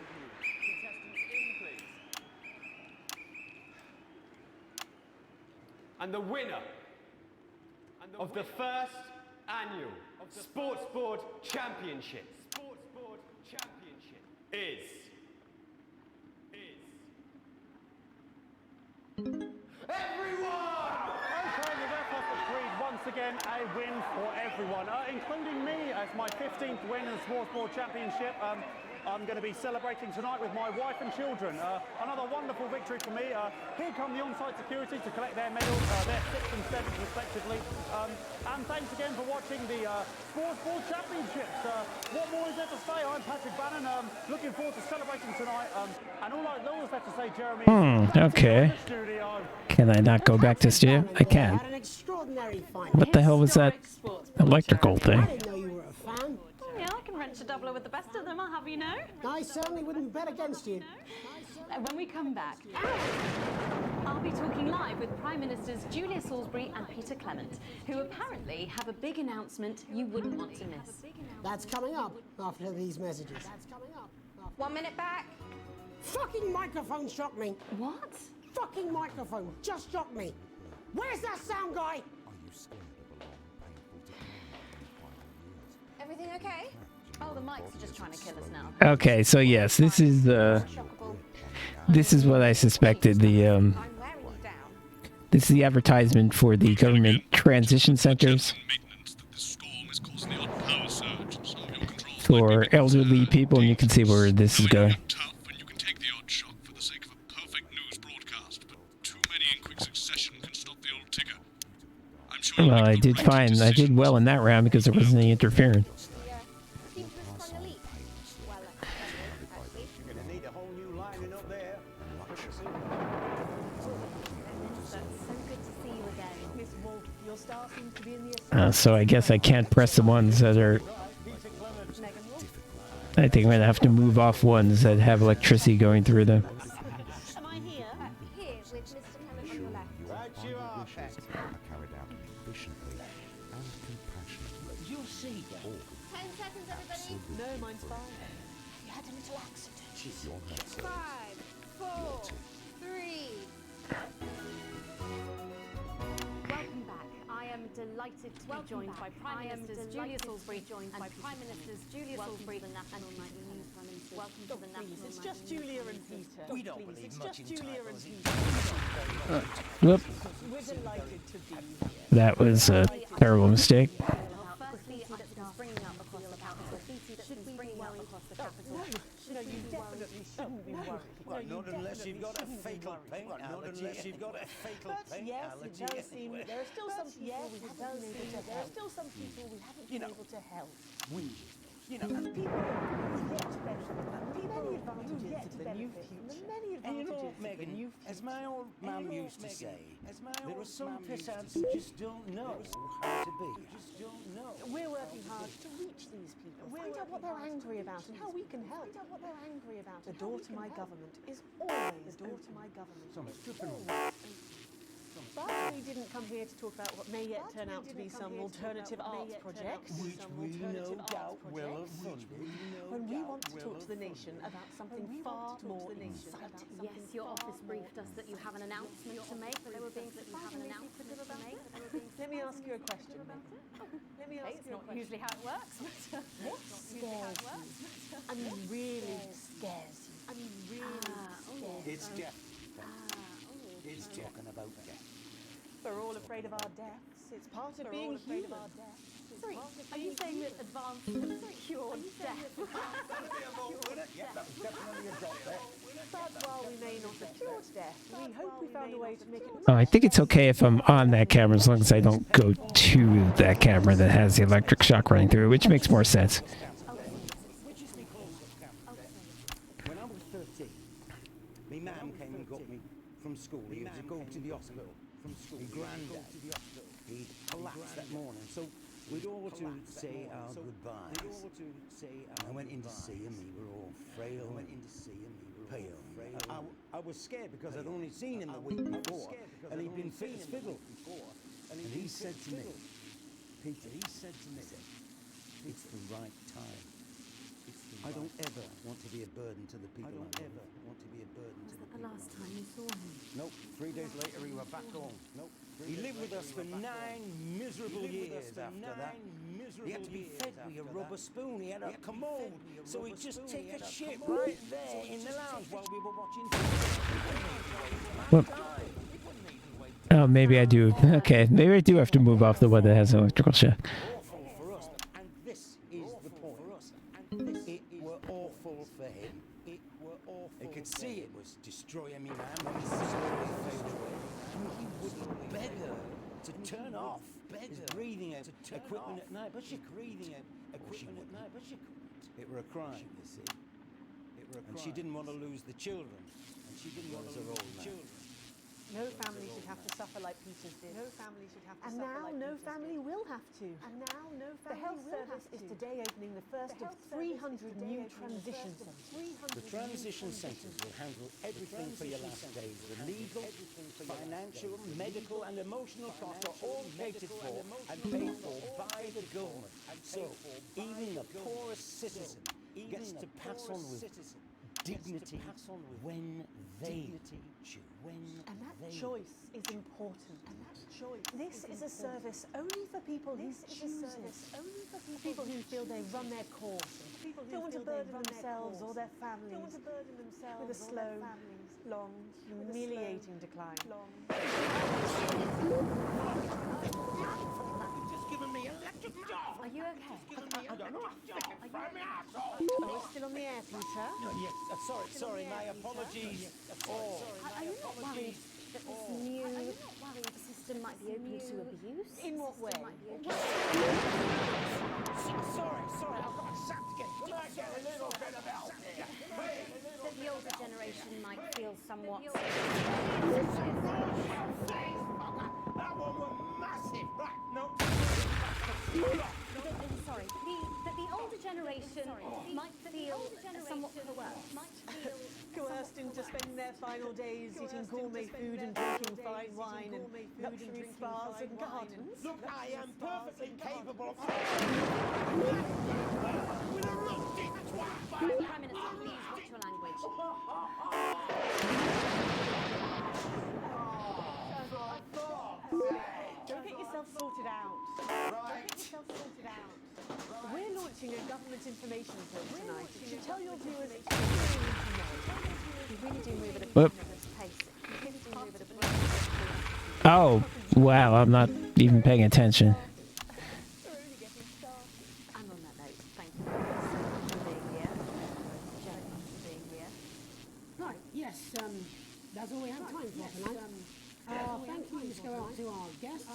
And the winner of the first annual Sports Board Championship is everyone! Okay, the ref has agreed once again a win for everyone, including me as my 15th win in the Sports Board Championship. I'm going to be celebrating tonight with my wife and children. Another wonderful victory for me. Here come the on-site security to collect their medals, their 6th and 7th respectively. And thanks again for watching the Sports Board Championships. What more is there to say? I'm Patrick Bannon. Looking forward to celebrating tonight. And all is left to say, Jeremy. Okay. Can I not go back to studio? I can. What the hell was that electrical thing? I didn't know you were a fan. Yeah, I can wrench a doubler with the best of them, I'll have you know. I certainly wouldn't bet against you. When we come back, I'll be talking live with Prime Ministers Julia Salisbury and Peter Clement, who apparently have a big announcement you wouldn't want to miss. That's coming up after these messages. 1 minute back. Fucking microphone shocked me. What? Fucking microphone just shocked me. Where's that sound guy? Everything okay? Oh, the mics are just trying to kill us now. Okay, so yes, this is what I suspected. This This is the advertisement for the government transition centers for elderly people, and you can see where this is going. Well, I did fine. I did well in that round because there wasn't any interference. So I guess I can't press the ones that are... I think I'm going to have to move off ones that have electricity going through them. Am I here? Here with Mr. Kelly on your left. Right you are, Pet. Carried out efficiently and compassionately. You'll see. 10 seconds, everybody. No, mine's fine. You had a little accident. Your head, sir. 5, 4, 3. Welcome back. I am delighted to be joined by Prime Ministers Julia Salisbury and Prime Ministers Julia Salisbury and Nightly News Prime Minister. Welcome to the National It's just Julia and Peter. We don't believe much in Julia and titles. Peter. Whoop. We're delighted to be here. That was a terrible mistake. Firstly, that's been springing up across the capital. Should we be worried across the capital? No, you definitely shouldn't be worried. Well, not unless you've got a fatal paint allergy. Not unless you've got a fatal paint yes, allergy. it does seem there are still some people we haven't been able to help. There are still some people we haven't been able to help. You know, People who yet to benefit from the many advantages of the new future. and you know, Megan, as my old mum used to say, there are some pissants who just don't know how to be. We're working hard to reach these people. Find out what they're angry about and how we can help. Find out what they're angry about. The door to my government is always the door to my government. But we didn't come here to talk about what may yet turn out to be some alternative arts project. Which we no doubt will have fun. When we want to talk to the nation about something far more exciting. Yes, your office briefed us that you have an announcement to make. That they were being that you have an announcement to make. Let me ask you a question, then. Let me ask It's you a not question. usually how it works. What scares you? I mean, really scares you. I mean, really scares you. It's death. It's talking about death. We're all afraid of our deaths. It's part of being human. Sorry, are you saying that advanced cured death? But while we may not have cured death, we hope we found a way to make it. Oh, I think it's okay if I'm on that camera as long as I don't go to that camera that has the electric shock running through it, which makes more sense. When I was 13, my mum came and got me from school. He was to go to the hospital. From school. My granddad, he collapsed that morning. So we'd all to say our goodbyes. I went in to see him. We were all frail and pale. I was scared because I'd only seen him the week before, and he'd been fit as fiddle. And he said to me, Peter, it's the right time. I don't ever want to be a burden to the people. The last time you saw him. Nope. 3 days later, we were back home. Nope. He lived with us for 9 miserable years after that. He had to be fed with a rubber spoon. He had a commode. So he'd just take a shit right there in the lounge while we were watching. Whoop. Oh, maybe I do. Okay, maybe I do have to move off the one that has an electrical shock. Awful for us. And this is the point. It were awful for him. He could see it was destroying me, man. When he would beg her to turn off his breathing equipment at night, but she couldn't. It were a crime, you see. And she didn't want to lose the children. And she didn't want her old man. No family should have to suffer like Peter's did. No family should have to suffer like no family will have to. And now no family The health service is today opening the first of 300 new transition centres. The transition centres will handle everything for your last days. The legal, financial, medical and emotional costs are all catered for and paid for by the government. So even the poorest citizen gets to pass on with dignity when they choose. And that choice is important. And that choice. This is a service only for people who choose it. People who feel they run their course. People who don't want to burden themselves or their families with a slow, long, humiliating decline. better. No, yes, sorry, my apologies. Oh, Are you not worried that this new system might be open to abuse? In what way? Sorry, I've got a sap to get. Can I get a little bit of help here? That the older generation might feel somewhat... That one was massive. Right, no. Sorry, that the older generation might feel somewhat Coerced into spending their final days eating gourmet food and drinking fine wine and luxury spas and gardens. Look, I am perfectly capable of... Prime Minister, please watch your language. Go get yourself sorted out. We're launching a government information film tonight. You should tell your viewers everything you need to know. We really do move at a Whoop. Oh, wow, I'm not even paying attention. And on that note, thank you for being here. Jeremy for being here. Right, yes, that's all we have time for tonight. Thank yous go out to our guests.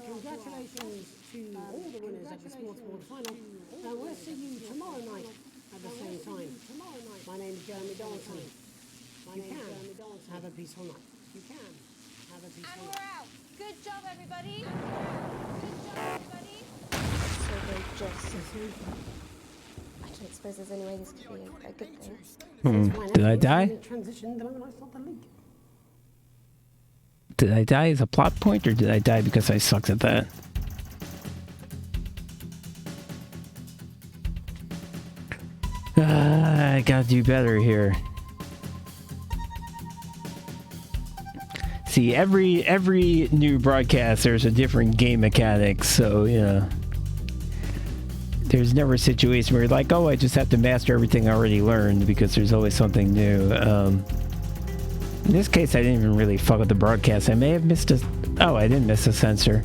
Congratulations to all the winners of the Sports Board final. We'll see you tomorrow night at the same time. My name is Jeremy Donaldson. You can have a peaceful night. You can have a peaceful night. And we're out. Good job, everybody. So they just... I don't suppose there's any way this could be a good thing. Did I die? Transition, the moment I start the leak. Did I die as a plot point, or did I die because I sucked at that? I gotta do better here. See, every new broadcast, there's a different game mechanic, so, you know. There's never a situation where you're like, oh, I just have to master everything I already learned, because there's always something new. In this case, I didn't even really fuck with the broadcast. I may have missed a... Oh, I didn't miss a censor.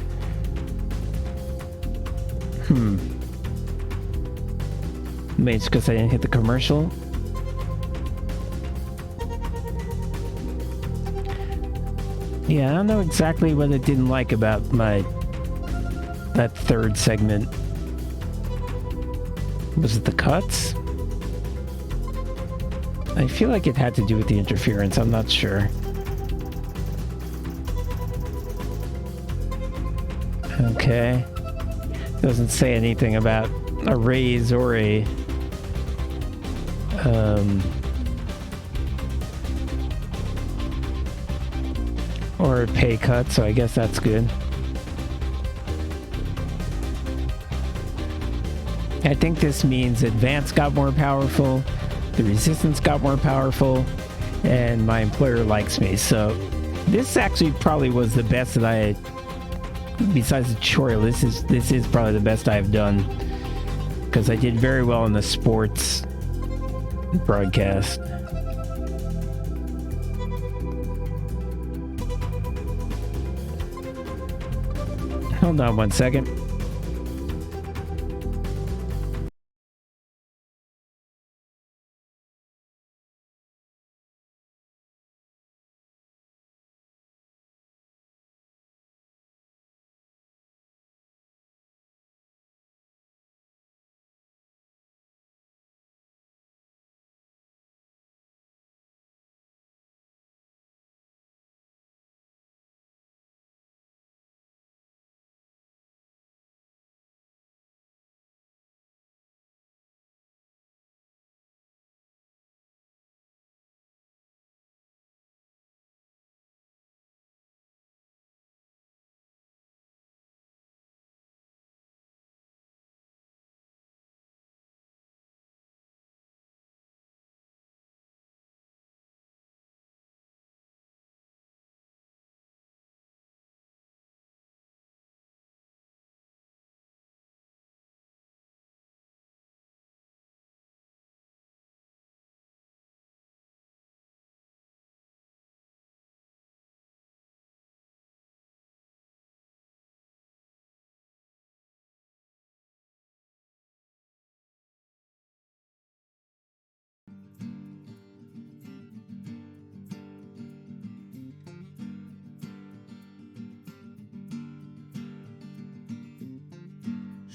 Maybe it's because I didn't hit the commercial. Yeah, I don't know exactly what I didn't like about that third segment. Was it the cuts? I feel like it had to do with the interference. I'm not sure. Okay. Doesn't say anything about a raise or a pay cut, so I guess that's good. I think this means Advance got more powerful, the Resistance got more powerful, and my employer likes me. So this actually probably was the best that I, besides the tutorial, this is probably the best I've done, because I did very well in the sports broadcast. Hold on one second.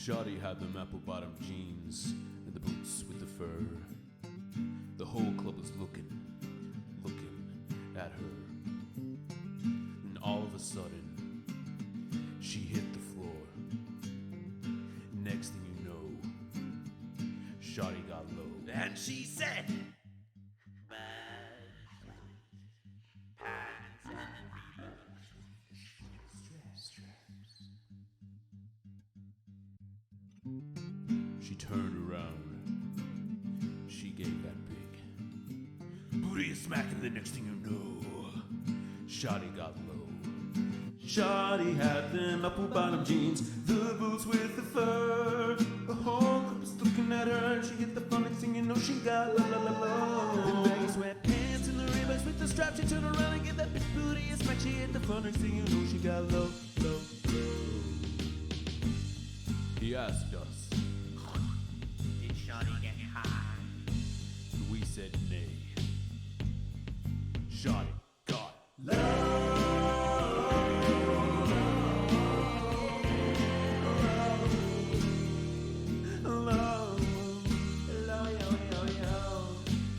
Shawty had them apple-bottom jeans and the boots with the fur. The whole club was looking at her. And all of a sudden, she hit the floor. Next thing you know, Shawty got low. And she said, She turned around. She gave that big booty a smack, and the next thing you know, Shawty got low. Shawty had them apple-bottom jeans, the boots with the fur. The whole club was looking at her, and she hit the floor. Next thing you know, she got low, low, low, low. The baggy sweatpants and the Reeboks with the strap. She turned around and gave that big booty a smack. She hit the floor. Next thing you know, she got low, low, low. He asked us, did Shawty get high? and we said nay. Shawty got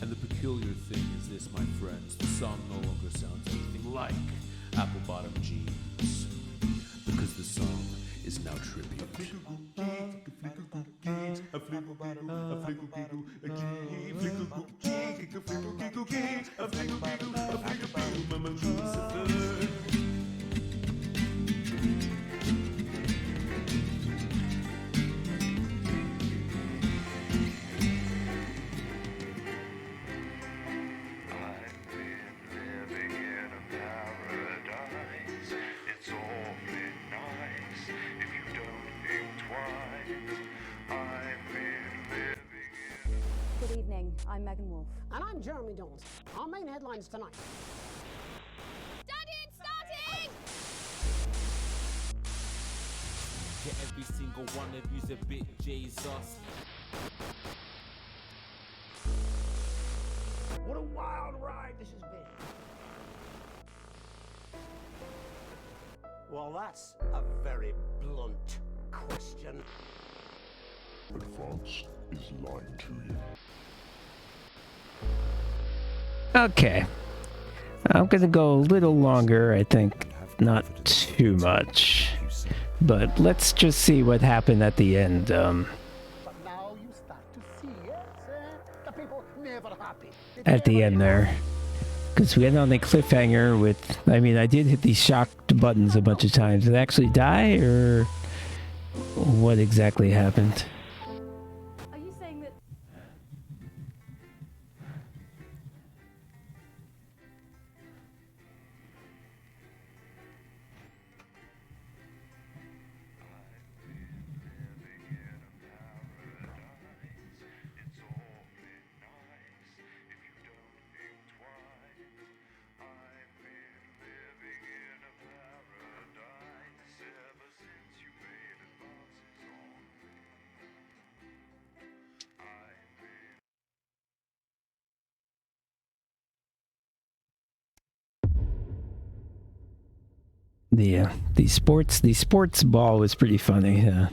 And the peculiar thing is this, my friends, the song no longer sounds anything like apple-bottom jeans, because the song is now tribute. It's awfully nice if you don't think twice. I've been living Good evening, I'm Megan Wolf. And I'm Jeremy Dawes. Our main headlines tonight. Daddy, it's starting! Yeah, every single one of you's a bit Jesus. What a wild ride this has been. Well, that's a very blunt question. France is lying to you. Okay. I'm gonna go a little longer, I think. Not too much. But let's just see what happened at the end. But now you start to see, yes? The people never happy. At the end there. Because we had on a cliffhanger with... I mean, I did hit these shocked buttons a bunch of times. Did I actually die, or... what exactly happened? Are you saying that... The sports ball was pretty funny. I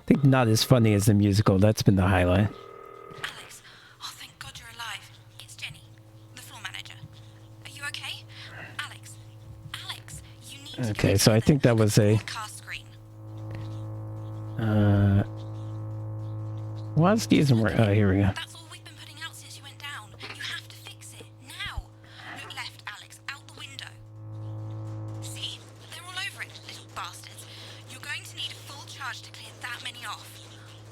think not as funny as the musical. That's been the highlight. Alex, oh thank God you're alive. It's Jenny, the floor manager. Are you okay? Alex, you need to Okay, so I think that was a... Wozzy isn't working. Oh, here we go. That's all we've been putting out since you went down. You have to fix it now. Look left, Alex, out the window. See, they're all over it, little bastards. You're going to need a full charge to clear that many off.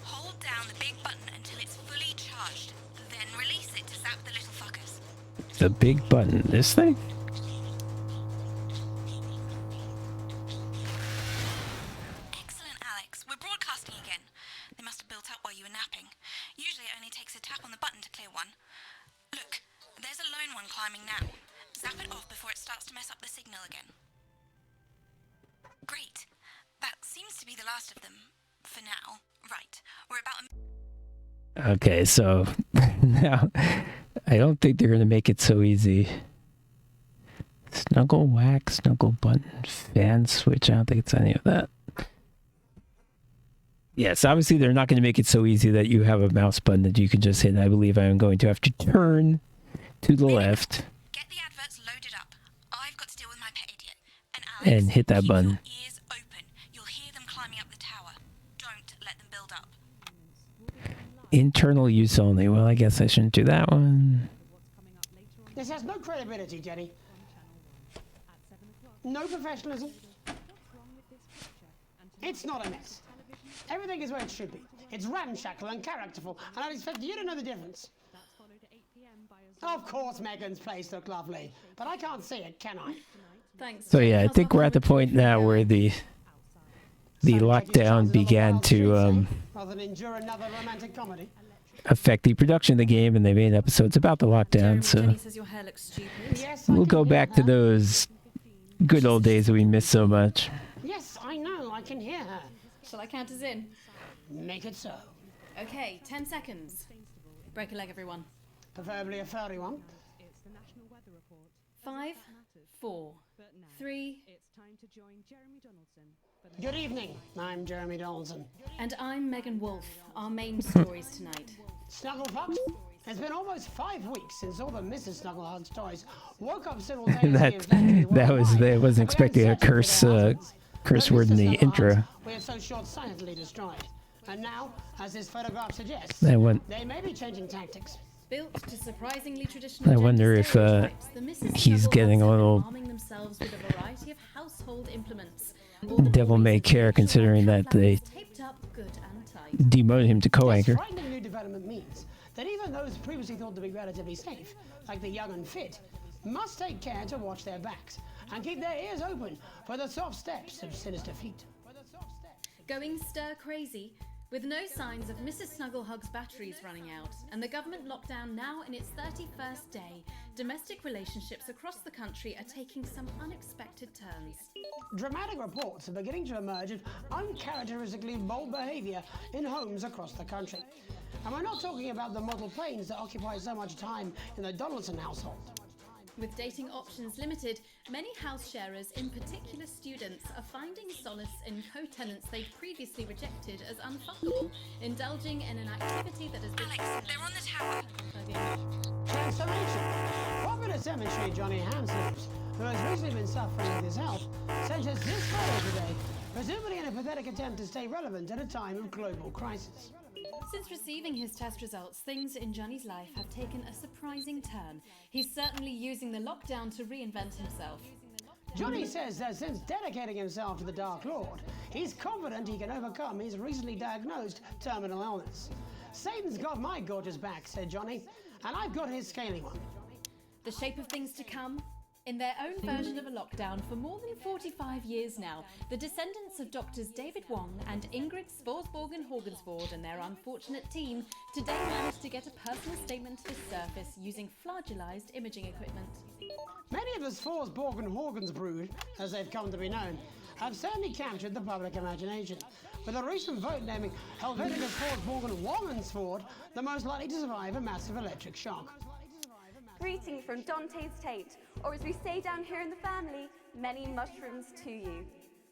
Hold down the big button until it's fully charged, then release it to zap the little fuckers. The big button. This thing? Excellent, Alex. We're broadcasting again. They must have built up while you were napping. Usually it only takes a tap on the button to clear one. Look, there's a lone one climbing now. Zap it off before it starts to mess up the signal again. Great. That seems to be the last of them. For now. Right. We're about Okay, so now I don't think they're gonna make it so easy. Snuggle wax, snuggle button, fan switch. I don't think it's any of that. Yes, obviously they're not going to make it so easy that you have a mouse button that you can just hit. I believe I am going to have to turn to the left Get the adverts loaded up. I've got to deal with my pet idiot. And Alex, and hit that button. ears open. You'll hear them climbing up the tower. Don't let them build up. Internal use only. Well, I guess I shouldn't do that one. This has no credibility, Jenny. No professionalism. It's not a mess. Everything is where it should be. It's ramshackle and characterful, and I expect you to know the difference. Of course Megan's place looked lovely, but I can't see it, can I? Thanks. So yeah, I think we're at the point now where the lockdown began to Rather than endure another romantic comedy. affect the production of the game, and they made episodes about the lockdown. So Jenny says your hair looks stupid. Yes, we'll go back to those good old days that we missed so much. Yes, I know, I can hear her. Shall I count us in? Make it so. Okay, 10 seconds. Break a leg, everyone. Preferably a furry one. 5, 4, 3. Good evening, I'm Jeremy Donaldson. And I'm Megan Wolf. Our main stories tonight. Snugglepups? It's been almost 5 weeks since all the Mrs. Snugglehug's toys woke up simultaneously. That wasn't expecting a curse word in the intro. We have so short-sightedly destroyed. And now, as this photograph suggests, That one- they may be changing tactics. Built to surprisingly traditional I wonder if stereotypes, the Mrs. he's getting a little arming themselves with a variety of household implements. devil may care, considering that they Taped up good and tight. demoted him to co-anchor. Frightening new development means that even those previously thought to be relatively safe, like the young and fit, must take care to watch their backs and keep their ears open for the soft steps of sinister feet. Going stir crazy, with no signs of Mrs. Snugglehug's batteries running out, and the government lockdown now in its 31st day, domestic relationships across the country are taking some unexpected turns. Dramatic reports are beginning to emerge of uncharacteristically bold behaviour in homes across the country. And we're not talking about the model planes that occupy so much time in the Donaldson household. With dating options limited, many house sharers, in particular students, are finding solace in co-tenants they'd previously rejected as unfuckable, indulging in an activity that has been... Alex, they're on the tower. Transformation. Popular cemetery Johnny Hamslips, who has recently been suffering with his health, sent us this photo today, presumably in a pathetic attempt to stay relevant at a time of global crisis. Since receiving his test results, things in Johnny's life have taken a surprising turn. He's certainly using the lockdown to reinvent himself. Johnny says that since dedicating himself to the Dark Lord, he's confident he can overcome his recently diagnosed terminal illness. Satan's got my gorgeous back, said Johnny, and I've got his scaly one. The shape of things to come? In their own version of a lockdown for more than 45 years now, the descendants of Doctors David Wong and Ingrid Svorsborgen Horgensvoord and their unfortunate team today managed to get a personal statement to the surface using flagellized imaging equipment. Many of the Svorsborgen Horgensbrood, as they've come to be known, have certainly captured the public imagination, with a recent vote naming Helvetica Svorsborgen Wongensvoord the most likely to survive a massive electric shock. Greetings from Dante's Tate, or as we say down here in the family, many mushrooms to you.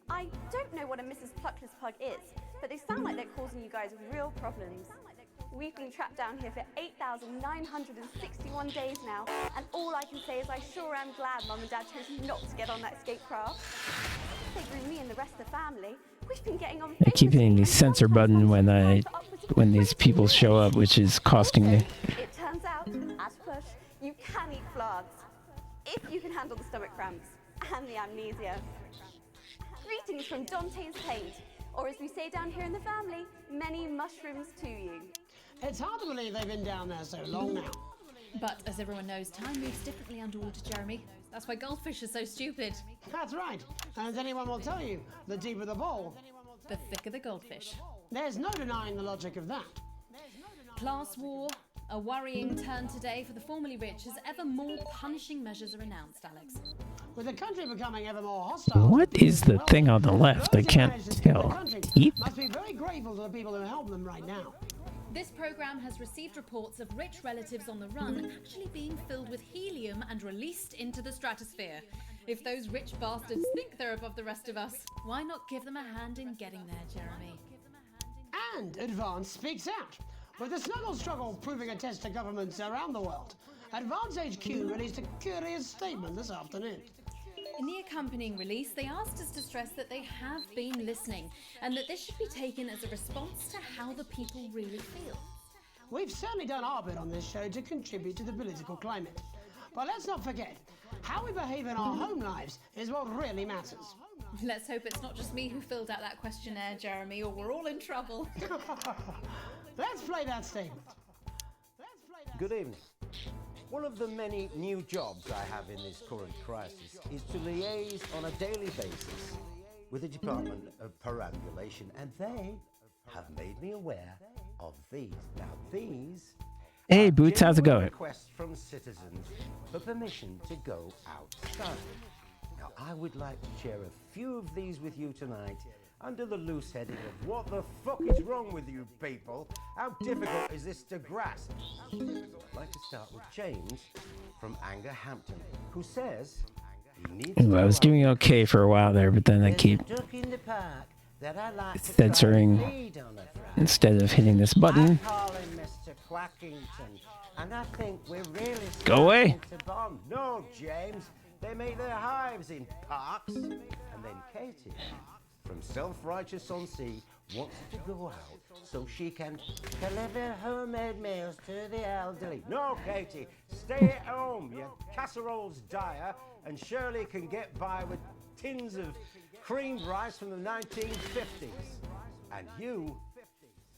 I don't know what a Mrs. Pluckless Pug is, but they sound like they're causing you guys real problems. We've been trapped down here for 8,961 days now, and all I can say is I sure am glad Mum and Dad chose not to get on that escape craft. They grew me and the rest of the family. We've been getting on. I keep hitting the censor button when these people show up, which is costing me. It turns out, at push, you can eat flards, if you can handle the stomach cramps and the amnesia. Greetings from Dante's Tate, or as we say down here in the family, many mushrooms to you. It's hard to believe they've been down there so long now. But as everyone knows, time moves differently underwater, Jeremy. That's why goldfish are so stupid. That's right. And as anyone will tell you, the deeper the bowl, the thicker the goldfish. There's no denying the logic of that. Class war, a worrying turn today for the formerly rich as ever more punishing measures are announced, Alex. With the country becoming ever more hostile... What is the thing on the left? I can't tell. Eat? Must be very grateful to the people who help them right now. This program has received reports of rich relatives on the run actually being filled with helium and released into the stratosphere. If those rich bastards think they're above the rest of us, why not give them a hand in getting there, Jeremy? And Advance speaks out, with the snuggle struggle proving a test to governments around the world. Advance HQ released a curious statement this afternoon. In the accompanying release, they asked us to stress that they have been listening and that this should be taken as a response to how the people really feel. We've certainly done our bit on this show to contribute to the political climate. But let's not forget, how we behave in our home lives is what really matters. Let's hope it's not just me who filled out that questionnaire, Jeremy, or we're all in trouble. Let's play that statement. Good evening. One of the many new jobs I have in this current crisis is to liaise on a daily basis with the Department of Perambulation, and they have made me aware of these. Now, these Hey, Boots, how's it going? requests from citizens for permission to go outside. Now, I would like to share a few of these with you tonight under the loose heading of what the fuck is wrong with you people? How difficult is this to grasp? I'd like to start with James from Angerhampton, who says he needs Ooh, I was doing okay for a while there, but then I keep duck in the park that I like to censoring try and feed on a Friday. instead of hitting this button. I call him Mr. Quackington, and I think we're really Go away. starting to bond. No, James, they make their hives in parks. And then Katie, from Self-Righteous-on-Sea, wants to go out so she can deliver homemade meals to the elderly. No, Katie, stay at home. Your casserole's dire, and Shirley can get by with tins of creamed rice from the 1950s. And you,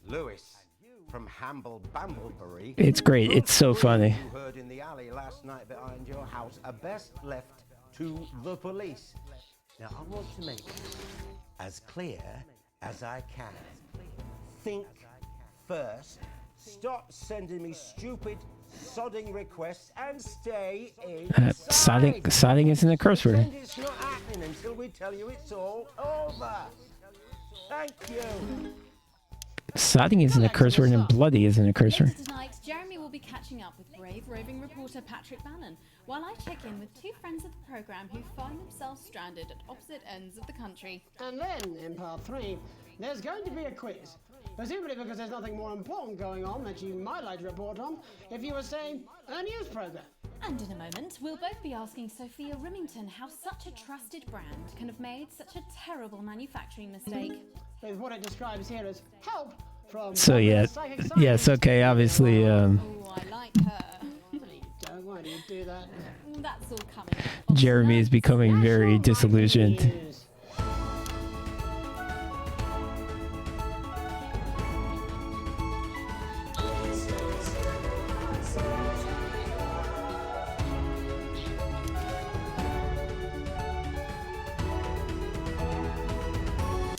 Lewis, from Hamble Bamblebury. It's great. It's so funny. You heard in the alley last night behind your house are best left to the police. Now, I want to make this as clear as I can. Think first. Stop sending me stupid, sodding requests and stay inside. Sodding isn't a curse word. Pretend it's not happening until we tell you it's all over. Thank you. Sodding isn't a curse word and bloody isn't a curse word. Later tonight, Jeremy will be catching up with brave roving reporter Patrick Bannon, while I check in with two friends of the programme who find themselves stranded at opposite ends of the country. And then, in part 3, there's going to be a quiz. Presumably because there's nothing more important going on that you might like to report on if you were, say, a news programme. And in a moment, we'll both be asking Sophia Rimington how such a trusted brand can have made such a terrible manufacturing mistake. With what it describes here as help from So yeah, yes, okay, obviously, Oh, I like her. Don't, why do you do that? That's all coming. Jeremy is becoming very disillusioned.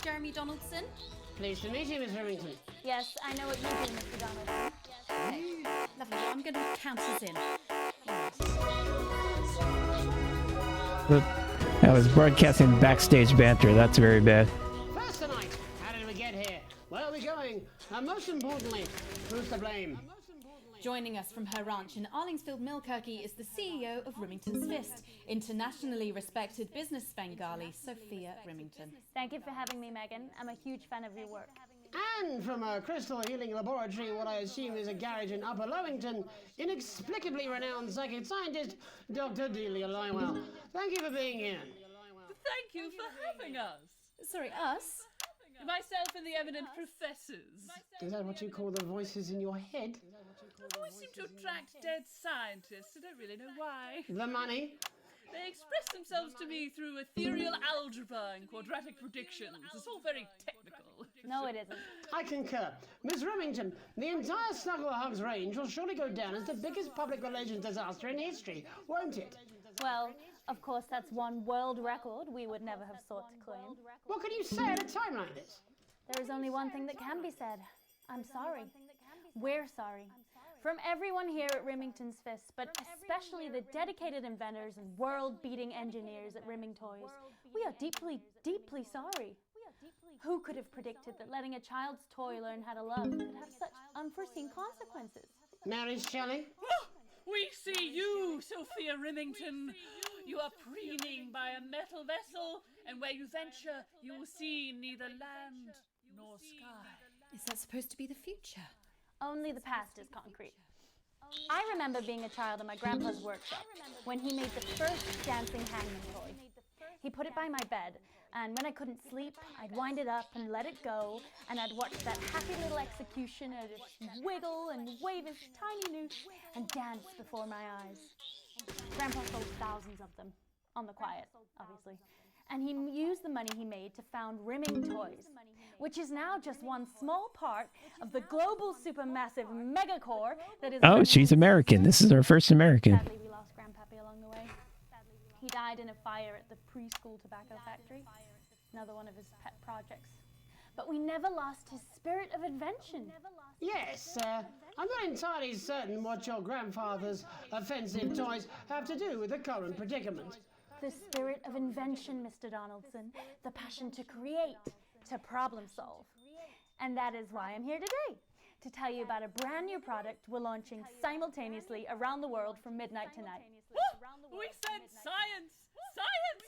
Jeremy Donaldson? Pleased to meet you, Miss Remington. Yes, I know what you do, Mr. Donaldson. Okay, lovely. I'm going to count us in. Look, I was broadcasting backstage banter. That's very bad. First tonight, how did we get here? Where are we going? And most importantly, who's to blame? Joining us from her ranch in Arlingsfield, Milkirky is the CEO of Rimington's Fist, internationally respected business Bengali, Sophia Rimington. Thank you for having me, Megan. I'm a huge fan of your work. And from a crystal healing laboratory, what I assume is a garage in Upper Lowington, inexplicably renowned psychic scientist, Dr. Delia Lywell. Thank you for being here. Thank you for having us. Sorry, us? Myself and the eminent professors. Is that what you call the voices in your head? We seem to attract dead scientists. I don't really know why. The money? They express themselves to me through ethereal algebra and quadratic predictions. It's all very technical. No, it isn't. I concur. Miss Remington, the entire Snuggle Hugs range will surely go down as the biggest public relations disaster in history, won't it? Well, of course, that's one world record we would never have sought to claim. What can you say at a time like this? There is only one thing that can be said. I'm sorry. We're sorry. From everyone here at Rimington's Fist, but especially the dedicated inventors and world-beating engineers at Rimming Toys, we are deeply, deeply sorry. Who could have predicted that letting a child's toy learn how to love could have such unforeseen consequences? Mary Shelley? We see you, Sophia Rimington. You are preening by a metal vessel, and where you venture, you will see neither land nor sky. Is that supposed to be the future? Only the past is concrete. I remember being a child in my grandpa's workshop when he made the first dancing hangman toy. He put it by my bed, and when I couldn't sleep, I'd wind it up and let it go, and I'd watch that happy little executioner just wiggle and wave his tiny noose and dance before my eyes. Grandpa sold thousands of them, on the quiet, obviously. And he used the money he made to found Rimming Toys, which is now just one small part of the global supermassive megacore that is... Oh, she's American. This is our first American. Sadly, we lost Grandpappy along the way. He died in a fire at the preschool tobacco factory, another one of his pet projects. But we never lost his spirit of invention. Yes, I'm not entirely certain what your grandfather's offensive toys have to do with the current predicament. The spirit of invention, Mr. Donaldson. The passion to create, to problem solve. And that is why I'm here today, to tell you about a brand new product we're launching simultaneously around the world from midnight tonight. We said science! Science!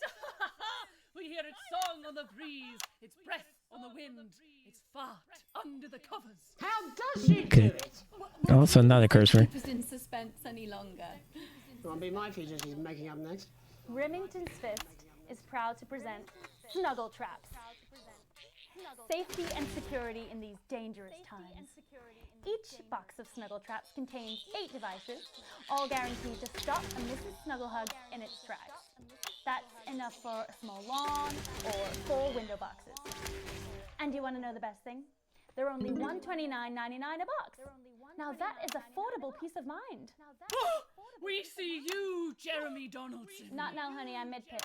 We hear its song on the breeze, its breath on the wind, its fart under the covers. How does she do it? Also not a curse word. Keep us in suspense any longer. Won't be my feature she's making up next. Remington's Fist is proud to present Snuggle Traps. Safety and security in these dangerous times. Each box of Snuggle Traps contains 8 devices, all guaranteed to stop a Mrs. Snugglehug in its tracks. That's enough for a small lawn or 4 window boxes. And do you want to know the best thing? They're only $129.99 a box. Now that is affordable peace of mind. We see you, Jeremy Donaldson. Not now, honey, I'm mid-pitch.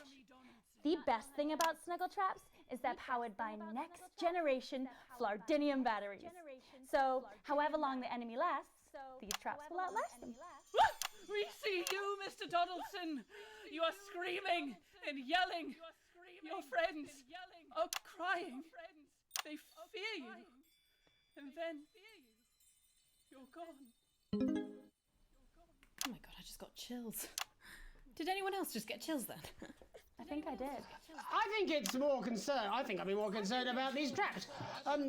The best thing about Snuggle Traps is they're powered by next generation Flardinium batteries. So, however long the enemy lasts, these traps will outlast them. We see you, Mr. Donaldson. You are screaming and yelling. Your friends are crying. They fear you. And then you're gone. Oh my god, I just got chills. Did anyone else just get chills then? I think I did. I think it's more concerned. I think I'd be more concerned about these traps.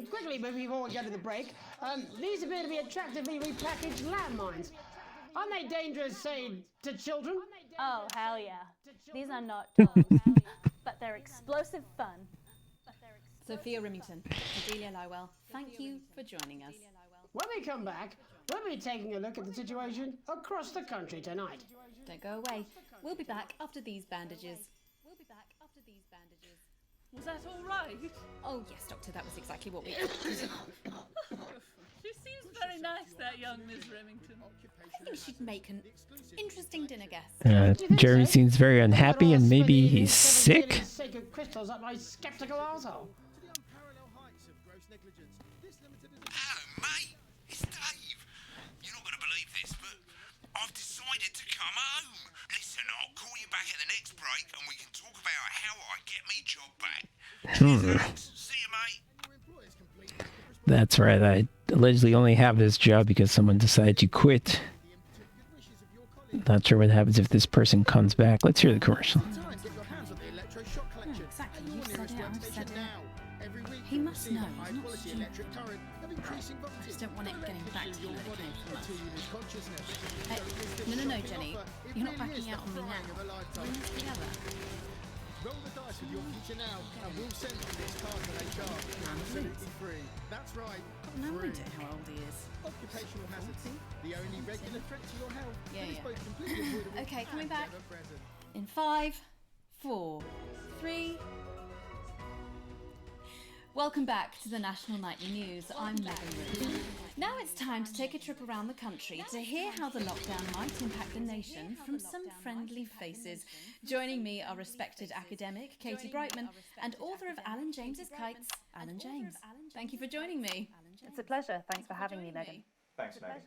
Quickly, before we go to the break, these appear to be attractively repackaged landmines. Aren't they dangerous, say, to children? Oh, hell yeah. These are not toys, but they're explosive fun. Sophia Remington, Adelia Lywell, thank you for joining us. When we come back, we'll be taking a look at the situation across the country tonight. Don't go away. We'll be back after these bandages. Was that all right? Oh yes, Doctor, that was exactly what we did. She seems very nice, that young Miss Remington. I think she'd make an interesting dinner guest. Jeremy seems very unhappy and maybe he's sick. Sacred crystals up my skeptical arsehole. Hello, mate. It's Dave. You're not going to believe this, but I've decided to come home. Listen, I'll call you back at the next break and we can talk about how I get me job back. See you, mate. That's right. I allegedly only have this job because someone decided to quit. Not sure what happens if this person comes back. Let's hear the commercial. Exactly, you said it, I've said it. He must know, he's not stupid. I just don't want it getting back to him that it came from us. Hey, no, Jenny. You're not backing out on me now. We're in this together. Roll the dice with your future now, and we'll send you this card to HR. Absolutely free. That's right. Got no idea how old he is. Occupational hazards. The only regular threat to your health. Yeah. Okay, coming back. In 5, 4, 3. Welcome back to the National Nightly News. I'm Megan Wood. Now it's time to take a trip around the country to hear how the lockdown might impact the nation from some friendly faces. Joining me are respected academic Katie Brightman and author of Alan James's Kites, Alan James. Thank you for joining me. It's a pleasure. Thanks for having me, Megan. Thanks, Megan.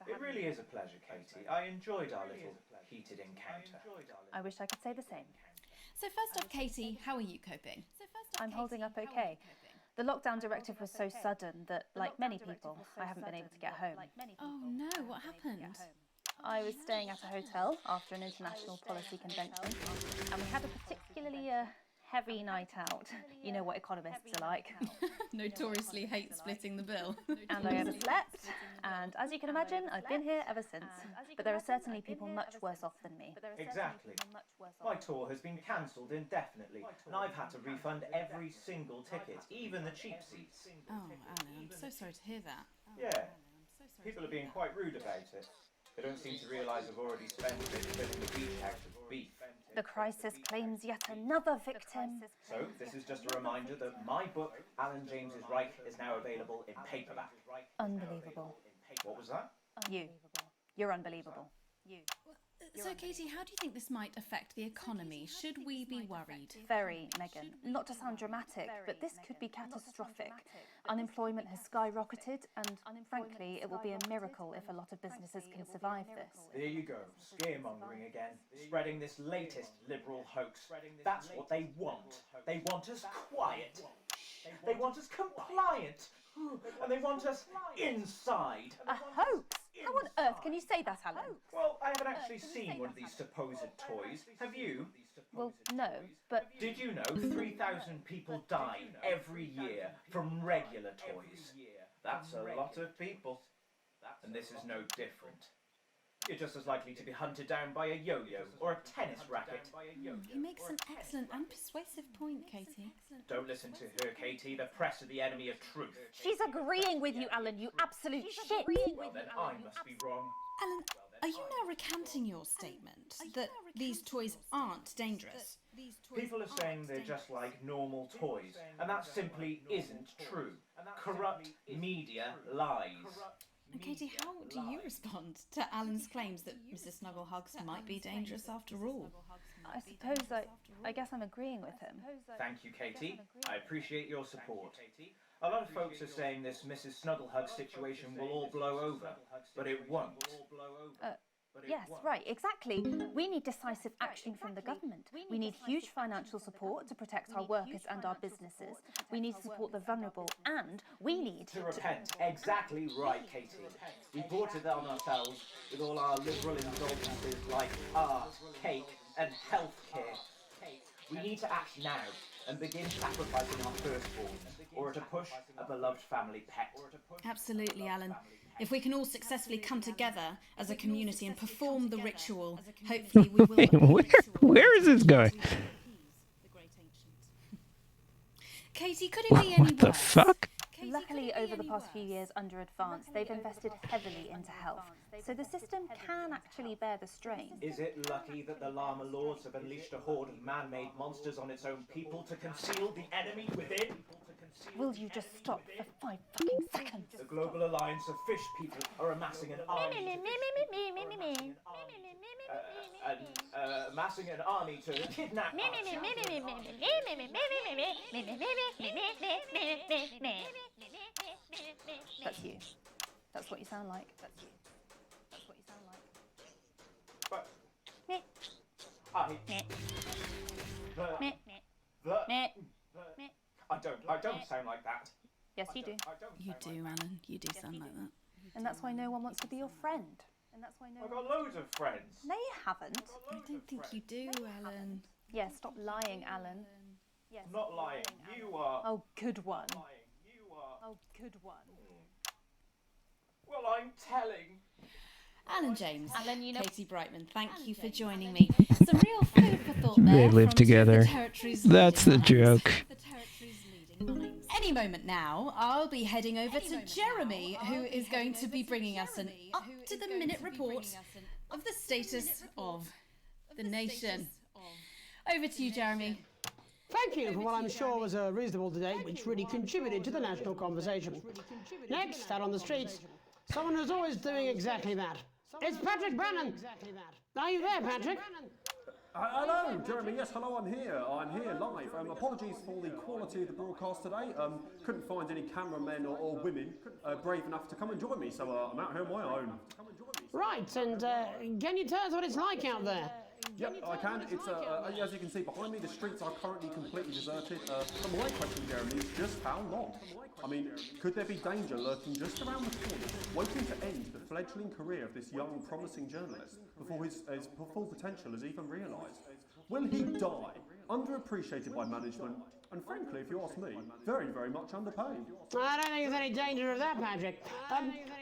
It really is a pleasure, Katie. I enjoyed our little heated encounter. I wish I could say the same. So first off, Katie, how are you coping? I'm holding up okay. The lockdown directive was so sudden that, like many people, I haven't been able to get home. Oh no, what happened? I was staying at a hotel after an international policy convention, and we had a particularly heavy night out. You know what economists are like. Notoriously hate splitting the bill. And I overslept, and as you can imagine, I've been here ever since. But there are certainly people much worse off than me. Exactly. My tour has been cancelled indefinitely, and I've had to refund every single ticket, even the cheap seats. Oh, Alan, I'm so sorry to hear that. Yeah. People are being quite rude about it. They don't seem to realise I've already spent it filling the beach house with beef. The crisis claims yet another victim. So, this is just a reminder that my book, Alan James's Reich, is now available in paperback. Unbelievable. What was that? You. You're unbelievable. You. So, Katie, how do you think this might affect the economy? Should we be worried? Very, Megan. Not to sound dramatic, but this could be catastrophic. Unemployment has skyrocketed, and frankly, it will be a miracle if a lot of businesses can survive this. There you go, scaremongering again, spreading this latest liberal hoax. That's what they want. They want us quiet. They want us compliant. And they want us inside. A hoax? How on earth can you say that, Alan? Well, I haven't actually seen one of these supposed toys. Have you? Well, no, but... Did you know 3,000 people die every year from regular toys? That's a lot of people. And this is no different. You're just as likely to be hunted down by a yo-yo or a tennis racket. He makes an excellent and persuasive point, Katie. Don't listen to her, Katie. The press are the enemy of truth. She's agreeing with you, Alan, you absolute shit. Well, then I must be wrong. Alan, are you now recanting your statement that these toys aren't dangerous? People are saying they're just like normal toys, and that simply isn't true. Corrupt media lies. And Katie, how do you respond to Alan's claims that Mrs. Snugglehugs might be dangerous after all? I suppose I guess I'm agreeing with him. Thank you, Katie. I appreciate your support. A lot of folks are saying this Mrs. Snugglehug situation will all blow over, but it won't. Yes, right, exactly. We need decisive action from the government. We need huge financial support to protect our workers and our businesses. We need to support the vulnerable, and we need to repent. Exactly right, Katie. We brought it on ourselves with all our liberal indulgences like art, cake, and healthcare. We need to act now and begin sacrificing our firstborn, or to push a beloved family pet. Absolutely, Alan. If we can all successfully come together as a community and perform the ritual, hopefully we will... Where is this going? Katie, could it be any What the worse? fuck? Luckily, over the past few years under Advance, they've invested heavily into health, so the system can actually bear the strain. Is it lucky that the Llama Lords have unleashed a horde of man-made monsters on its own people to conceal the enemy within? Will you just stop for 5 fucking seconds? The Global Alliance of Fish People are amassing an army amassing an army to kidnap us. That's you. That's what you sound like. That's you. That's what you sound like. I don't sound like that. Yes, you do. You do, Alan. You do sound like that. And that's why no one wants to be your friend. And that's why I've got loads of friends. No, you haven't. I don't think you do, Alan. Yeah, stop lying, Alan. Yes. I'm not lying. You are. Oh, good one. You are. Oh, good one. Well, I'm telling. Alan James, Alan, you know... Katie Brightman, thank you for joining me. Some real food for thought there. They live from two of together. the territory's That's leading the minds. joke. The territory's leading minds. Any moment now, I'll be heading over to Jeremy, who is going to be bringing us an up-to-the-minute report of the status of the nation. Over to you, Jeremy. Thank you for what I'm sure was a reasonable debate which really contributed to the national conversation. Next, out on the streets, someone who's always doing exactly that. It's Patrick Brannan. Are you there, Patrick? Hello, Jeremy. Yes, hello, I'm here. I'm here live. Apologies for the quality of the broadcast today. Couldn't find any cameramen or women brave enough to come and join me, so I'm out here on my own. Right, and can you tell us what it's like out there? Yep, I can. It's as you can see behind me, the streets are currently completely deserted. So my question, Jeremy, is just how long? I mean, could there be danger lurking just around the corner, waiting to end the fledgling career of this young, promising journalist before his full potential is even realised? Will he die? Underappreciated by management, and frankly, if you ask me, very, very much underpaid. I don't think there's any danger of that, Patrick.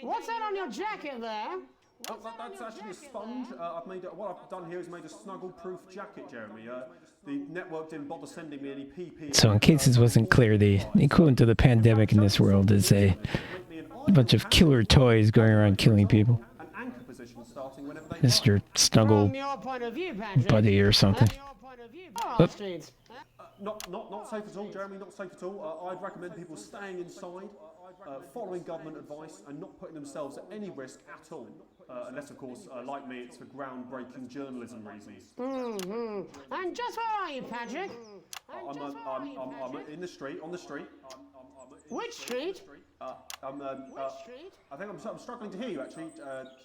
What's that on your jacket there? Oh, that's actually a sponge. What I've done here is made a snuggle-proof jacket, Jeremy. The network didn't bother sending me any PPE. So in case this wasn't clear, the equivalent to the pandemic in this world is a bunch of killer toys going around killing people. An anchor position starting whenever they Mr. Snuggle From your point of view, Patrick. Buddy or something. Oh, streets. Not safe at all, Jeremy, not safe at all. I'd recommend people staying inside, following government advice, and not putting themselves at any risk at all. Unless, of course, like me, it's for groundbreaking journalism reasons. And just where are you, Patrick? I'm in the street, on the street. Which street? I think I'm struggling to hear you, actually,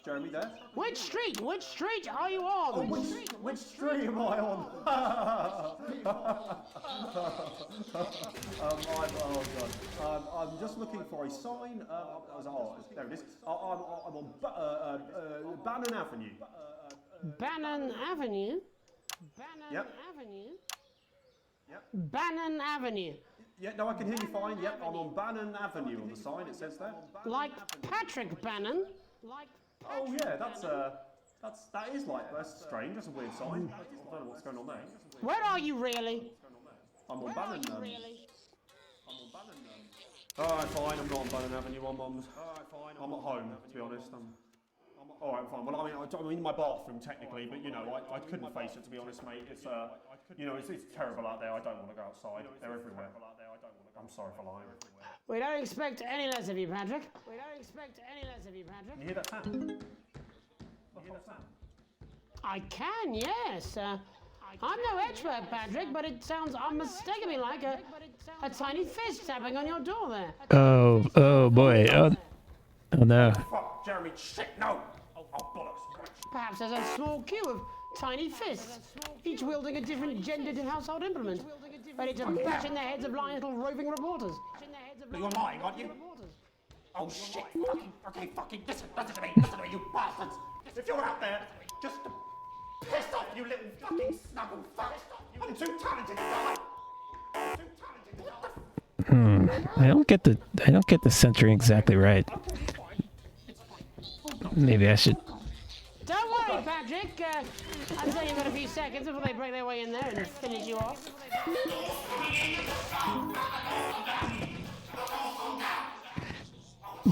Jeremy, there. Which street? Which street are you on? Which street am I on? I'm just looking for a sign. There it is. I'm on Bannon Avenue. Bannon Avenue? Yep. Avenue? Yep. Bannon Avenue. Yeah, no, I can hear you fine. Yep, I'm on Bannon Avenue on the sign, it says there. Like Patrick Bannon? Oh yeah, that is like, that's strange, that's a weird sign. I don't know what's going on there. Where are you really? I'm on Bannon. Alright, fine, I'm not on Bannon Avenue, I'm at home, to be honest. Alright, fine. Well, I'm in my bathroom technically, but you know, I couldn't face it, to be honest, mate. It's it's terrible out there. I don't want to go outside. They're everywhere. I'm sorry for lying. We don't expect any less of you, Patrick. You hear that sound? I can, yes. I'm no expert, Patrick, but it sounds unmistakably like a tiny fist tapping on your door there. Oh boy. Oh no. Fuck, Jeremy, shit, no! Oh, bollocks. Perhaps there's a small queue of tiny fists, each wielding a different gendered household implement, ready to bash in the heads of lying little roving reporters. You're lying, aren't you? Oh shit! Fucking listen to me, you bastards! If you're out there, just to piss off, you little fucking snuggle fuck! I'm too talented to die! I don't get the centering exactly right. Maybe I should. Don't worry, Patrick. I'll tell you in a few seconds before they break their way in there and finish you off.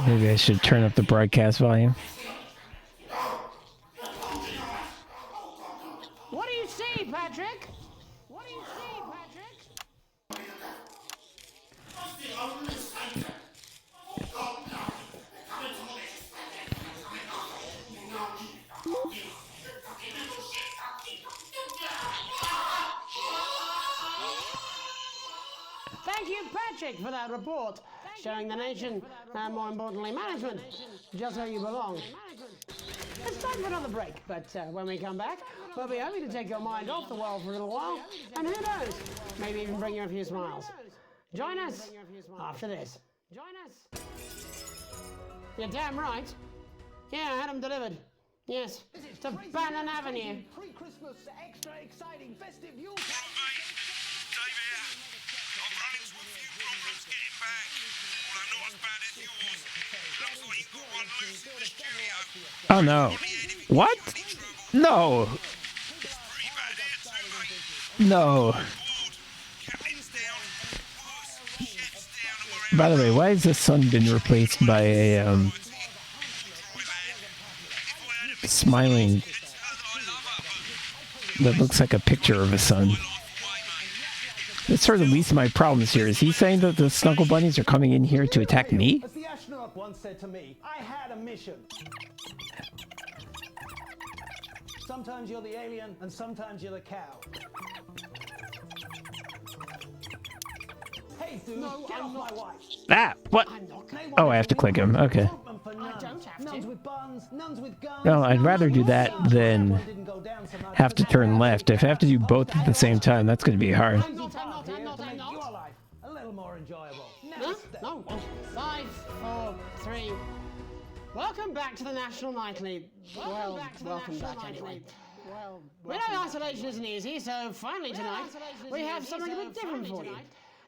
Maybe I should turn up the broadcast volume. What do you see, Patrick? Thank you, Patrick, for that report, showing the nation, and more importantly, management, just where you belong. It's time for another break, but when we come back, we'll be happy to take your mind off the world for a little while, and who knows, maybe even bring you a few smiles. Join us after this. You're damn right. Yeah, I had them delivered. Yes, to Bannon Avenue. Pre-Christmas, extra exciting festive Yule. Oh no. What? No. No. By the way, why has the sun been replaced by a smiling that looks like a picture of a sun? That's sort of the least of my problems here. Is he saying that the Snuggle Bunnies are coming in here to attack me? As the astronaut once said to me, I had a mission. Sometimes you're the alien, and sometimes you're the cow. Hey, dude, get off my wife. Ah, what? Oh, I have to click him. Okay. Nuns with buns, nuns with guns. No, I'd rather do that than have to turn left. If I have to do both at the same time, that's going to be hard. I'm not. Your life a little more enjoyable. No. 5, 4, 3. Welcome back to the National Nightly. Welcome back anyway. We know isolation isn't easy, so finally tonight we have something a bit different for you.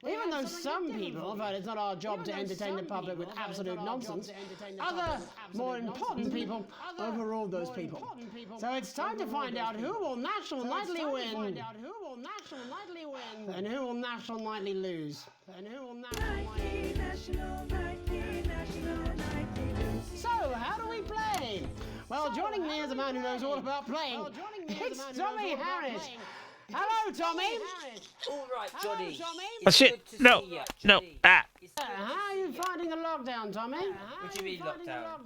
Even though some people vote it's not our job to entertain the public with absolute nonsense, other, more important people overruled those people. So it's time to find out who will National Nightly win, and who will National Nightly lose, and who will National Nightly lose. So, how do we play? Well, joining me is a man who knows all about playing. It's Tommy Harris. Hello, Tommy. All right, Johnny. Oh shit! No, no. Ah. How are you finding the lockdown, Tommy? What do you mean lockdown?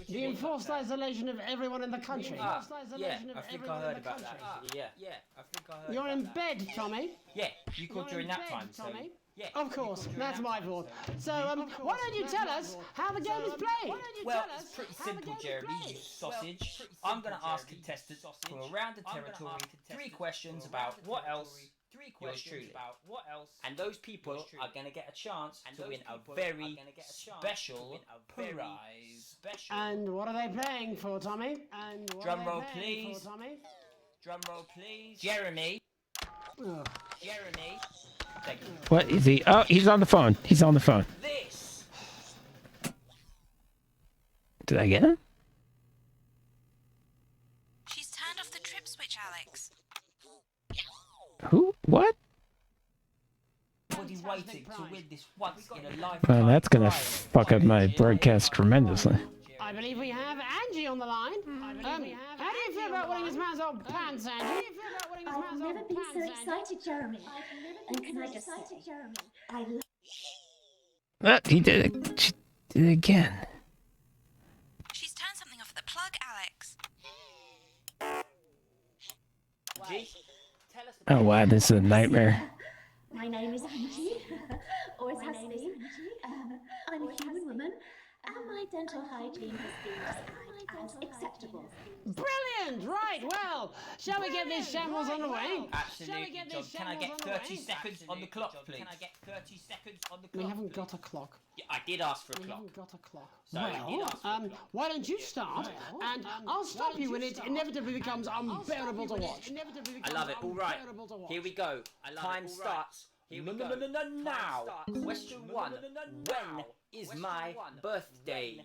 The enforced isolation of everyone in the country. Yeah, I think I heard about that. Yeah, I think I heard. You're in bed, Tommy. Yeah, you called during that time, Tommy. Yeah, of course, that's my fault. So, why don't you tell us how the game is played? Well, it's pretty simple, Jeremy, you sausage. I'm going to ask contestants from around the territory 3 questions about what else yours truly. And those people are going to get a chance to win a very special prize. And what are they playing for, Tommy? Drum roll, please. Drum roll, please. Jeremy. Jeremy. What is he? Oh, he's on the phone. He's on the phone. This. Did I get him? She's turned off the trip switch, Alex. Who? What? Everybody waiting to win this once in a lifetime. Well, that's gonna fuck up my broadcast tremendously. I believe we have Angie on the line. How do you feel about winning his man's old pants, Angie? I've never been so excited, Jeremy. And can I just say, I love... He did it. She did it again. She's turned something off at the plug, Alex. Oh wow, this is a nightmare. My name is Angie, or it has been. I'm a human woman, and my dental hygiene has been described as acceptable. Brilliant! Right, well, shall we get this shambles on the way? Absolutely, John. Can I get 30 seconds on the clock, please? Can I get 30 seconds on the clock? We haven't got a clock. Yeah, I did ask for a clock. We haven't got a clock. So I did ask for a clock. Why don't you start, and I'll stop you when it inevitably becomes unbearable to watch. I love it. All right, here we go. Time starts. Now. Question 1. When is my birthday?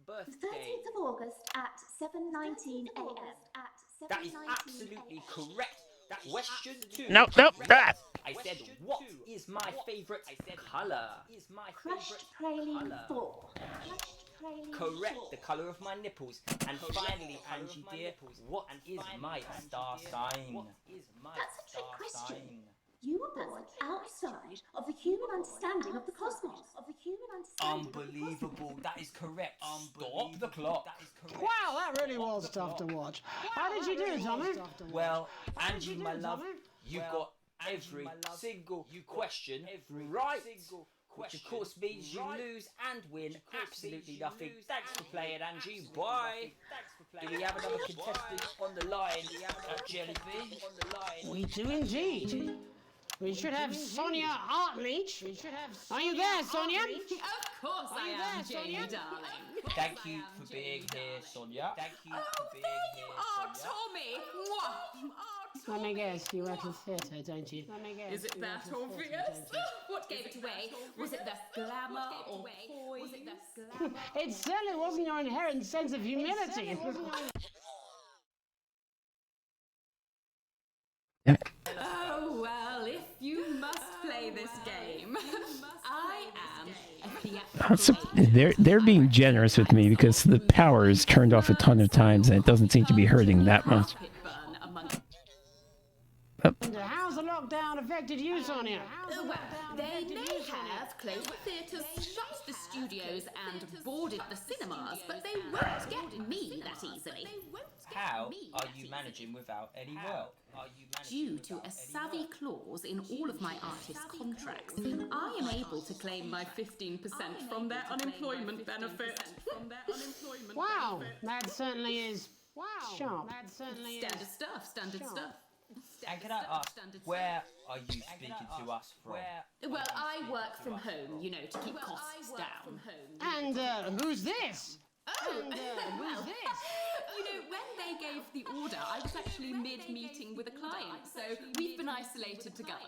The 13th of August at 7:19 a.m. That is absolutely correct. Question 2. No. I said, what is my favourite colour? Crushed praline 4. Correct, the colour of my nipples. And finally, Angie dear, what is my star sign? That's a trick question. You were born outside of the human understanding of the cosmos. Unbelievable, that is correct. Stop the clock. Wow, that really was tough to watch. How did you do, Tommy? Well, Angie, my love, you've got every single question right. Which of course means you lose and win absolutely nothing. Thanks for playing, Angie. Bye. Do we have another contestant on the line at Jellybean? We do indeed. We should have Sonia Artleach. Are you there, Sonia? Of course I am, Jamie, darling. Thank you for being here, Sonia. Thank you for being here, Sonia. Tommy! Mwah. Let me guess, you work in theatre, don't you? Is it that obvious? What gave it away? Was it the glamour or poise? It certainly wasn't your inherent sense of humility. Oh, well, if you must play this game, I am a theatrical... They're being generous with me because the power is turned off a ton of times and it doesn't seem to be hurting that much. And how's the lockdown affected you, Sonia? Well, they may have closed the theatres, shut the studios and boarded the cinemas, but they won't get me that easily. How are you managing without any work? Due to a savvy clause in all of my artist contracts, I am able to claim my 15% from their unemployment benefit. Wow, that certainly is sharp. Standard stuff. And can I ask, where are you speaking to us from? Well, I work from home, you know, to keep costs down. And who's this? And Well, who's this? you know, when they gave the order, I was actually mid-meeting with a client, so we've been isolated together.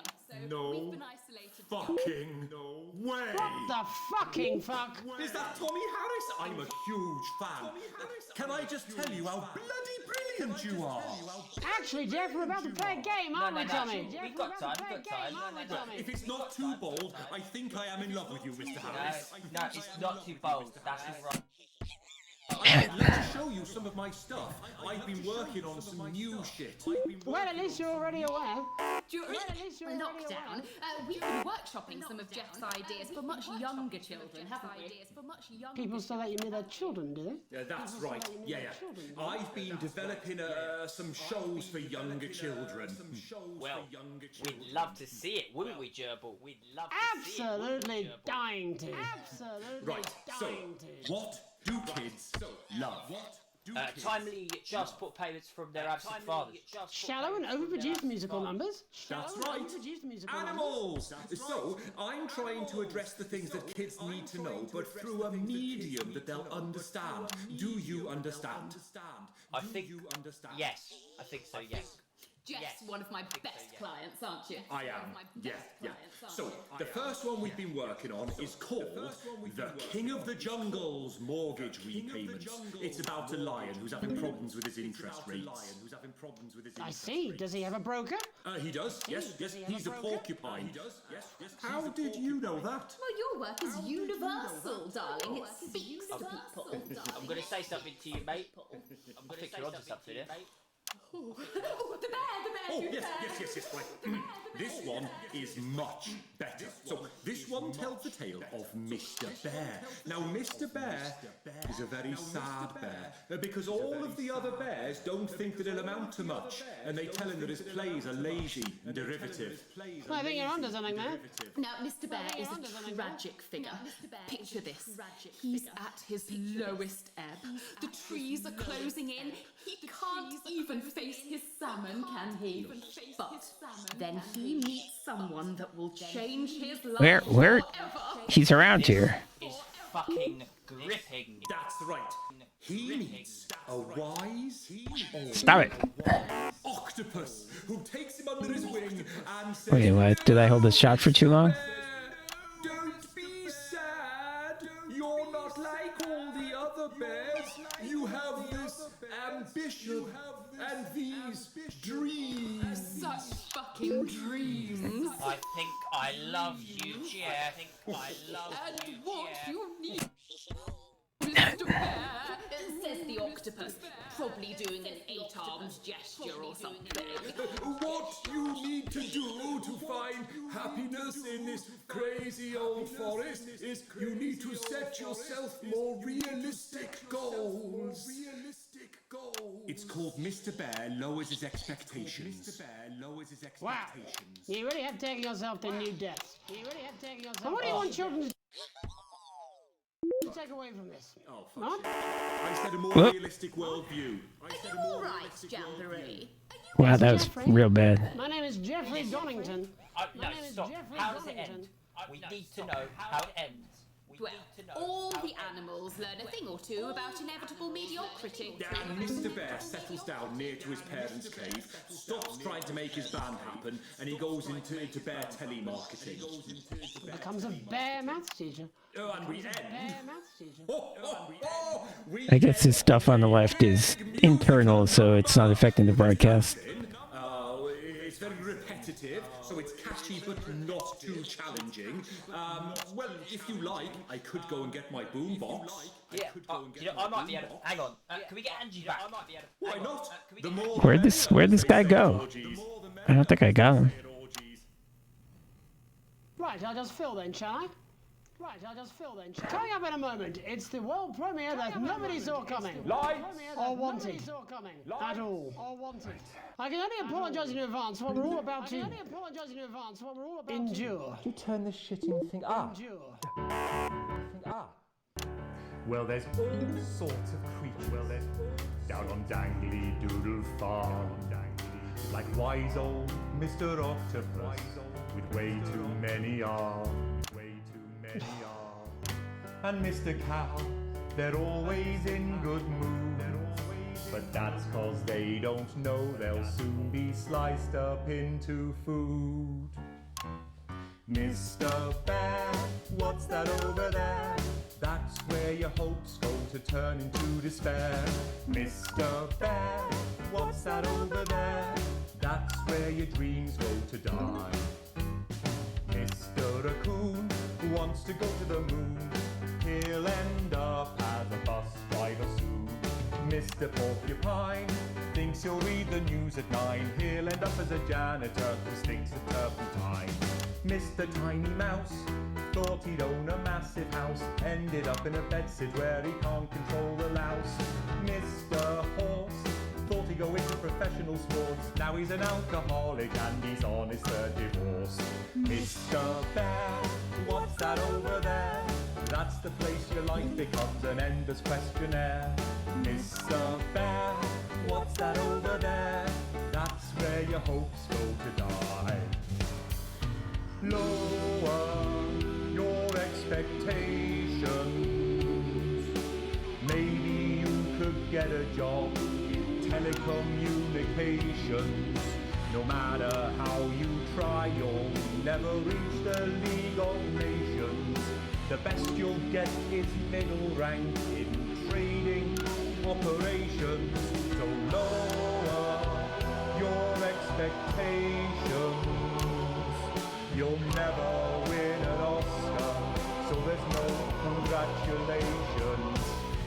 No fucking way. What the fucking fuck? Is that Tommy Harris? I'm a huge fan. Can I just tell you how bloody brilliant you are? Actually, Jeff, we're about to play a game, aren't we, Tommy? We've got time, we've got time. If it's not too bold, I think I am in love with you, Mr. Harris. No, it's not too bold. That is right. I'd like to show you some of my stuff. I've been working on some new shit. Well, at least you're already aware. During lockdown, we've been workshopping some of Jeff's ideas for much younger children, haven't we? People still let you meet their children, do they? Yeah, that's right. Yeah. I've been developing some shows for younger children. Well, we'd love to see it, wouldn't we, Gerbil? We'd love to see it. Absolutely dying to. Absolutely Right, so, dying to. what do kids love? Timely just put payments from their absent fathers. Shallow and overproduced musical numbers. That's right. Animals! So, I'm trying to address the things that kids need to know, but through a medium that they'll understand. Do you understand? I think, yes. I think so, yes. Jeff's one of my best clients, aren't you? I am, yeah. So, the first one we've been working on is called The King of the Jungle's Mortgage Repayments. It's about a lion who's having problems with his interest rates. I see. Does he have a broker? He does, yes. He's a porcupine. How did you know that? Well, your work is universal, darling. It speaks to people. I'm going to say something to you, mate. I think you're onto something here. Oh, the bear, Oh, yes, right. This one is much better. So, this one tells the tale of Mr. Bear. Now, Mr. Bear is a very sad bear, because all of the other bears don't think that it'll amount to much, and they tell him that his plays are lazy and derivative. I think you're onto something there. Now, Mr. Bear is a tragic figure. Picture this. He's at his lowest ebb. The trees are closing in. He can't even face his salmon, can he? But then he meets someone that will change his life Where? forever. He's around here. Is fucking gripping. That's right. He meets a wise Stop it. octopus who takes him under his wing and says, Wait, what? Did I hold the shot for too long? "Don't be sad. You're not like all the other bears. You have this ambition and these dreams." Such fucking dreams. I think I love you, Jeff. And what you need, Mr. Bear, says the octopus, probably doing an 8-armed gesture or something. What you need to do to find happiness in this crazy old forest is you need to set yourself more realistic goals. It's called Mr. Bear Lowers His Expectations. Wow. You really have taken yourself to new depths. And what do you want children to take away from this? Oh, fuck. I said a more Whoop. realistic worldview. All right, Jamboree. Wow, that was real bad. My name is Jeffrey Donington. No, stop. How does it end? We need to know how it ends. Well, all the animals learn a thing or two about inevitable mediocrity. And Mr. Bear settles down near to his parents' cave, stops trying to make his band happen, and he goes into bear telemarketing. Becomes a bear maths teacher. Oh, and we end. Bear maths teacher. I guess his stuff on the left is internal, so it's not affecting the broadcast. It's very repetitive, so it's catchy but not too challenging. Well, if you like, I could go and get my boombox. Yeah, I might be able to. Hang on. Can we get Angie back? I might be able to. Why not? Where'd this guy go? I don't think I got him. Right, I'll just fill then, shall I? Coming up in a moment, it's the world premiere that nobody saw coming. Or wanted. At all. I can only apologise in advance for what we're all about to endure. You turn this shitting thing up. Well, there's all sorts of creatures down on Dangly Doodle Farm. Like wise old Mr. Octopus with way too many arms. And Mr. Cow They're always in good mood. But that's 'cause they don't know they'll soon be sliced up into food. Mr. Bear, what's that over there? That's where your hopes go to turn into despair. Mr. Bear, what's that over there? That's where your dreams go to die. Mr. Raccoon wants to go to the moon. He'll end up as a bus driver soon. Mr. Porcupine thinks he'll read the news at 9. He'll end up as a janitor who stinks of turpentine. Mr. Tiny Mouse thought he'd own a massive house, ended up in a bedsit where he can't control the louse. Mr. Horse thought he'd go into professional sports, now he's an alcoholic and he's on his third divorce. Mr. Bear, what's that over there? That's the place your life becomes an endless questionnaire. Mr. Bear, what's that over there? That's where your hopes go to die. Lower your expectations. Maybe you could get a job in telecommunications. No matter how you try, you'll never reach the League of Nations. The best you'll get is middle rank in trading operations. So lower your expectations. You'll never win an Oscar, so there's no congratulations.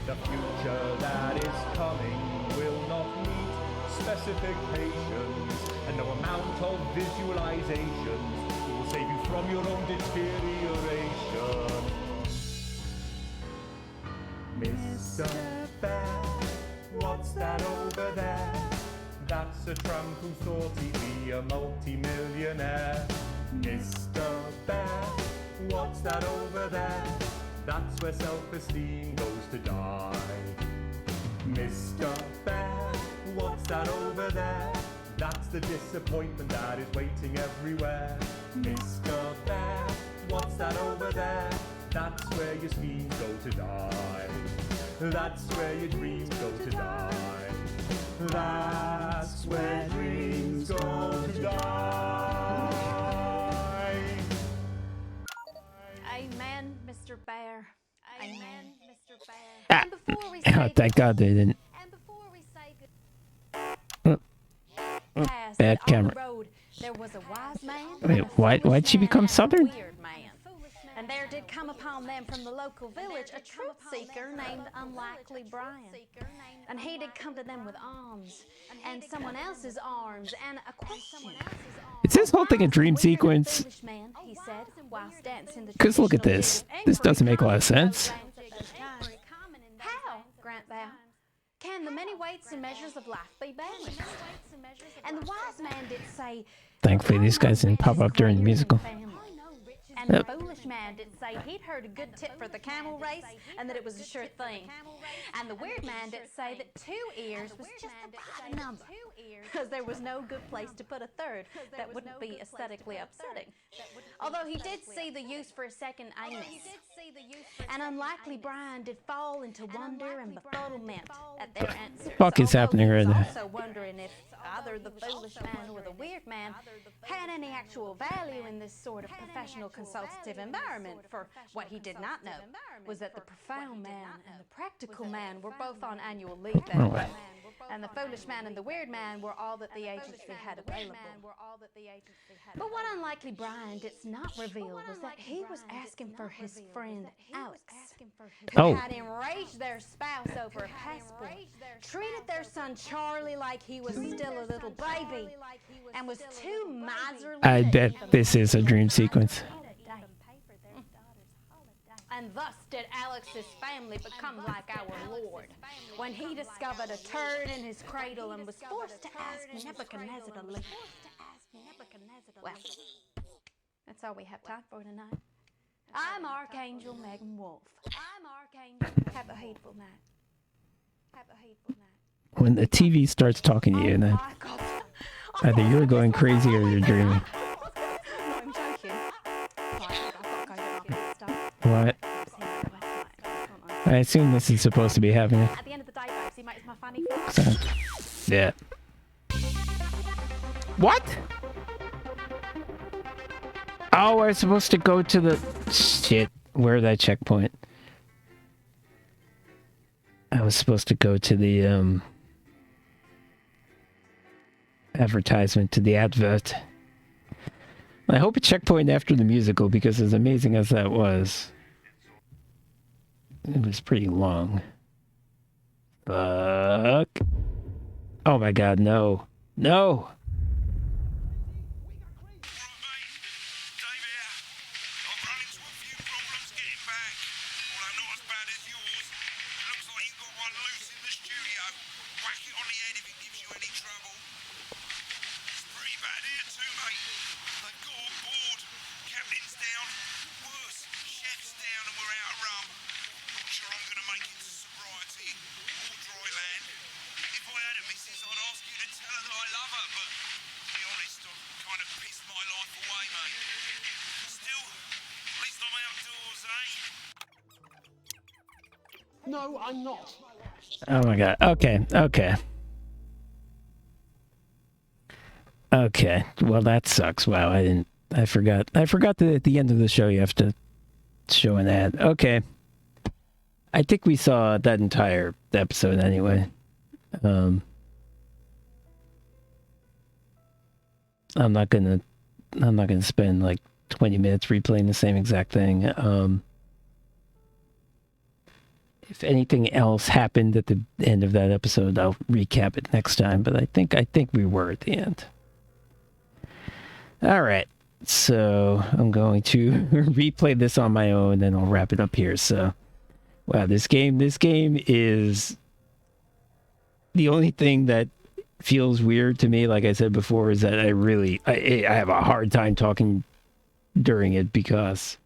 The future that is coming will not meet specifications, and no amount of visualizations will save you from your own deterioration. Mr. Bear, what's that over there? That's a tramp who thought he'd be a multi-millionaire. Mr. Bear, what's that over there? That's where self-esteem goes to die. Mr. Bear, what's that over there? That's the disappointment that is waiting everywhere. Mr. Bear, what's that over there? That's where your schemes go to die. That's where your dreams go to die. That's where dreams go to die. Amen, Mr. Bear. Amen, Mr. Bear. Ah. And before we Oh, say thank God they didn't. past Bad on camera. the road, there was a wise man. Wait, why'd she become Southern? Weird man. And there did come upon them from the local village a truth seeker named Unlikely Brian. And he did come to them with alms, and someone else's arms, and a question. Is this whole thing a dream sequence? Foolish man, he said, whilst dancing the Because look at this. This doesn't make a lot of sense. How, grant thou, can the many weights and measures of life be balanced? And the wise man did say, Thankfully, these guys didn't pop up during the musical. and the foolish man did say he'd heard a good tip for the camel race and that it was a sure thing. And the weird man did say that 2 ears was just a bad number, because there was no good place to put a third that wouldn't be aesthetically upsetting. Although he did see the use for a second anus. And Unlikely Brian did fall into wonder and befuddlement at their answers. Fuck is happening right now? Also wondering if either the foolish man or the weird man had any actual value in this sort of professional consultative environment, for what he did not know was that the profound man and the practical man were both on annual leave that Oh. day. And the foolish man and the weird man were all that the agency had available. But what Unlikely Brian did not reveal was that he was asking for his friend Alex, who Oh. had enraged their spouse over a passport, treated their son Charlie like he was still a little baby, and was too miserly. I bet this is a dream sequence. And thus did Alex's family become like our Lord, when he discovered a turd in his cradle and was forced to ask Nebuchadnezzar to leave. Well, that's all we have time for tonight. I'm Archangel Megan Wolf. Have a hateful night. Have a hateful night. When the TV starts talking to you, then either you're going crazy or you're dreaming. No, I'm joking. What? I assume this is supposed to be happening. At the end of the day, folks, he makes my fanny feel. So, yeah. What? Oh, I was supposed to go to the... Shit. Where's that checkpoint? I was supposed to go to the, advertisement, to the advert. I hope a checkpoint after the musical, because as amazing as that was, it was pretty long. Fuck. Oh my god, no. No! No, I'm not. Oh my god. Okay, okay. Okay. Well, that sucks. Wow, I forgot that at the end of the show you have to show an ad. Okay. I think we saw that entire episode anyway. I'm not gonna spend like 20 minutes replaying the same exact thing. If anything else happened at the end of that episode, I'll recap it next time. But I think we were at the end. All right, so I'm going to replay this on my own, and I'll wrap it up here. So, wow, this game is the only thing that feels weird to me. Like I said before, is that I have a hard time talking during it because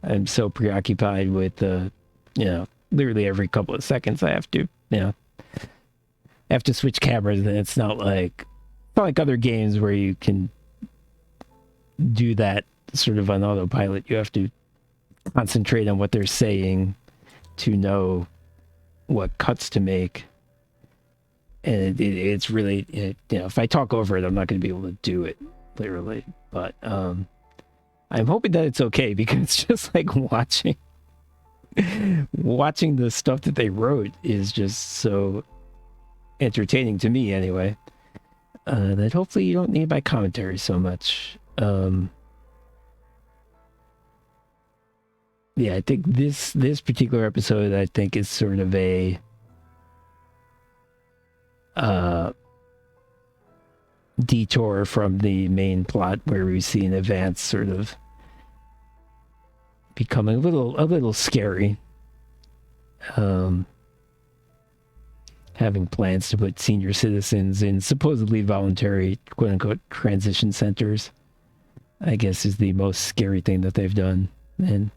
I'm so preoccupied with literally every couple of seconds I have to switch cameras, and it's not like other games where you can do that sort of on autopilot. You have to concentrate on what they're saying to know what cuts to make. And it's really, if I talk over it, I'm not going to be able to do it, literally. But I'm hoping that it's okay, because it's just like watching the stuff that they wrote is just so entertaining to me anyway, that hopefully you don't need my commentary so much. Yeah, I think this particular episode, I think, is sort of a detour from the main plot, where we see an advance sort of becoming a little scary. Having plans to put senior citizens in supposedly voluntary, quote-unquote, transition centers, I guess, is the most scary thing that they've done. And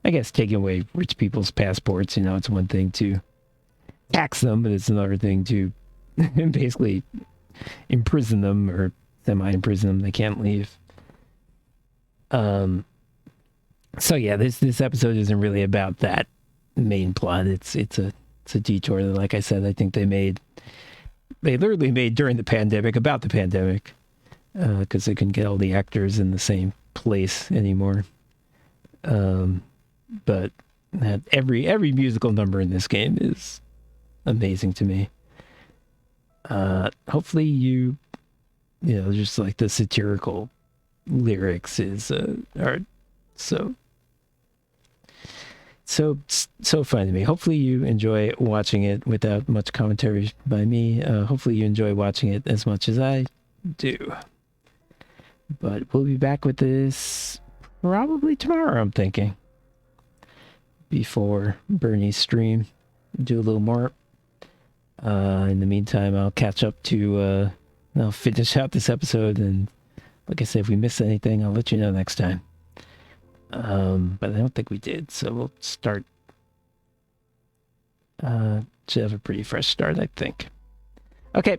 I guess taking away rich people's passports, it's one thing to tax them, but it's another thing to basically imprison them, or semi-imprison them. They can't leave. So yeah, this episode isn't really about that main plot. It's a detour that, like I said, I think they literally made during the pandemic, about the pandemic, because they couldn't get all the actors in the same place anymore. But every musical number in this game is amazing to me. Hopefully just like the satirical lyrics are so fun to me. Hopefully you enjoy watching it without much commentary by me. Hopefully you enjoy watching it as much as I do. But we'll be back with this probably tomorrow, I'm thinking, before Bernie's stream. Do a little more. In the meantime, I'll catch up to I'll finish out this episode, and like I said, if we miss anything, I'll let you know next time. But I don't think we did, so we'll start. Should have a pretty fresh start, I think. Okay.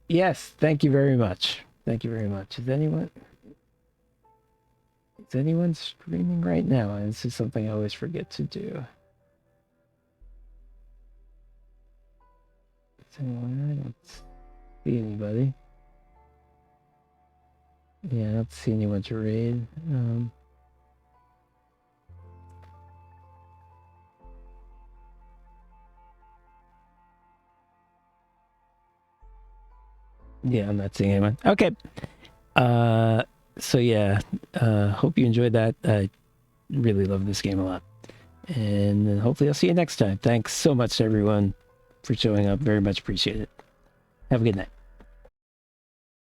Yes, thank you very much. Thank you very much. Is Is anyone streaming right now? And this is something I always forget to do. Is anyone? I don't see anybody. Yeah, I don't see anyone to raid. Yeah, I'm not seeing anyone. Okay. So yeah, hope you enjoyed that. I really love this game a lot. And hopefully I'll see you next time. Thanks so much to everyone for showing up. Very much appreciate it. Have a good night.